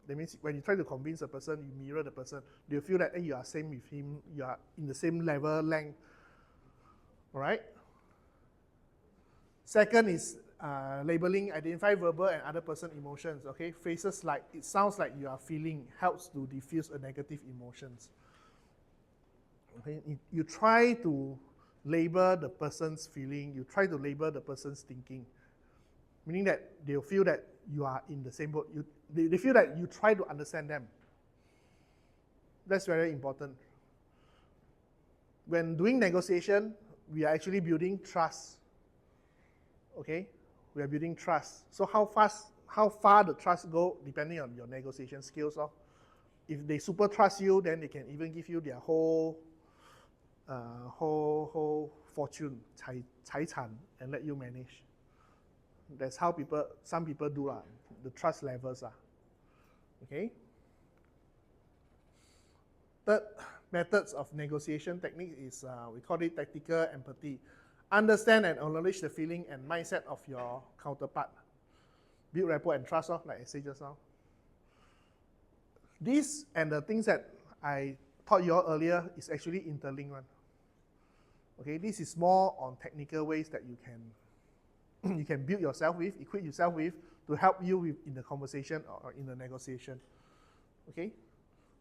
That means when you try to convince a person, you mirror the person. They feel that you are same with him. You are in the same level length. All right. Second is labeling, identify verbal and other person emotions. Okay, phrases like it sounds like you are feeling helps to diffuse a negative emotions. Okay, you try to label the person's feeling. You try to label the person's thinking, meaning that they'll feel that you are in the same boat. They feel that you try to understand them. That's very important. When doing negotiation, we are actually building trust. Okay, we are building trust. So how far the trust go depending on your negotiation skills. If they super trust you, then they can even give you their whole fortune, 财产, and let you manage. That's how some people do the trust levels. Okay. Third methods of negotiation technique is we call it tactical empathy. Understand and acknowledge the feeling and mindset of your counterpart. Build rapport and trust, like I said just now. These and the things that I taught you all earlier is actually interlinked one. Okay, this is more on technical ways that you can build yourself with, equip yourself with, to help you in the conversation or in the negotiation. Okay,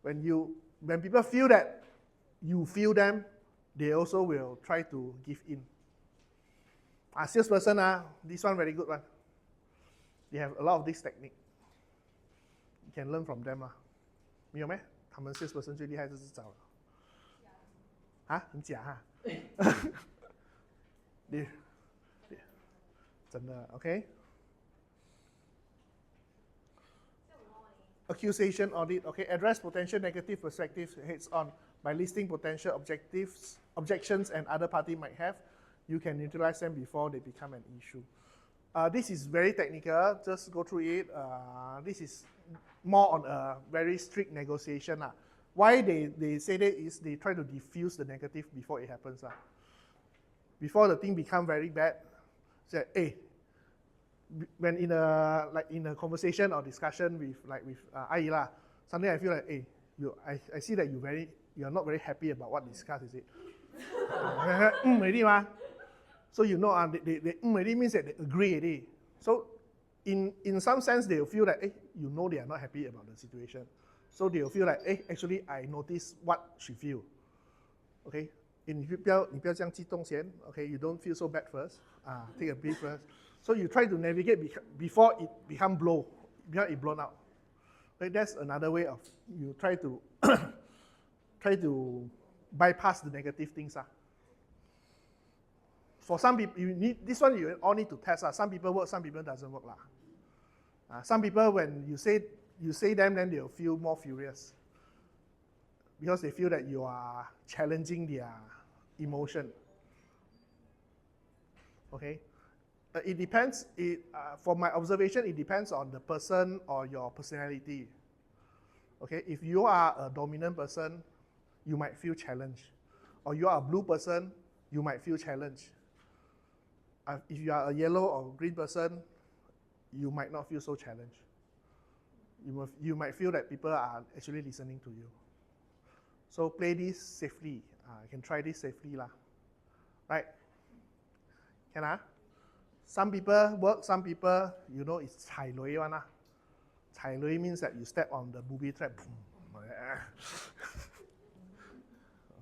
when people feel that you feel them, they also will try to give in. Salesperson, this one very good one. They have a lot of this technique. You can learn from them. 没有咩？他们 salesperson 最厉害就是找了。很假真的 OK。Accusation audit, okay, address potential negative perspectives heads on by listing potential objections and other party might have. You can neutralize them before they become an issue. This is very technical, just go through it. This is more on a very strict negotiation. Why they say that is they try to diffuse the negative before it happens. Before the thing become very bad, say, hey, when in a conversation or discussion with Ai lah, something I feel like, hey, I see that you are not very happy about what discussed, is it? Already ma. So you know, they already means that they agree already. So in some sense, they will feel like, hey, you know, they are not happy about the situation. So they will feel like, hey, actually, I notice what she feel. Okay, 你不要这样激动先 okay, you don't feel so bad first, take a breath first. So you try to navigate before it become before it blown out. Okay, that's another way of you try to bypass the negative things. For some people, this one you all need to test. Some people work, some people doesn't work. Some people, when you say them, then they'll feel more furious because they feel that you are challenging their emotion. Okay, it depends. From my observation, it depends on the person or your personality. Okay, if you are a dominant person, you might feel challenged, or you are a blue person, you might feel challenged. If you are a yellow or green person, you might not feel so challenged. You might feel that people are actually listening to you. So play this safely. You can try this safely lah. Right? Can Some people work, some people, you know, it's 踩雷 one lah. 踩雷 means that you step on the booby trap.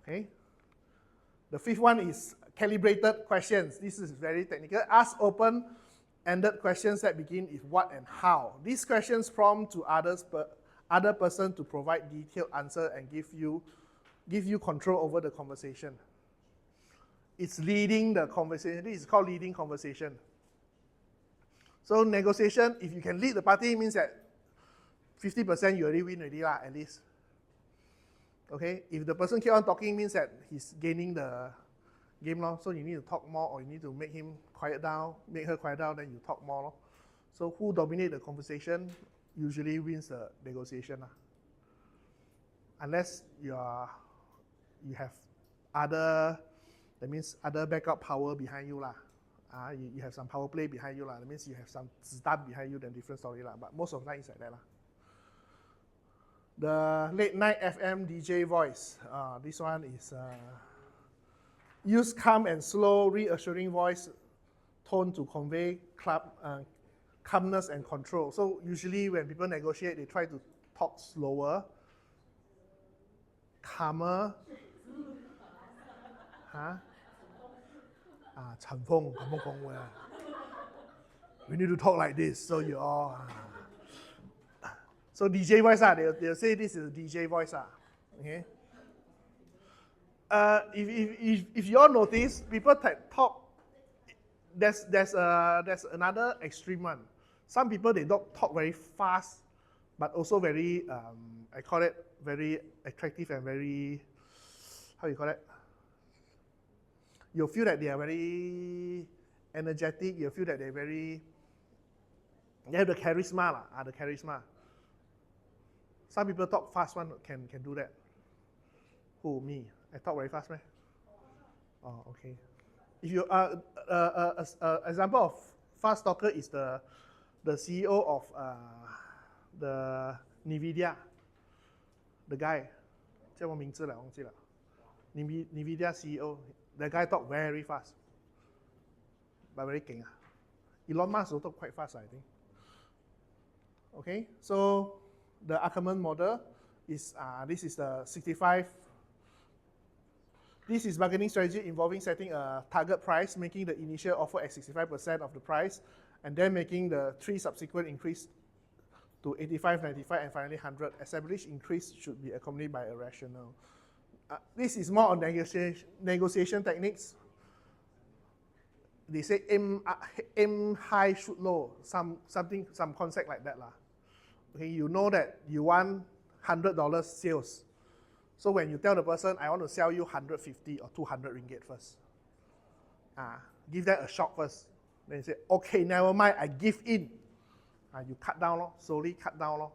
Okay? The fifth one is calibrated questions. This is very technical. Ask open-ended questions that begin with what and how. These questions prompt to other person to provide detailed answer and give you control over the conversation. It's leading the conversation. This is called leading conversation. So negotiation, if you can lead the party, means that 50% you already win already lah, at least. Okay, if the person keep on talking, means that he's gaining the game lor. So you need to talk more, or you need to make him quiet down, make her quiet down, then you talk more lor. So who dominate the conversation usually wins the negotiation lah. Unless you have other, that means other backup power behind you lah. You have some power play behind you lah. That means you have some stuff behind you, then different story lah. But most of the time it's like that lah. The late night FM DJ voice. This one is use calm and slow, reassuring voice tone to convey calmness and control. So usually when people negotiate, they try to talk slower, calmer. 陳峰咁樣講嘅 We need to talk like this, so you all. So DJ voice, they'll say this is a DJ voice. Okay. If you all notice, people talk. There's another extreme one. Some people they don't talk very fast, but also very I call it very attractive and very, how you call it? You'll feel that they are very energetic. You'll feel that they have the charisma the charisma. Some people talk fast, one can do that. Who, me? I talk very fast, man. Oh, okay. If you example of fast talker is the CEO of the NVIDIA, the guy. 叫我名字了，忘记了。NVIDIA CEO, the guy talk very fast, but very 勁啊。Elon Musk also talk quite fast, I think. Okay, so the Ackermann model is this is the 65. This is bargaining strategy involving setting a target price, making the initial offer at 65% of the price, and then making the 3 subsequent increase to 85, 95, and finally 100. Established increase should be accompanied by a rationale. This is more on negotiation techniques. They say aim high, shoot low, some concept like that lah. Okay, you know that you want $100 sales. So when you tell the person, I want to sell you 150 or 200 ringgit first. Give that a shock first. Then you say, okay, never mind, I give in. You cut down, slowly cut down.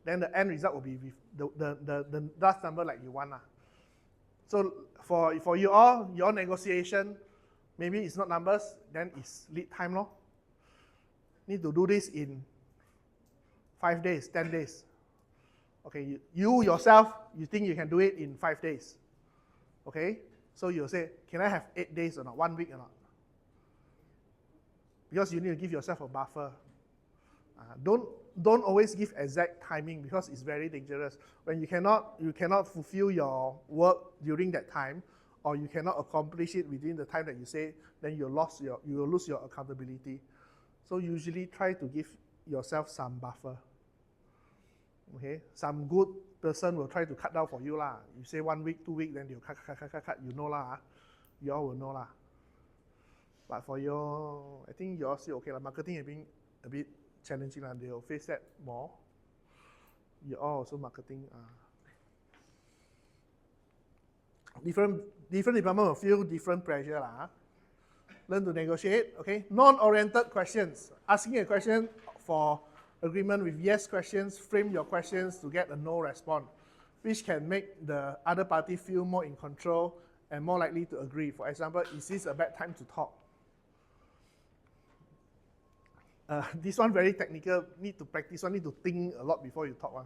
Then the end result will be with the last number like you want. So for you all, your negotiation, Maybe it's not numbers, then it's lead time, no? Need to do this in 5 days, 10 days. Okay, you yourself, you think you can do it in 5 days. Okay, so you'll say, can I have 8 days or not, 1 week or not? Because you need to give yourself a buffer. Don't always give exact timing because it's very dangerous. When you cannot fulfill your work during that time, or you cannot accomplish it within the time that you say, then you will lose your accountability. So usually try to give yourself some buffer. Okay, some good person will try to cut down for you lah. You say 1 week, 2 weeks, then they'll cut. You know lah. You all will know lah. But for your, I think you're still okay lah. Marketing has been a bit challenging lah. They'll face that more. You all also marketing. Different department will feel different pressure lah. Learn to negotiate. Okay, non-oriented questions. Asking a question for agreement with yes questions, frame your questions to get a no response, which can make the other party feel more in control and more likely to agree. For example, is this a bad time to talk? This one very technical, need to practice, need to think a lot before you talk one.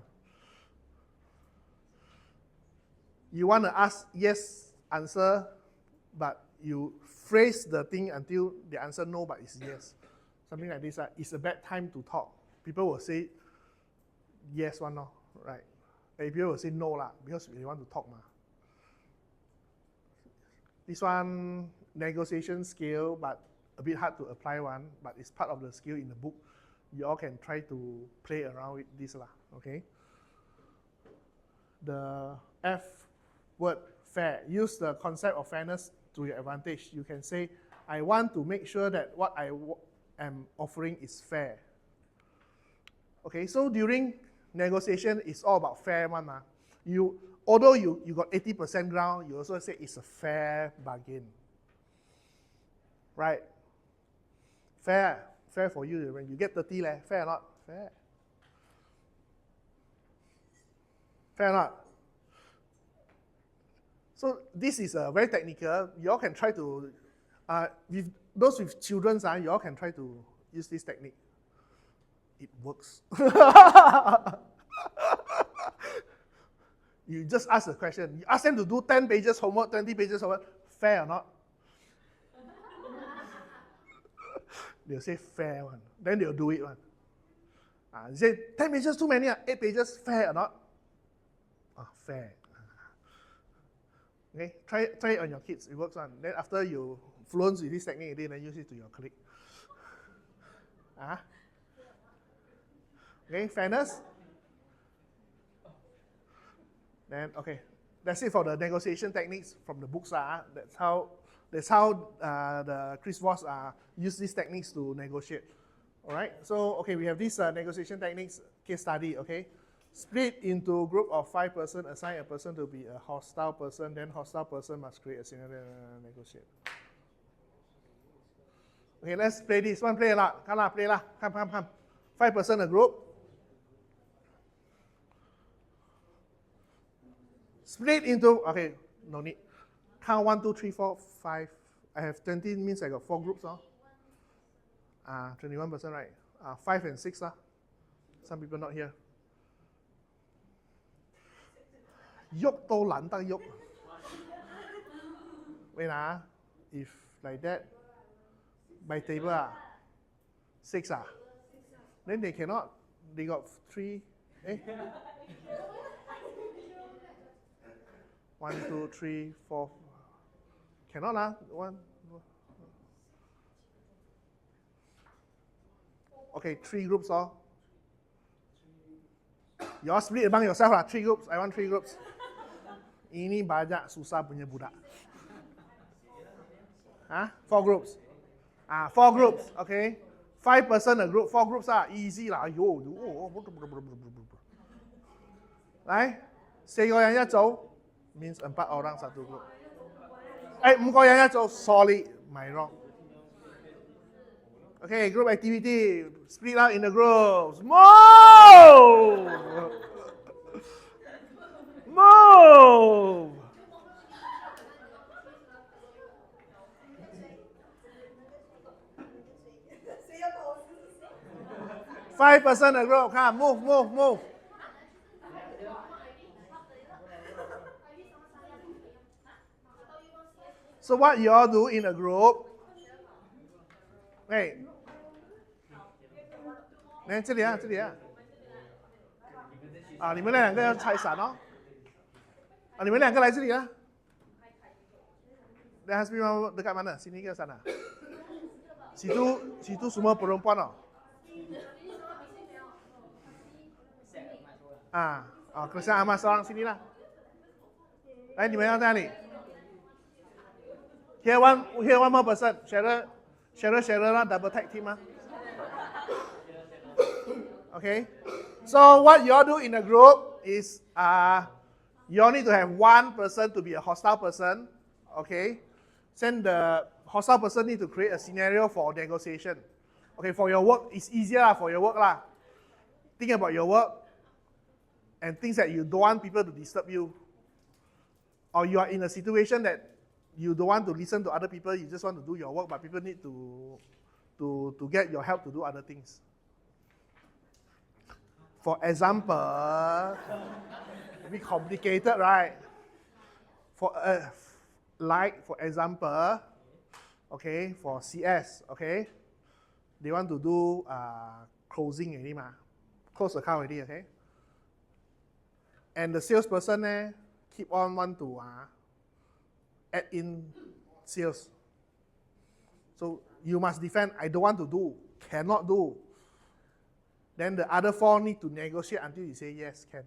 You want to ask yes answer, but you phrase the thing until the answer no, but it's yes. Something like this, it's a bad time to talk. People will say yes one, no, right? And people will say no lah, because they want to talk ma. This one, negotiation skill, but a bit hard to apply one, but it's part of the skill in the book. You all can try to play around with this lah, okay? The F word, fair. Use the concept of fairness to your advantage. You can say, I want to make sure that what I am offering is fair. Okay, so during negotiation, it's all about fair one. Although you got 80% ground, you also say it's a fair bargain. Right? Fair for you. When you get 30, fair or not? Fair. Fair or not? So this is very technical. You all can try to, with those with children, you all can try to use this technique. It works. You just ask the question. You ask them to do 10 pages homework, 20 pages homework. Fair or not? They'll say fair one. Then they'll do it one. You say 10 pages too many, 8 pages, fair or not? Fair. Okay, try it on your kids. It works one. Then after you fluent with this technique, then use it to your colleague. Okay, fairness. Then okay, that's it for the negotiation techniques from the books. That's how the Chris Voss use these techniques to negotiate. All right. So okay, we have these negotiation techniques case study. Okay, split into group of 5 persons. Assign a person to be a hostile person. Then hostile person must create a scenario and negotiate. Okay, let's play this one. Play lah. Come lah, play lah. Come. 5 persons a group. Split into, okay, no need. Count 1, 2, 3, 4, 5. I have 20, means I got 4 groups. 21%, right? 5 and 6. Some people not here. 喐都懶得喐. Wait, if like that, by table, 6. Then they cannot, they got 3. 1, 2, 3, 4. Cannot 1. Okay, 3 groups You all split among yourself 3 groups. I want 3 groups. Ini banyak susah punya budak. 4 groups. 4 groups. Okay. 5 persons a group. 4 groups easy lah. Right? 4個人一組 means 4 orang satu group. 5個人一組 solid, my wrong. Okay, group activity. Split out in the groups. Move! Move! 5% a group. Come, move. So what you all do in a group? Hey. 来这里啊，这里啊。啊，你们两个要拆散哦。啊，你们两个来这里啊。There has been one dekat mana? Sini ke sana? Situ semua perempuan oh. Kelas Ahmad seorang sini lah. 来，你们要在哪里 ？Here one more person. Share 啦 double tag team 啊。Okay. So what you all do in a group is you all need to have one person to be a hostile person. Okay. Then the hostile person need to create a scenario for negotiation. Okay, for your work, it's easier for your work lah. Think about your work and things that you don't want people to disturb you. Or you are in a situation that you don't want to listen to other people, you just want to do your work, but people need to get your help to do other things. For example, a bit complicated, right? For example, okay, for CS, okay, they want to do closing already, close account already, okay? And the salesperson keep on want to add in sales. So you must defend, I don't want to do, cannot do. Then the other four need to negotiate until you say yes, can.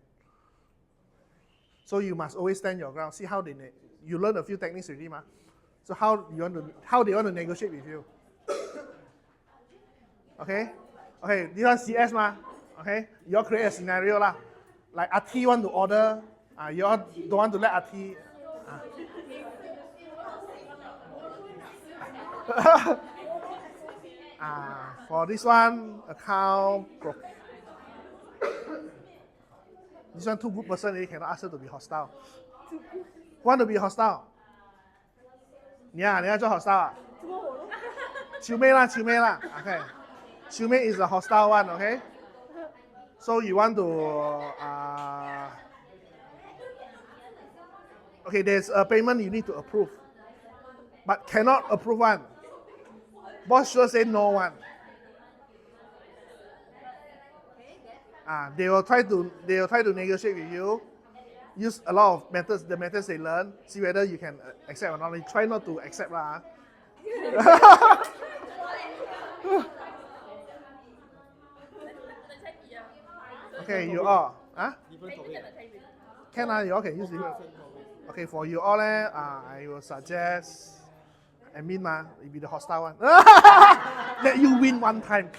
So you must always stand your ground. See how you learn a few techniques already, So how they want to negotiate with you? Okay, this one CS Okay, you all create a scenario lah. Like RT want to order, you all don't want to let RT. For this one, account. This one too good person, you cannot ask her to be hostile. Want to be hostile? 你要做 hostile 啊？秋妹啦 ，okay. 秋妹 is a hostile one, okay. So you want to okay, there's a payment you need to approve, but cannot approve one. Boss sure say no one. They will try to negotiate with you. Use a lot of methods, the methods they learn. See whether you can accept or not. They try not to accept lah. Okay, you all. Can you all can use different. Okay, for you all I will suggest. Admin it be the hostile one. Let you win one time.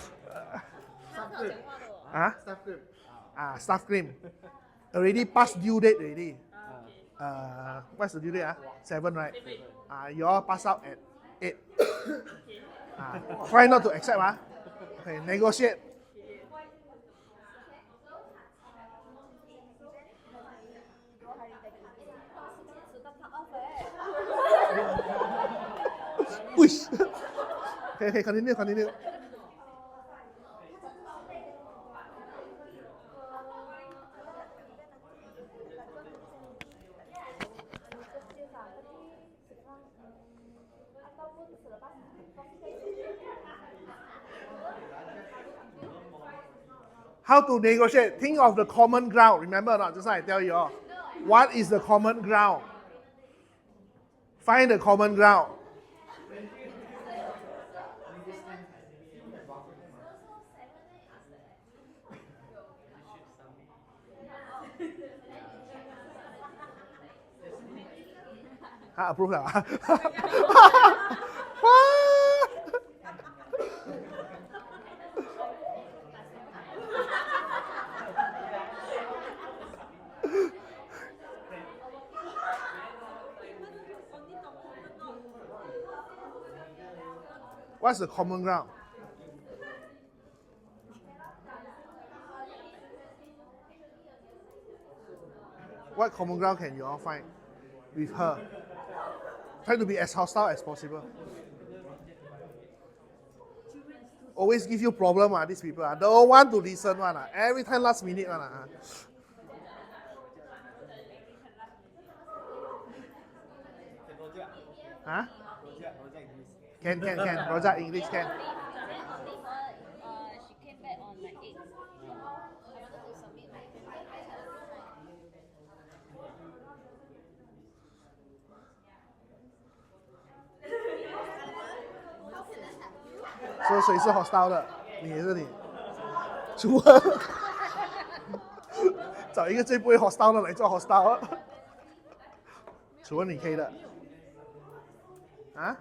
Staff claim. Already past due date already. What's the due date? 7, right? You all pass out at 8. Try not to accept. Okay, negotiate. Wish. Okay, continue. How to negotiate? Think of the common ground. Remember or not? Just like I tell you all. What is the common ground? Find the common ground. Approve lah. What's the common ground? What common ground can you all find with her? Try to be as hostile as possible. always give you problem these people don't want to listen one every time last minute one Huh? Can. Project English can. She came back on like 8. I wanted to submit my So 谁是 hostile 的？你也是你。楚文，找一个最不会 hostile 的来做 hostile。楚文，你可以的。啊？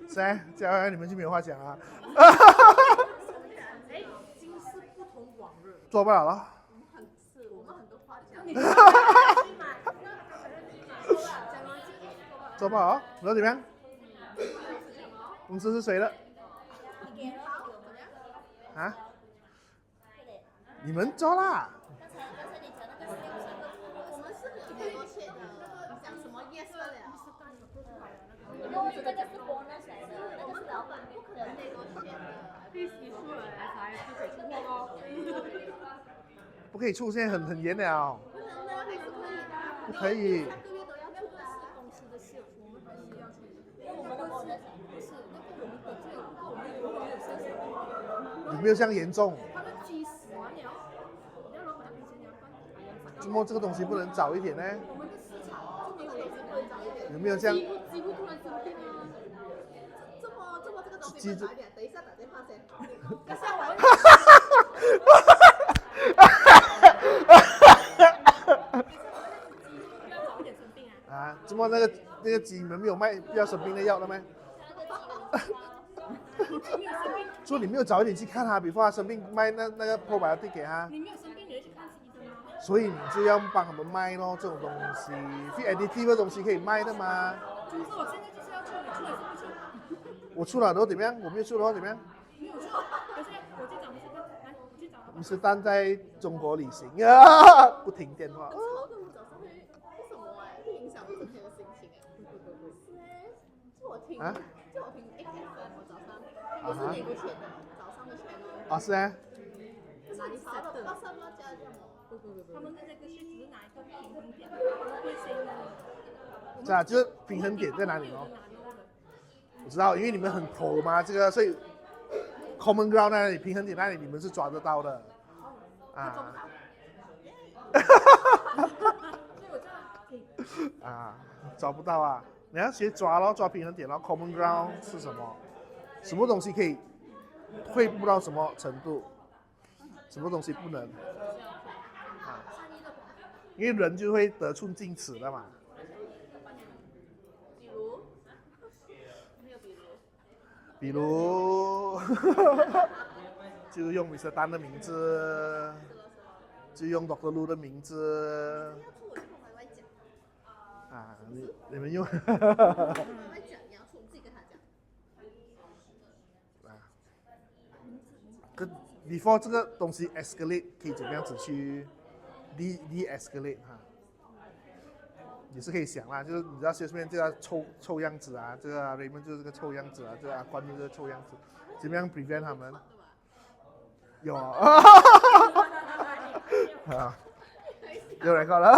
谁？接下来你们就没有话讲啊。今世不同往日。做不了了。我们很多话讲。做不好，你说怎么样？公司是谁的？啊？你们做啦。我们是很多钱的，你讲什么 yes 不了？这个是 bonus 来的，那个是老板不可能那多钱的。利息出来才不可以出货哦。不可以出现很严了。不能的，还是可以的。不可以。3个月都要出的。公司的事，我们还是要出。因为我们的 bonus 不是那个我们得罪了，我们有没有生死？有没有这样严重？他们鸡死完了，你要老板赔钱你要办。怎么这个东西不能早一点呢？我们的市场就没有东西不能早一点。有没有这样？几乎突然生病啊！这么这个东西不早一点，等一下打电话先。等下我要。要早一点生病啊！啊，怎么那个鸡你们没有卖不要生病的药了吗？说你没有早一点去看他，before他生病卖那个 probiotic 给他。你没有生病，你会去看医生吗？所以你就要帮他们卖咯，这种东西 ，feed additive 的东西可以卖的吗？就是我现在就是要出，你出还是不出？我出了都怎么样？我没有出的话怎么样？没有出，可是我去找你去看，来，你去找他。你是但在中国旅行啊，不停电话。吵的我早上会为什么会影响我整天的心情是就我听 XFM 我早上也是美国钱的早上的 channel。哦，是啊。哪里吵的？巴萨马加这样不，他们的这个是只是拿一个平衡点，他们会先。是啊，就是平衡点在哪里哦？我知道，因为你们很 pro 嘛，这个所以 common ground 那里，平衡点那里你们是抓得到的。啊。啊，抓不到啊！你要学抓咯，抓平衡点咯。common ground 是什么？什么东西可以退步到什么程度？什么东西不能？啊，因为人就会得寸进尺的嘛。比如，就用 Mr. 丹的名字，就用 Dr. Lu 的名字。啊，你们用。跟 before 这个东西 escalate 可以怎么样子去 de-escalate 哈？也是可以想啦，就是你知道下面这个臭样子啊，这个 Raymond 就是这个臭样子啊，这个阿关就是这个臭样子，怎么样 prevent 他们？有啊，有人搞了。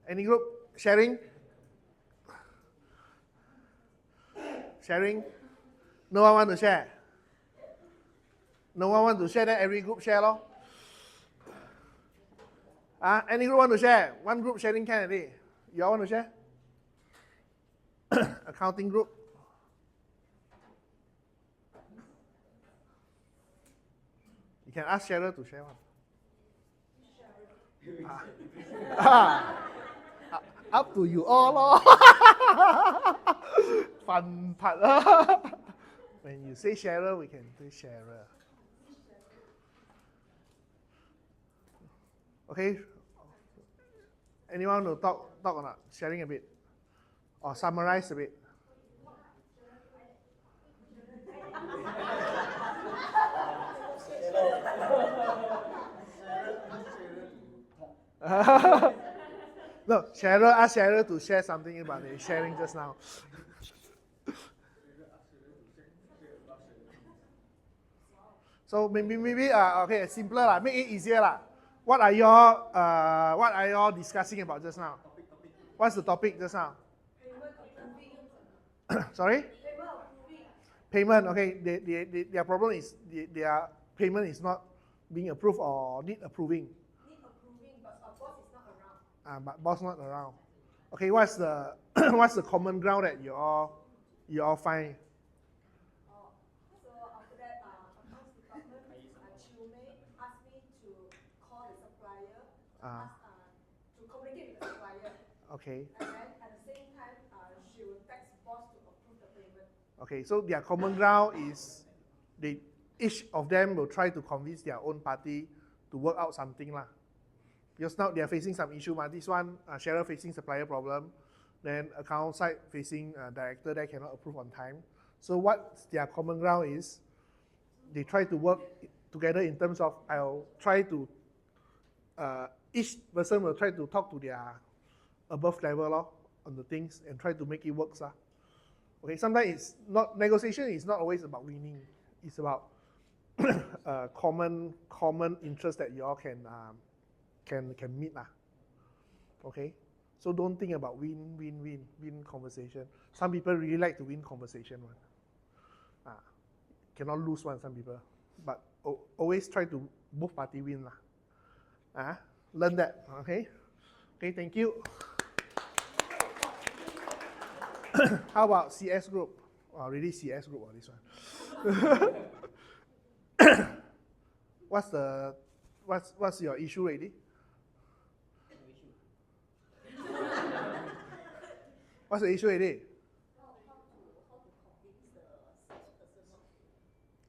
Any group sharing? Sharing? No one want to share? No one want to share, then every group share lor. Any group want to share? One group sharing can already. You all want to share? Accounting group. You can ask Cheryl to share one. Up to you all lor. Fun part. When you say Cheryl, we can say Cheryl. Okay. Anyone to talk or not? Sharing a bit, or summarize a bit. No, Cheryl, ask Cheryl to share something about the sharing just now. So maybe okay, simpler lah, make it easier lah. What are y'all discussing about just now? What's the topic just now? Sorry? Payment. Okay, their problem is their payment is not being approved or need approving. Need approving, but our boss is not around. But boss not around. Okay, what's the what's the common ground that you all find? So after that, accounts department, Chilmei asked me to call the supplier, to communicate with the supplier. Okay. And then at the same time, she will text boss to approve the payment. Okay, so their common ground is each of them will try to convince their own party to work out something lah. Because now they are facing some issue. This one, Cheryl facing supplier problem, then account side facing director that cannot approve on time. So what their common ground is, they try to work together in terms of I'll try to, each person will try to talk to their above level on the things and try to make it work. Okay, sometimes it's not, negotiation is not always about winning. It's about common interest that you all can meet lah. Okay, so don't think about win conversation. Some people really like to win conversation one. Cannot lose one, some people, but always try to both party win lah. Learn that. Okay, thank you. How about CS group? Already CS group on this one. What's your issue already? What's the issue already?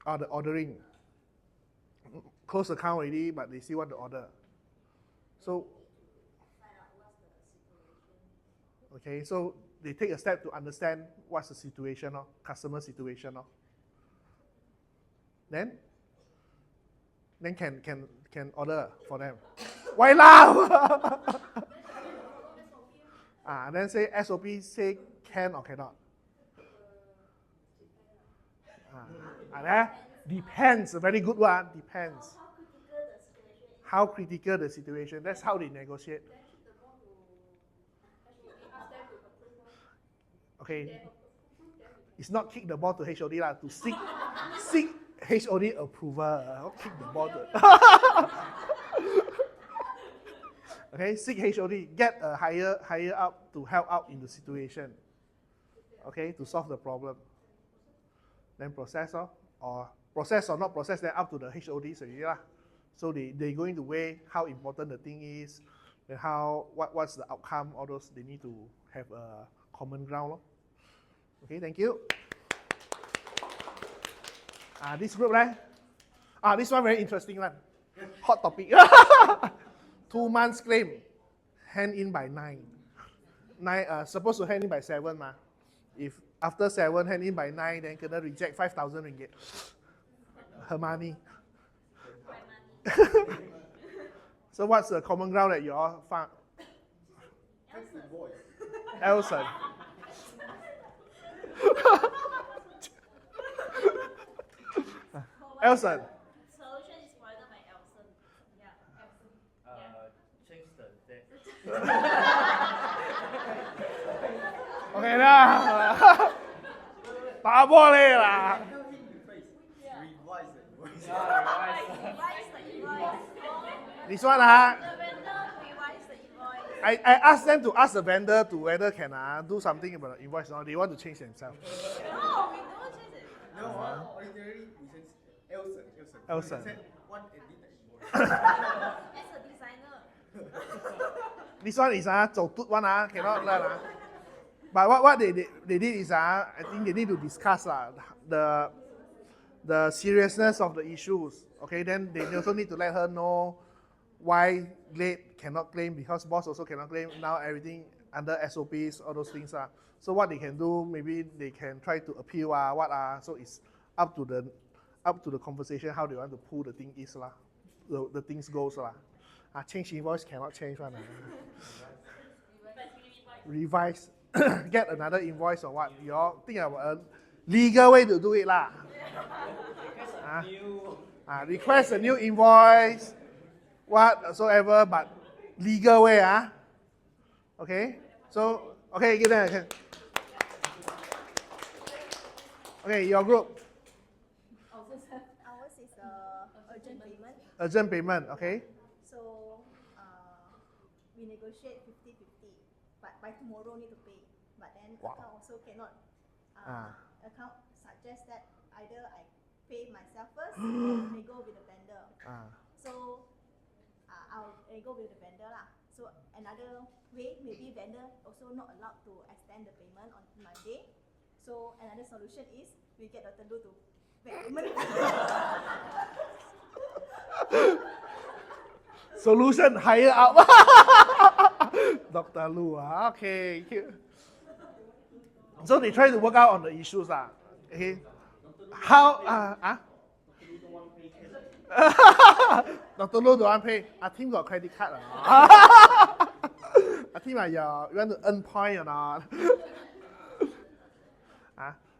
The ordering. Close account already, but they still want to order. So, okay, so they take a step to understand what's the situation, customer situation. Then can order for them. Why now? Then say SOP say can or cannot. Depends, a very good one. Depends. How critical the situation. That's how they negotiate. Okay. It's not kick the ball to HOD lah, to seek HOD approval. Not kick the ball to okay, seek HOD, get a higher up to help out in the situation. Okay, to solve the problem. Then process or process or not process, then up to the HODs already lah. So they're going to weigh how important the thing is, then what's the outcome, all those they need to have a common ground. Okay, thank you. This group, right? This one very interesting one. Hot topic. 2 months claim, hand in by 9. Supposed to hand in by 7 ma. If after 7 hand in by 9, then gonna reject 5,000 ringgit. Her money. So what's the common ground that you all found? Elson. Elson. Solution is provided by Elson. Yeah, Elson. Change the deck. 打玻璃啦。 This one, I asked them to ask the vendor to whether can do something about the invoice. Or they want to change themselves. Ordinarily we say Elson. Elson. Said one edit the invoice. As a designer. This one is 走 tooth one cannot learn But what they did is I think they need to discuss the seriousness of the issues. Okay, then they also need to let her know why late cannot claim because boss also cannot claim. Now everything under SOPs, all those things So what they can do, maybe they can try to appeal So it's up to the conversation how they want to pull the thing is the things goes change invoice cannot change one Revise. Get another invoice or what? You all think of a legal way to do it request a new invoice, whatsoever, but legal way Okay? So, okay, give them a hand. Okay, your group. Ours is urgent payment. Urgent payment, okay? So we negotiate 50-50, but by tomorrow need to pay. But then account also cannot. Account suggests that either I pay myself first or they go with the vendor. So I'll go with the vendor So another way, maybe vendor also not allowed to extend the payment on Monday. So another solution is we get Dr. Lu to pay payment. Solution higher up. Dr. Lu, okay. So they try to work out on the issues. Okay. How? Dr. Lu don't want pay. Our team got credit card. Our team, you want to earn point or not?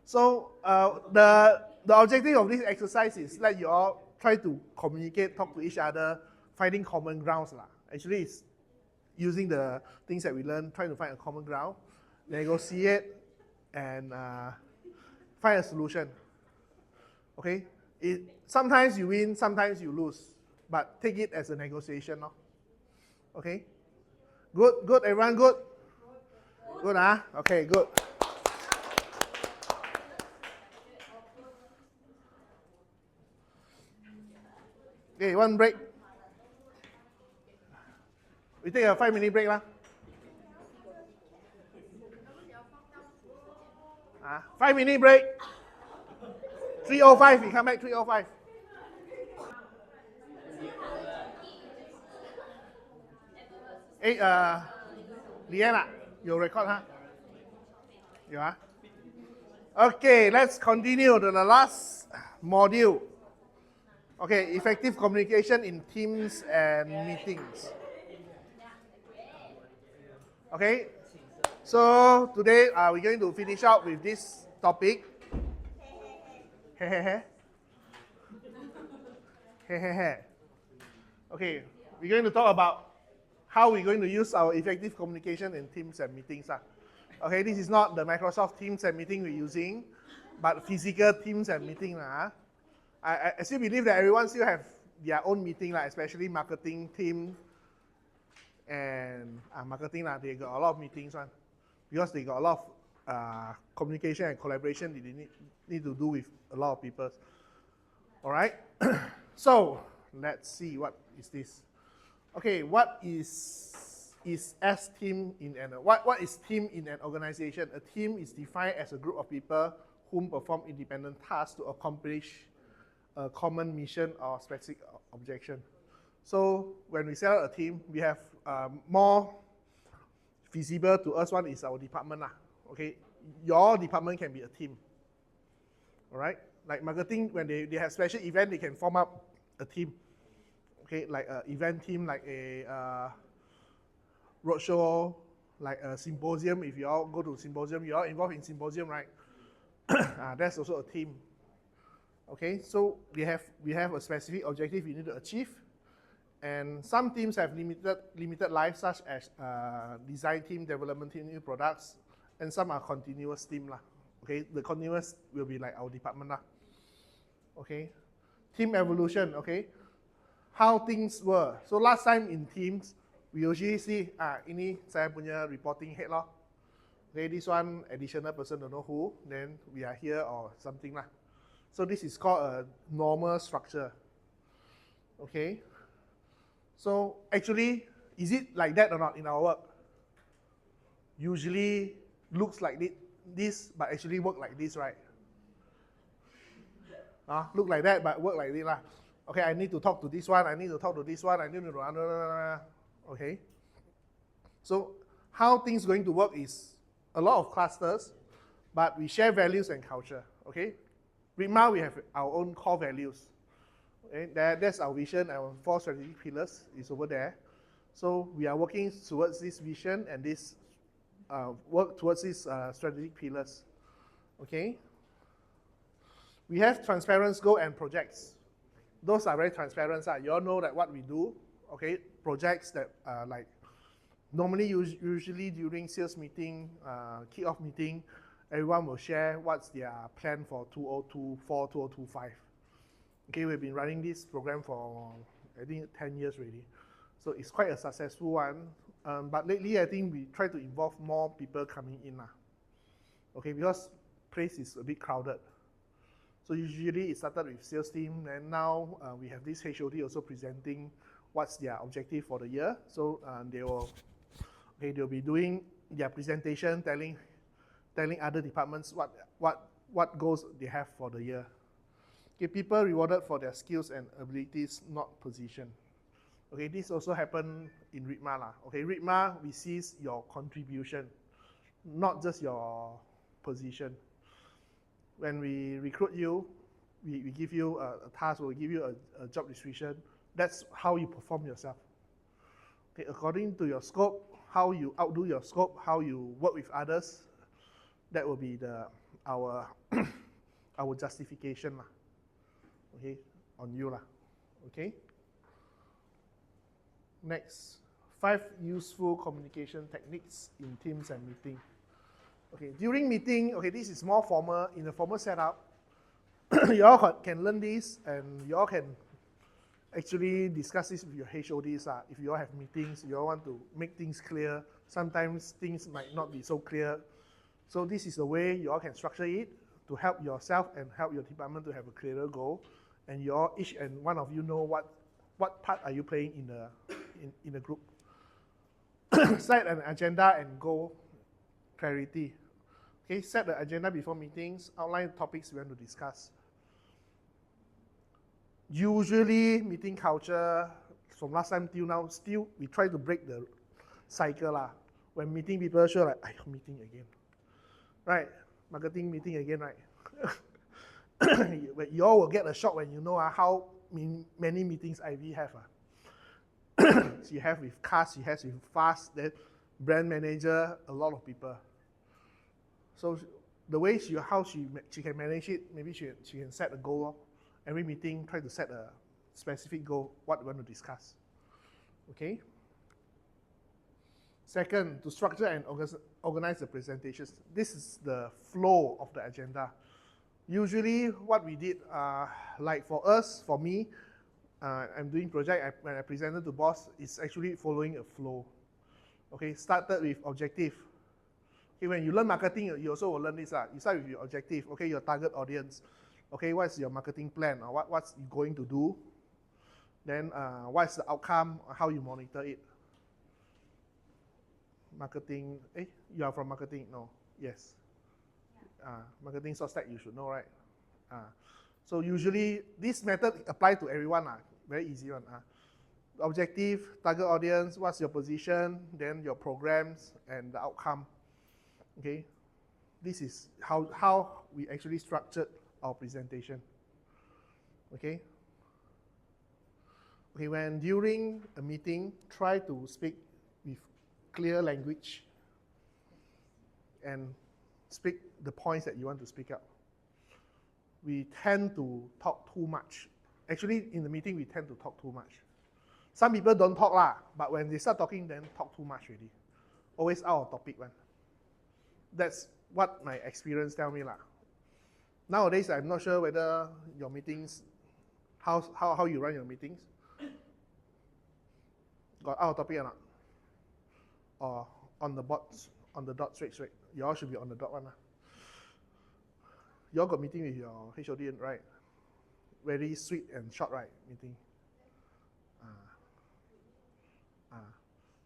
So the objective of this exercise is let you all try to communicate, talk to each other, finding common grounds. Actually, it's using the things that we learn, trying to find a common ground, negotiate, and find a solution. Okay? Sometimes you win, sometimes you lose, but take it as a negotiation. Okay? Good, everyone good? Good, Okay, good. Okay, one break. We take a 5-minute break. 5-minute break. 3:05, we come back 3:05. Hey, Leanna, you record, Yeah. Okay, let's continue to the last module. Okay, effective communication in teams and meetings. Okay, so today we're going to finish out with this topic. Okay, we're going to talk about how we're going to use our effective communication in teams and meetings. Okay, this is not the Microsoft Teams and meeting we're using, but physical teams and meeting. I still believe that everyone still have their own meeting, especially marketing team and marketing. They got a lot of meetings because they got a lot of communication and collaboration they need to do with a lot of people. All right. So let's see what is this. Okay, what is S team in an what is team in an organization? A team is defined as a group of people whom perform independent tasks to accomplish a common mission or specific objective. So when we set up a team, we have more visible to us. One is our department. Okay, your department can be a team. All right, like marketing, when they have special event, they can form up a team. Okay, like an event team, like a roadshow, like a symposium. If you all go to symposium, you are involved in symposium, right? That's also a team. Okay, so we have a specific objective we need to achieve, and some teams have limited life, such as design team, development team, new products, and some are continuous team lah. Okay, the continuous will be like our department lah. Okay, team evolution. Okay, how things were. So last time in teams, we usually see ini saya punya reporting head lah. Okay, this one additional person don't know who, then we are here or something lah. So this is called a normal structure. Okay. So actually, is it like that or not in our work? Usually looks like this, but actually work like this, right? Look like that, but work like this lah. Okay, I need to talk to this one, I need to talk to this one, I need to okay. So how things going to work is a lot of clusters, but we share values and culture. Okay, RITMA, we have our own core values. Okay, that's our vision. Our 4 strategic pillars is over there. So we are working towards this vision and this work towards these strategic pillars. Okay. We have transparent goal and projects. Those are very transparent. You all know that what we do. Okay, projects that like normally usually during sales meeting, kick-off meeting, everyone will share what's their plan for 2024, 2025. Okay, we've been running this program for I think 10 years already. So it's quite a successful one. But lately I think we try to involve more people coming in. Okay, because place is a bit crowded. So usually it started with sales team, and now we have this HOD also presenting what's their objective for the year. So they'll be doing their presentation, telling other departments what goals they have for the year. Okay, people rewarded for their skills and abilities, not position. Okay, this also happened in RITMA lah. Okay, RITMA, we see your contribution, not just your position. When we recruit you, we give you a task, or we give you a job description. That's how you perform yourself. Okay, according to your scope, how you outdo your scope, how you work with others, that will be our our justification lah. Okay, on you lah. Okay. Next, 5 useful communication techniques in teams and meeting. Okay, during meeting, okay, this is more formal. In a formal setup, you all can learn this, and you all can actually discuss this with your HODs. If you all have meetings, you all want to make things clear. Sometimes things might not be so clear. So this is the way you all can structure it to help yourself and help your department to have a clearer goal. And you all, each and one of you know what part are you playing in the group. Set an agenda and goal clarity. Okay, set the agenda before meetings, outline topics we want to discuss. Usually, meeting culture, from last time till now, still we try to break the cycle lah. When meeting people, sure like, meeting again. Right, marketing meeting again, right? You all will get a shock when you know how many meetings IV have. She have with cast, she has with fast, then brand manager, a lot of people. So the way she can manage it, maybe she can set a goal. Every meeting, try to set a specific goal, what we want to discuss. Okay? Second, to structure and organize the presentations. This is the flow of the agenda. Usually what we did, like for us, for me, I'm doing project, when I presented to boss, it's actually following a flow. Okay, started with objective. Okay, when you learn marketing, you also will learn this. You start with your objective, okay, your target audience. Okay, what's your marketing plan, or what's you going to do? Then what's the outcome, how you monitor it? Marketing, you are from marketing? No, yes. Marketing source tag you should know, right? So usually this method apply to everyone, very easy one. Objective, target audience, what's your position, then your programs and the outcome. Okay, this is how we actually structured our presentation. Okay. Okay, when during a meeting, try to speak with clear language and speak the points that you want to speak up. We tend to talk too much. Actually, in the meeting, we tend to talk too much. Some people don't talk but when they start talking, then talk too much already. Always out of topic one. That's what my experience tell me lah. Nowadays, I'm not sure whether your meetings, how you run your meetings. Got out of topic or not? Or on the dot straight. You all should be on the dot one lah. You all got meeting with your HOD, right? Very sweet and short, right? Meeting.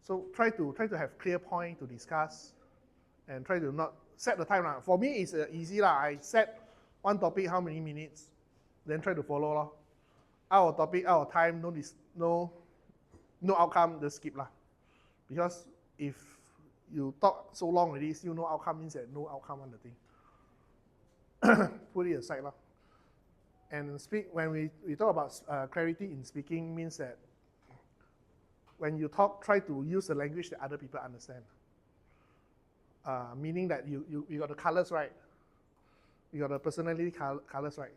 So try to have clear point to discuss, and try to not set the time lah. For me, it's easy lah. I set one topic how many minutes, then try to follow lah. Out of topic, out of time, no outcome, just skip lah. Because if you talk so long already, still no outcome means that no outcome on the thing. Put it aside lah. And when we talk about clarity in speaking means that when you talk, try to use the language that other people understand. Meaning that you got the colors right. You got the personality colors right.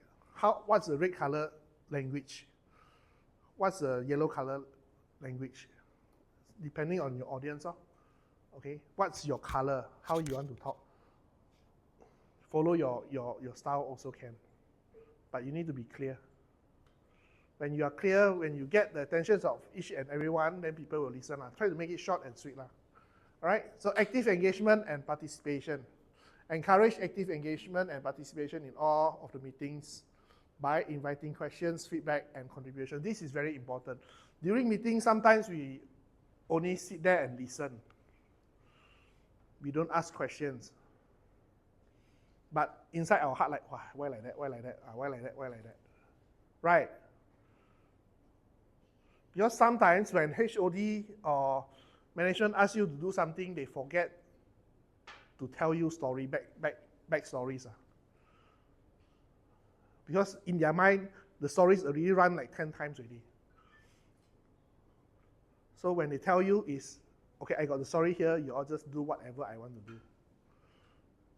What's the red color language? What's the yellow color language? Depending on your audience. Okay. What's your color? How you want to talk? Follow your style also can. But you need to be clear. When you are clear, when you get the attention of each and everyone, then people will listen. Try to make it short and sweet. All right? So active engagement and participation. Encourage active engagement and participation in all of the meetings by inviting questions, feedback, and contribution. This is very important. During meetings, sometimes we only sit there and listen. We don't ask questions. But inside our heart, like, why like that, why like that, why like that, why like that? Right? Because sometimes when HOD or management asks you to do something, they forget to tell you back stories. Because in their mind, the stories already run like 10 times already. So when they tell you is, okay, I got the story here, you all just do whatever I want to do.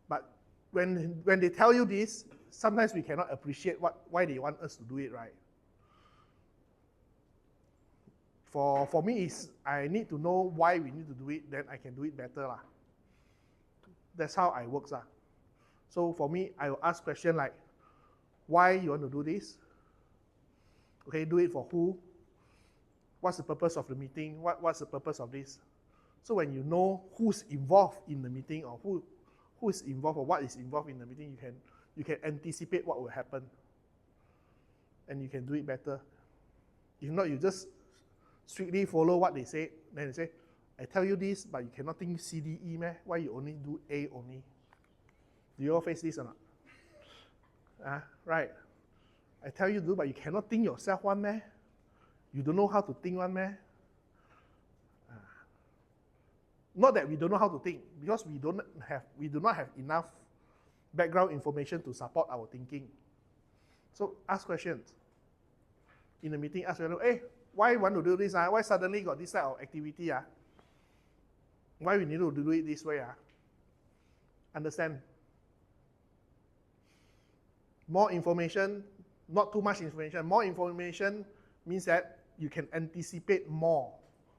But when they tell you this, sometimes we cannot appreciate why they want us to do it, right? For me, I need to know why we need to do it, then I can do it better lah. That's how I work lah. So for me, I will ask questions like, why you want to do this? Okay, do it for who? What's the purpose of the meeting? What's the purpose of this? So when you know who's involved in the meeting or who is involved or what is involved in the meeting, you can anticipate what will happen. And you can do it better. If not, you just strictly follow what they say. Then they say, I tell you this, but you cannot think C, D, E, meh? Why you only do A only? Do you all face this or not? Right. I tell you to do, but you cannot think yourself one, meh? You don't know how to think one, meh? Not that we don't know how to think, because we do not have enough background information to support our thinking. So ask questions. In the meeting, ask questions. Hey, why you want to do this? Why suddenly got this type of activity? Why we need to do it this way? Understand? More information, not too much information. More information means that you can anticipate more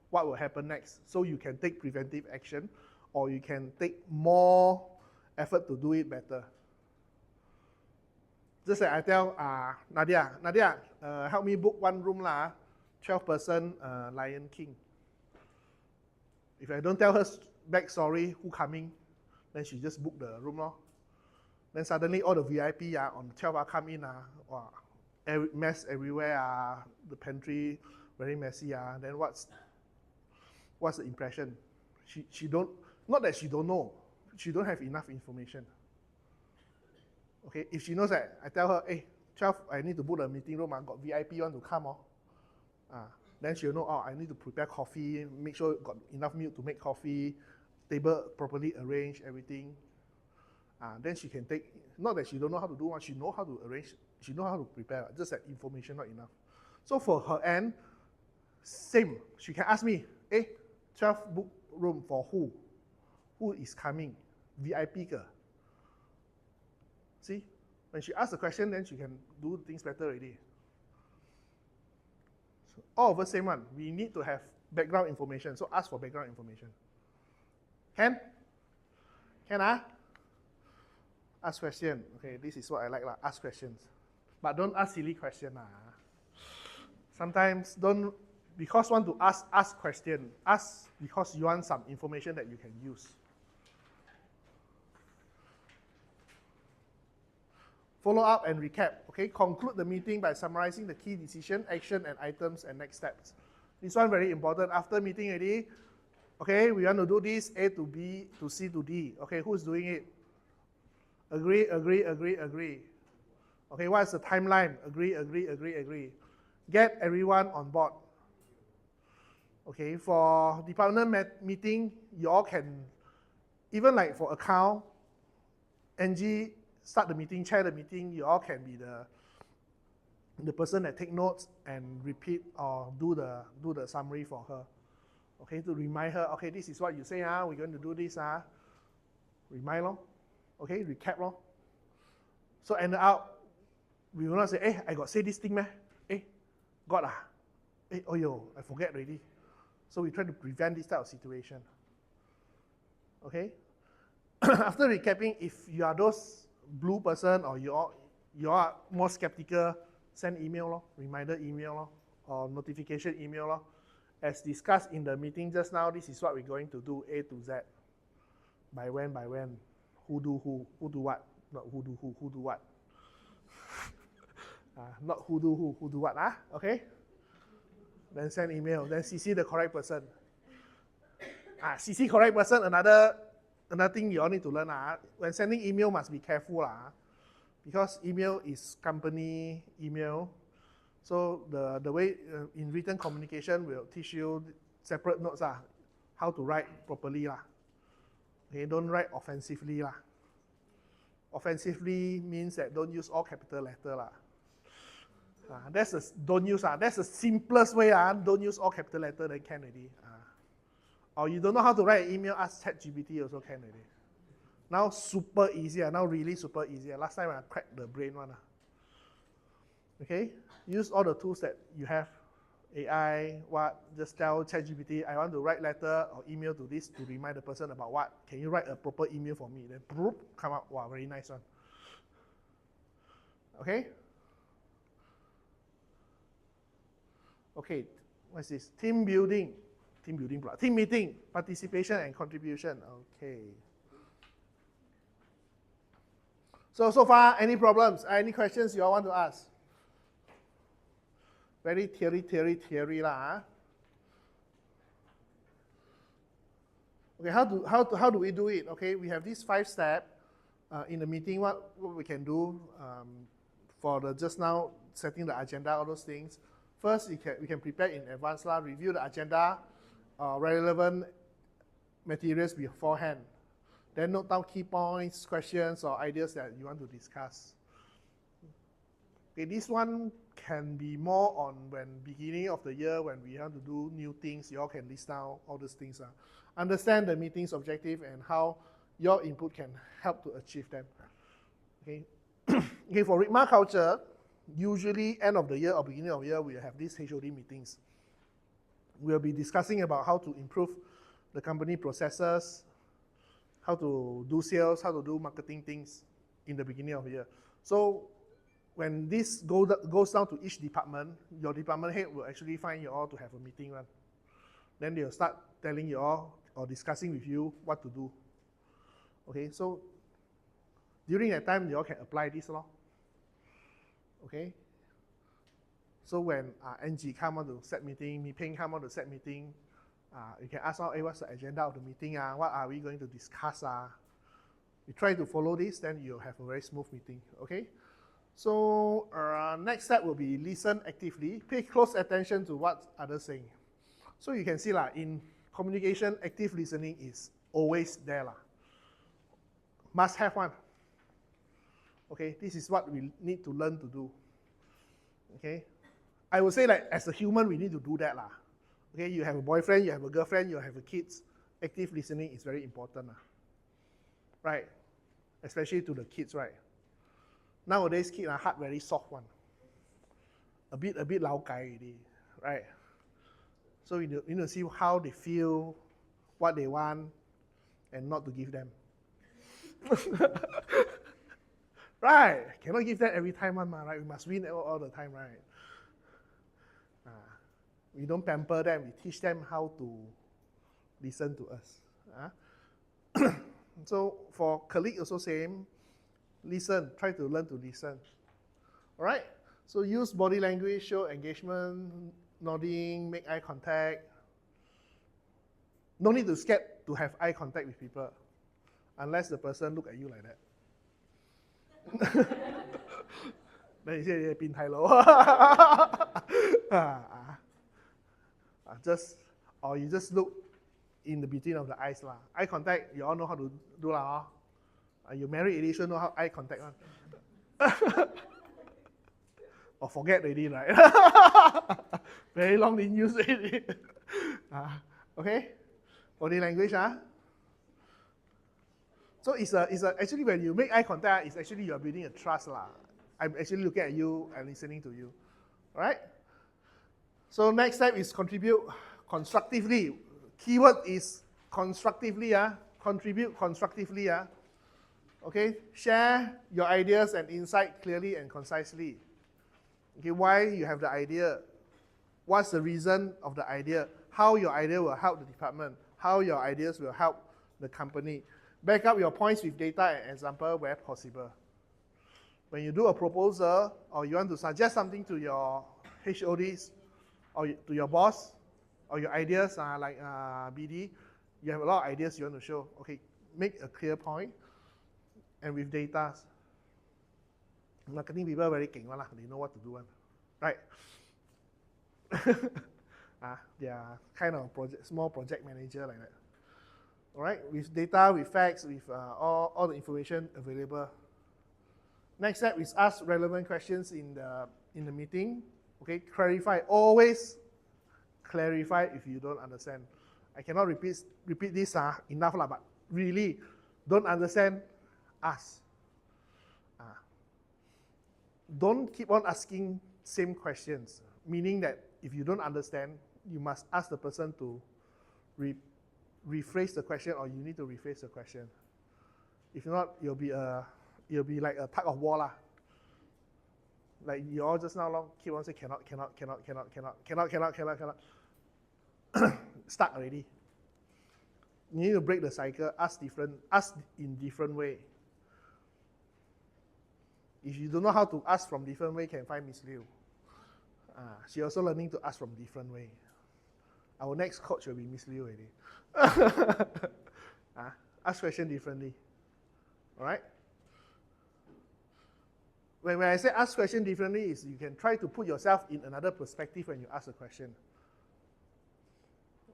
what will happen next. So you can take preventive action, or you can take more effort to do it better. Just like I tell Nadia, help me book one room 12-person Lion King. If I don't tell her backstory, who coming, then she just book the room Then suddenly all the VIP on 12 come in mess everywhere the pantry very messy Then what's the impression? She don't, not that she don't know, she don't have enough information. Okay, if she knows that I tell her, hey, 12 I need to book a meeting room, got VIP want to come then she'll know, I need to prepare coffee, make sure got enough milk to make coffee, table properly arrange everything. Then she can take, not that she don't know how to do one, she know how to arrange, she know how to prepare, just that information not enough. So for her end, same, she can ask me, hey, 12 book room for who? Who is coming? VIP ke? See, when she asks the question, then she can do things better already. So all of us same one, we need to have background information, so ask for background information. Can? Ask question. Okay, this is what I like lah. Ask questions. But don't ask silly question lah. Sometimes don't, because want to ask question. Ask because you want some information that you can use. Follow up and recap. Okay, conclude the meeting by summarizing the key decision, action, and items and next steps. This one very important. After meeting already, okay, we want to do this A to B to C to D. Okay, who's doing it? Agree, agree, agree, agree. Okay, what's the timeline? Agree, agree, agree, agree. Get everyone on board. Okay, for department meeting, you all can, even like for account, NG start the meeting, chair the meeting, you all can be the person that take notes and repeat or do the summary for her. Okay, to remind her, okay, this is what you say, we're going to do this. Remind lor. Okay, recap lor. So end up, we will not say, hey, I got say this thing, meh? Hey, got ah? Hey, oh yo, I forget already. So we try to prevent this type of situation. Okay? After recapping, if you are those blue person or you are more skeptical, send email lor, reminder email lor, or notification email lor. As discussed in the meeting just now, this is what we're going to do, A to Z. By when, who do what, not who do what. Not who do what, okay? Then send email, then CC the correct person. CC correct person, another thing you all need to learn. When sending email, must be careful, because email is company email. So the way in written communication will teach you separate notes, how to write properly. Okay, don't write offensively. Offensively means that don't use all capital letter. That's the simplest way. Don't use all capital letter, then can already. Or you don't know how to write an email, ask ChatGPT also can already. Now super easy. Now really super easy. Last time I cracked the brain one. Okay, use all the tools that you have. AI, just tell ChatGPT, I want to write letter or email to this to remind the person about what. Can you write a proper email for me? Then come out. Wow, very nice one. Okay. Okay, what's this? Team building. Team meeting, participation and contribution. Okay. So far, any problems? Any questions you all want to ask? Very theory lah. Okay, how do we do it? Okay, we have these 5 steps in the meeting. What we can do for the just now setting the agenda, all those things. First, we can prepare in advance lah. Review the agenda, relevant materials beforehand. Then note down key points, questions, or ideas that you want to discuss. Okay, this one can be more on when beginning of the year when we want to do new things. You all can list down all those things. Understand the meeting's objective and how your input can help to achieve them. Okay, okay, for RIGMA culture, usually end of the year or beginning of the year, we have these HOD meetings. We'll be discussing about how to improve the company processes, how to do sales, how to do marketing things in the beginning of the year. So when this goes down to each department, your department head will actually find you all to have a meeting. Then they'll start telling you all or discussing with you what to do. Okay, so during that time, you all can apply this law. Okay, so when NG come on to set meeting, Miping come on to set meeting, you can ask, hey, what's the agenda of the meeting? What are we going to discuss? You try to follow this, then you'll have a very smooth meeting. Okay, so next step will be listen actively. Pay close attention to what others saying. So you can see in communication, active listening is always there. Must have one. Okay, this is what we need to learn to do. Okay, I would say as a human, we need to do that. Okay, you have a boyfriend, you have a girlfriend, you have a kids. Active listening is very important. Right? Especially to the kids, right? Nowadays, kids are heart very soft one. A bit lao kai already, right? So you need to see how they feel, what they want, and not to give them. Right? Cannot give that every time, right? We must win all the time, right? We don't pamper them. We teach them how to listen to us. So for colleague also same. Listen. Try to learn to listen. All right? So use body language, show engagement, nodding, make eye contact. No need to scared to have eye contact with people, unless the person look at you like that. Then you say, "Pin tai lo." Or you just look in the between of the eyes lah. Eye contact, you all know how to do lah. You married already, sure know how eye contact one. Or forget already, right? Very long didn't use already. Okay? Body language, So it's actually when you make eye contact, it's actually you're building a trust lah. I'm actually looking at you and listening to you. All right? So next step is contribute constructively. Keyword is constructively, contribute constructively. Okay? Share your ideas and insight clearly and concisely. Okay, why you have the idea? What's the reason of the idea? How your idea will help the department? How your ideas will help the company? Back up your points with data and example where possible. When you do a proposal or you want to suggest something to your HODs or to your boss or your ideas like BD, you have a lot of ideas you want to show. Okay, make a clear point and with data. Marketing people very keng, they know what to do, right? They are kind of small project manager like that. All right, with data, with facts, with all the information available. Next step is ask relevant questions in the meeting. Okay, clarify. Always clarify if you don't understand. I cannot repeat this enough lah, but really don't understand, ask. Don't keep on asking same questions, meaning that if you don't understand, you must ask the person to rephrase the question, or you need to rephrase the question. If not, it'll be like a tug of war lah. Like you all just now keep on saying cannot. Stuck already. You need to break the cycle, ask in different way. If you don't know how to ask from different way, can find Miss Liu. She also learning to ask from different way. Our next coach will be Miss Liu already. Ask question differently. All right? When I say ask question differently, is you can try to put yourself in another perspective when you ask a question.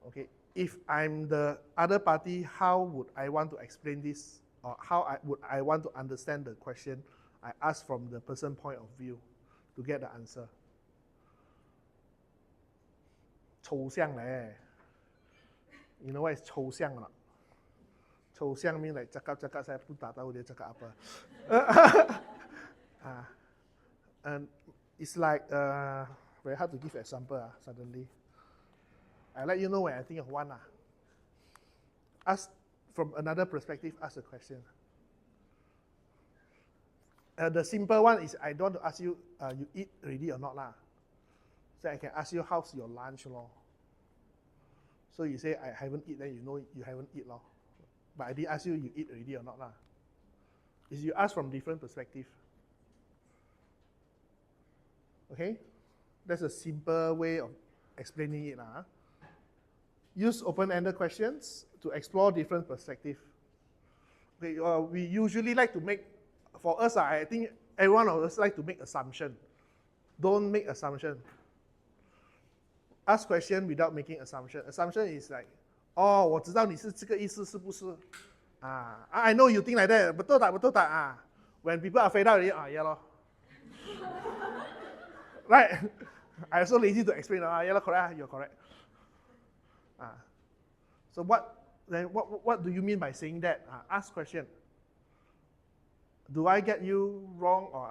Okay, if I'm the other party, how would I want to explain this? Or how would I want to understand the question I ask from the person point of view to get the answer? 抽象咧. You know what is 抽象or not? 抽象 means like cakap saya pun tak tahu dia cakap apa. And it's like very hard to give example suddenly. I let you know when I think of one. Ask from another perspective, ask a question. The simple one is I don't want to ask you, you eat already or not lah. So I can ask you how's your lunch law. So you say I haven't eaten, then you know you haven't eaten law. But I didn't ask you you eat already or not lah. Is you ask from different perspective. Okay, that's a simple way of explaining it lah. Use open-ended questions to explore different perspectives. Okay, we usually like to make, for us, I think everyone of us like to make assumption. Don't make assumption. Ask question without making assumption. Assumption is like, oh, 我知道你是这个意思是不是? I know you think like that. Betul tak? When people are fed up, yeah lor. Right? I'm so lazy to explain. Yeah lor, correct. You're correct. So what do you mean by saying that? Ask question. Do I get you wrong, or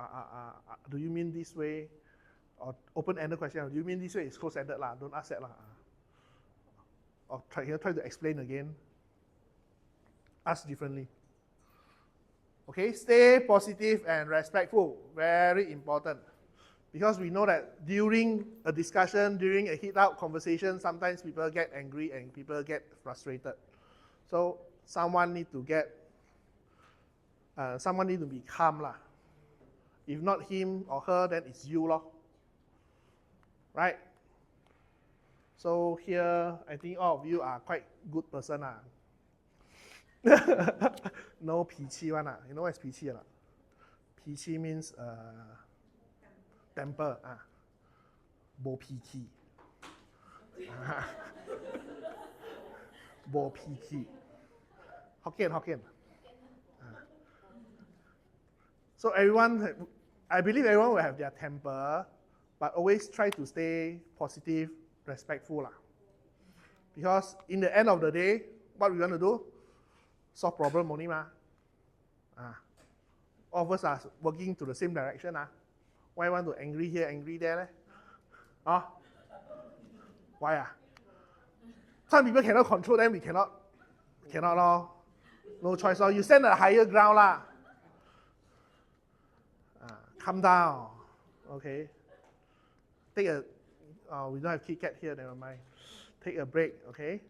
do you mean this way? Or open-ended question. Do you mean this way? It's closed-ended lah. Don't ask that lah. Or try to explain again. Ask differently. Okay, stay positive and respectful. Very important. Because we know that during a discussion, during a heat-out conversation, sometimes people get angry and people get frustrated. So someone need to be calm lah. If not him or her, then it's you lor. Right? So here, I think all of you are quite good person lah. No 脾气 one lah. You know what is 脾气 or not? 脾气 means temper. 没脾气. 没脾气. Hokkien. So everyone, I believe everyone will have their temper, but always try to stay positive, respectful lah. Because in the end of the day, what we want to do? Solve problem only ma. All of us are working to the same direction. Why want to angry here, angry there? Why? Some people cannot control them, we cannot lor. No choice lor. You stand at a higher ground lah. Calm down. Okay. We don't have Kit Kat here, never mind. Take a break, okay?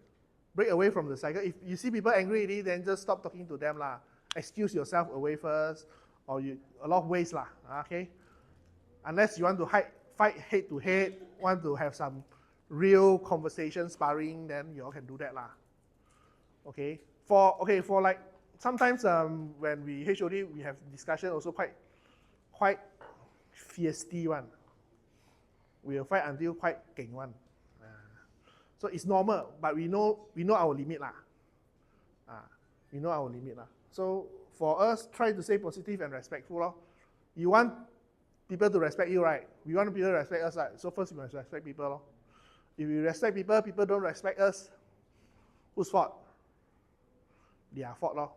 Break away from the cycle. If you see people angry already, then just stop talking to them lah. Excuse yourself away first, or a lot of ways lah. Okay? Unless you want to fight head to head, want to have some real conversation, sparring, then you all can do that lah. Okay? For like sometimes when we HOD, we have discussion also quite feisty one. We will fight until quite geng one. So it's normal, but we know our limit lah. We know our limit lah. So for us, try to stay positive and respectful lor. You want people to respect you, right? We want people to respect us, right? So first we must respect people lor. If we respect people, people don't respect us, whose fault? Their fault lor.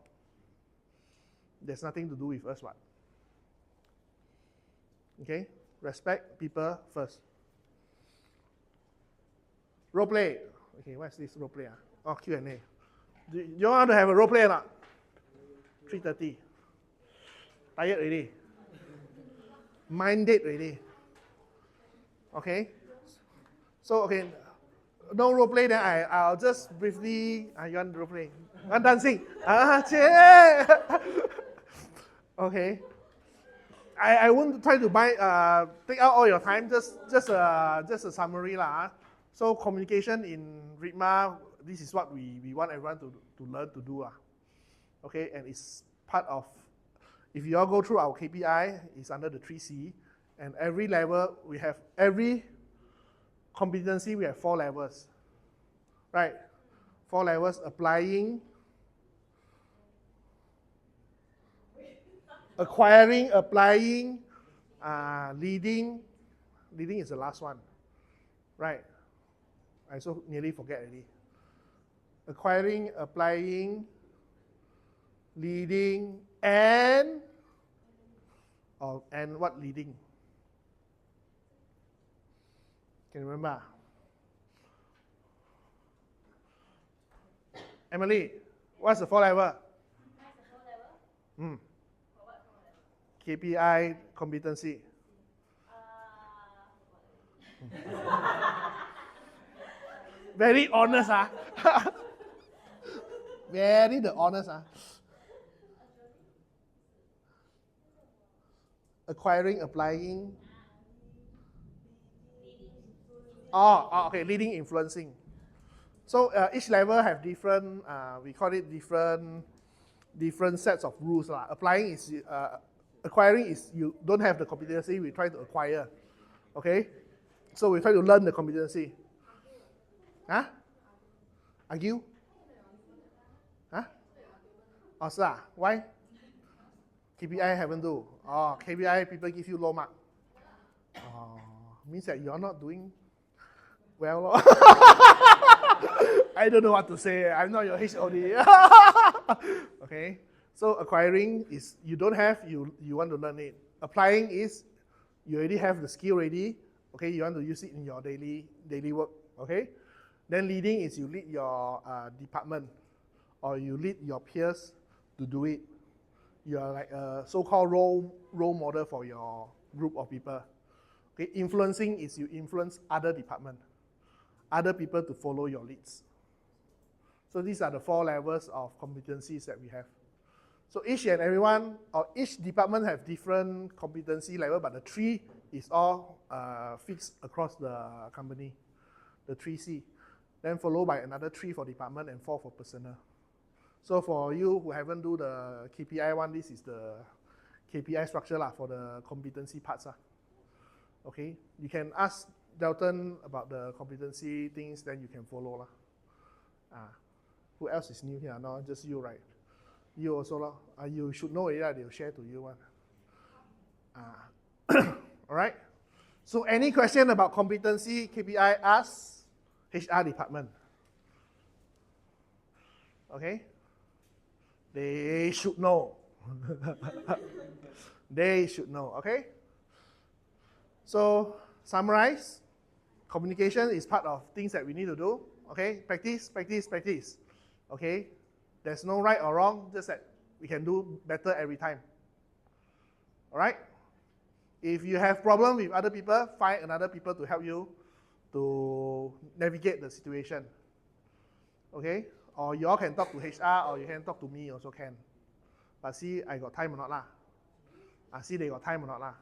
There's nothing to do with us, what? Okay? Respect people first. Role play. Okay, what's this role play? Oh, Q&A. Do you want to have a role play or not? 3:30. Tired already. Mind dead already. Okay? So, okay, no role play, then I'll just briefly, you want role play? Want dancing? Okay. I won't try to take out all your time, just a summary lah. So communication in RITMA, this is what we want everyone to learn to do. Okay, and it's part of, if you all go through our KPI, it's under the 3C, and every level, every competency, we have 4 levels. Right? 4 levels: applying, acquiring, applying, leading. Leading is the last one. Right? I so nearly forget already. Acquiring, applying, leading, and what leading? Can you remember? Emily, what's the 4 level? KPI, competency. Very honest, Very honest, Acquiring, applying. Okay, leading, influencing. So each level have different, we call it different sets of rules lah. Applying is, acquiring is you don't have the competency, we try to acquire. Okay? So we try to learn the competency. Argue? Why? KPI haven't do. KPI people give you low mark. Means that you're not doing well. I don't know what to say. I'm not your HOD. Okay? So acquiring is you don't have, you want to learn it. Applying is you already have the skill ready. Okay, you want to use it in your daily work. Okay? Then leading is you lead your department or you lead your peers to do it. you are like a so-called role model for your group of people. Okay, influencing is you influence other department, other people to follow your leads. So these are the 4 levels of competencies that we have. So each and everyone, or each department have different competency level, but the 3 is all fixed across the company, the 3C. Then followed by another 3 for department and 4 for personnel. So for you who haven't do the KPI one, this is the KPI structure for the competency parts. Okay, you can ask Dalton about the competency things, then you can follow. Who else is new here? No, just you, right? You also, you should know it, they'll share to you. All right? So any question about competency, KPI, ask HR department. Okay? They should know. They should know, okay? So, summarize. Communication is part of things that we need to do. Okay? Practice, practice, practice. Okay? There's no right or wrong, just that we can do better every time. Alright? If you have problem with other people, find another people to help you to navigate the situation. Okay? Or you all can talk to HR, or you can talk to me also can. But see, I got time or not lah. See, they got time or not lah.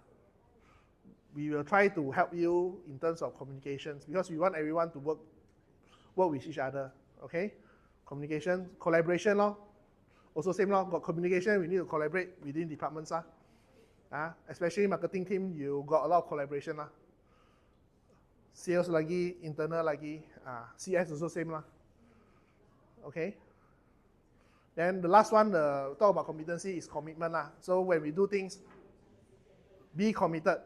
We will try to help you in terms of communications because we want everyone to work with each other. Okay? Communication, collaboration law. Also same law, got communication, we need to collaborate within departments. Especially marketing team, you got a lot of collaboration. Sales lagi, internal lagi, CS also same lah. Okay? Then the last one, the talk about competency is commitment lah. So when we do things, be committed.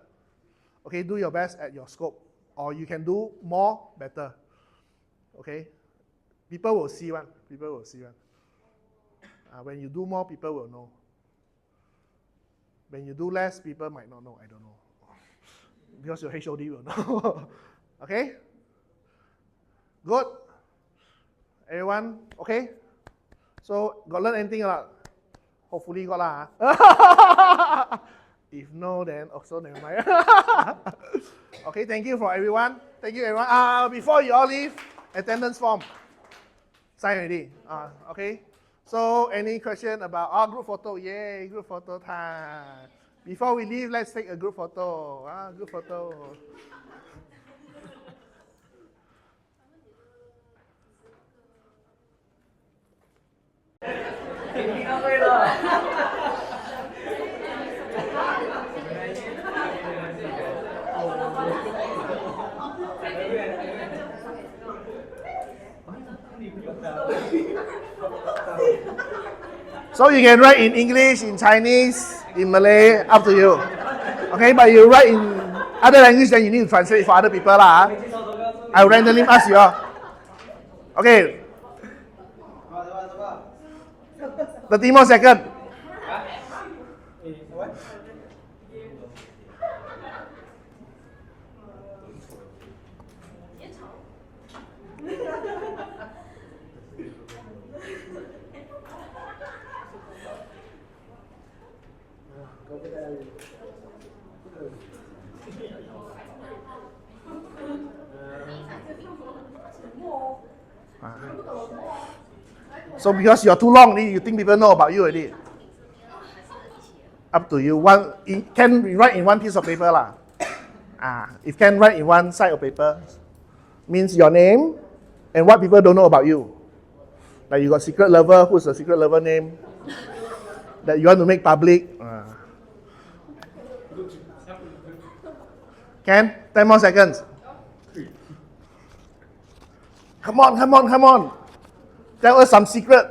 Okay, do your best at your scope. Or you can do more, better. Okay? People will see one. People will see one. When you do more, people will know. When you do less, people might not know. I don't know. Because your HOD will know. Okay? Good? Everyone, okay? So, got learn anything or not? Hopefully got lah. If no, then also never mind. Okay, thank you for everyone. Thank you everyone. Before you all leave, attendance form. Sign already. Okay. So, any question about group photo? Yay, group photo time. Before we leave, let's take a group photo. Group photo. So you can write in English, in Chinese, in Malay, up to you. Okay, but you write in other language, then you need to translate for other people lah. I will randomly ask you all. Okay. 30 more seconds. So because you're too long, you think people know about you already. Up to you. It can write in one piece of paper lah. If can write in one side of paper, means your name and what people don't know about you. Like you got secret lover, who's the secret lover name that you want to make public. Can? 10 more seconds. Come on, come on, come on. Tell us some secret.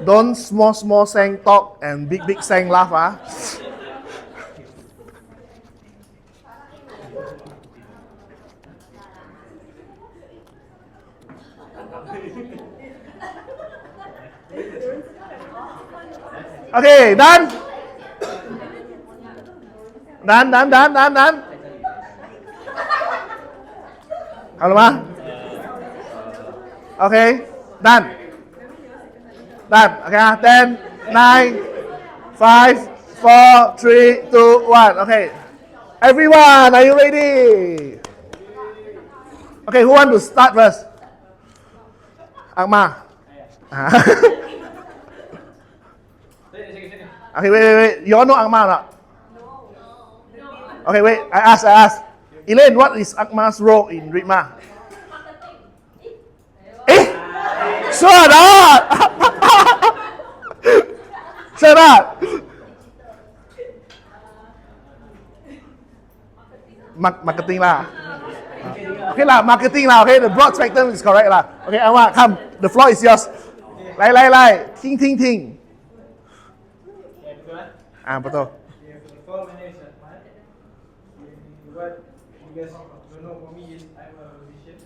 Don't small sang talk and big sang laugh. Okay, done. Done. Halo, Ma? Okay, done. Done. Okay, 10, 9, 5, 4, 3, 2, 1. Okay. Everyone, are you ready? Okay, who want to start first? Akma. Okay, wait. You all know Akma or not? Okay, wait. I ask. Elaine, what is Akma's role in Ritma? Sure not. Sure not. Marketing lah. Okay lah, marketing lah. Okay, the broad spectrum is correct lah. Okay, Akma, come. The floor is yours. 来，听。Betul. Before my name is Ahmad. What you guys don't know for me is I'm a musician.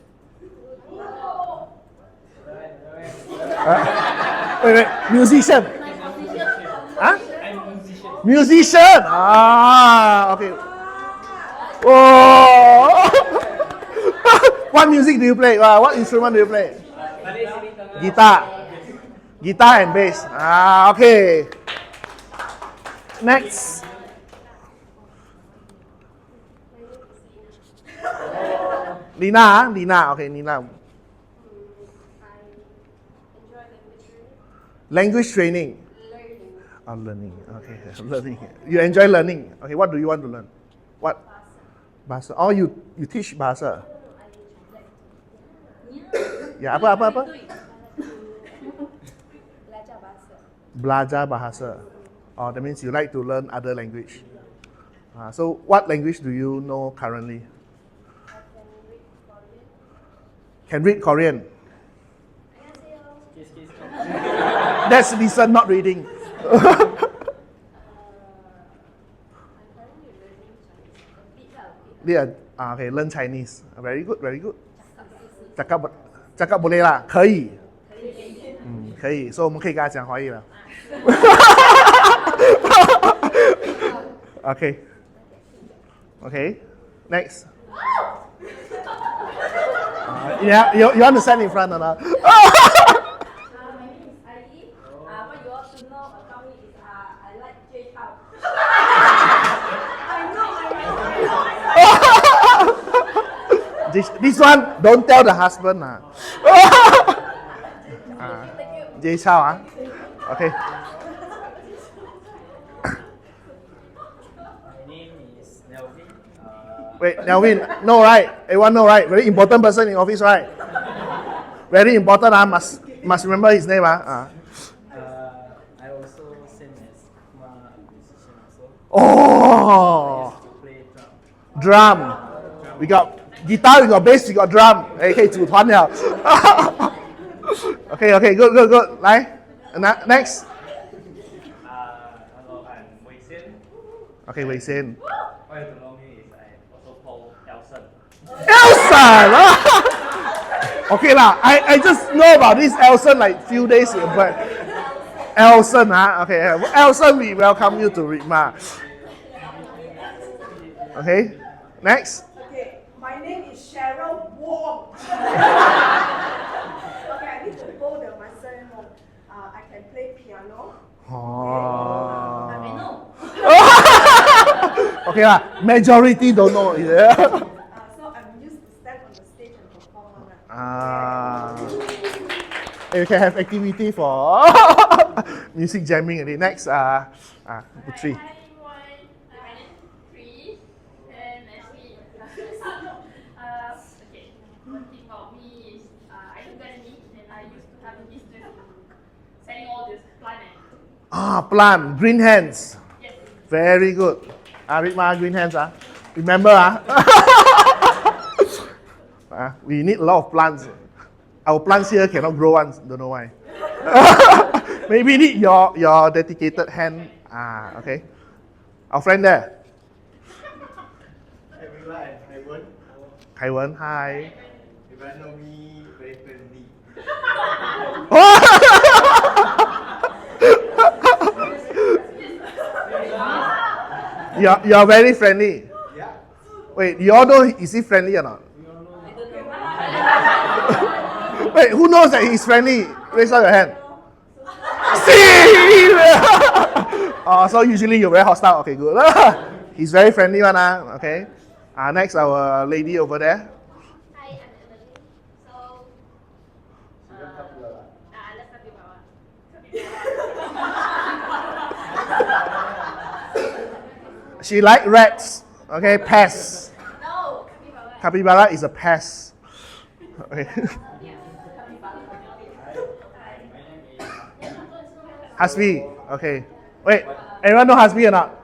Wait. Musician. Huh? I'm a musician. Musician. Okay. Oh. What music do you play? What instrument do you play? Guitar and bass. Okay. Next. Lina. Okay, Lina. Language training. Learning. Okay, learning. You enjoy learning. Okay, what do you want to learn? What? Bahasa. Oh, you teach bahasa. Ya, apa? Belajar bahasa. Oh, that means you like to learn other language. So, what language do you know currently? Can read Korean. That's listen, not reading. Yeah, okay, learn Chinese. Very good. Cakap boleh lah, 可以。可以，所以我们可以跟他讲华语了。Okay, next. You want to stand in front or not? My name is Ali. What you ought to know about me is I like J-pop. This one, don't tell the husband. Jay Chao, okay. My name is Nelvin. Wait, Nelvin, no right? Everyone know right? Very important person in office, right? Very important, must remember his name. I also same as Akma, musician also. Oh, I used to play drum. drum. We got guitar, we got bass, we got drum. 可以组团了。Okay, good. 来 ，next. Hello, I'm Wei Xian. Okay, Wei Xian. What you don't know me is I also call Elson. Elson! Okay lah, I just know about this Elson like few days ago, but Elson, okay, Elson, we welcome you to Ritma. Okay, next. Okay, my name is Cheryl Wong. Okay, I need to go my surname home. I can play piano. Okay lah, majority don't know. So I'm used to step on the stage and perform. You can have activity for music jamming. Next, Putri. Hi everyone, my name is Chris and actually, okay, one thing about me is I do gardening and I used to have a business selling all this plant. Plant, green hands. Yes. Very good. Ritma, green hands. Remember, we need a lot of plants. Our plants here cannot grow once, don't know why. Maybe need your dedicated hand. Okay. Our friend there. Everyone, Kai Wen, hi. everyone know me very friendly. You're very friendly. Yeah. Wait, you all know is he friendly or not? Wait, who knows that he's friendly? Raise up your hand. See! So usually you're very hostile. Okay, good. He's very friendly one. Okay. Next, our lady over there. Hi, I'm Emily. So, let's start with Baba. She like rats. Okay, pests. No, capybara. Capybara is a pest. Okay. Hasbi. Okay. Wait, anyone know Hasbi or not?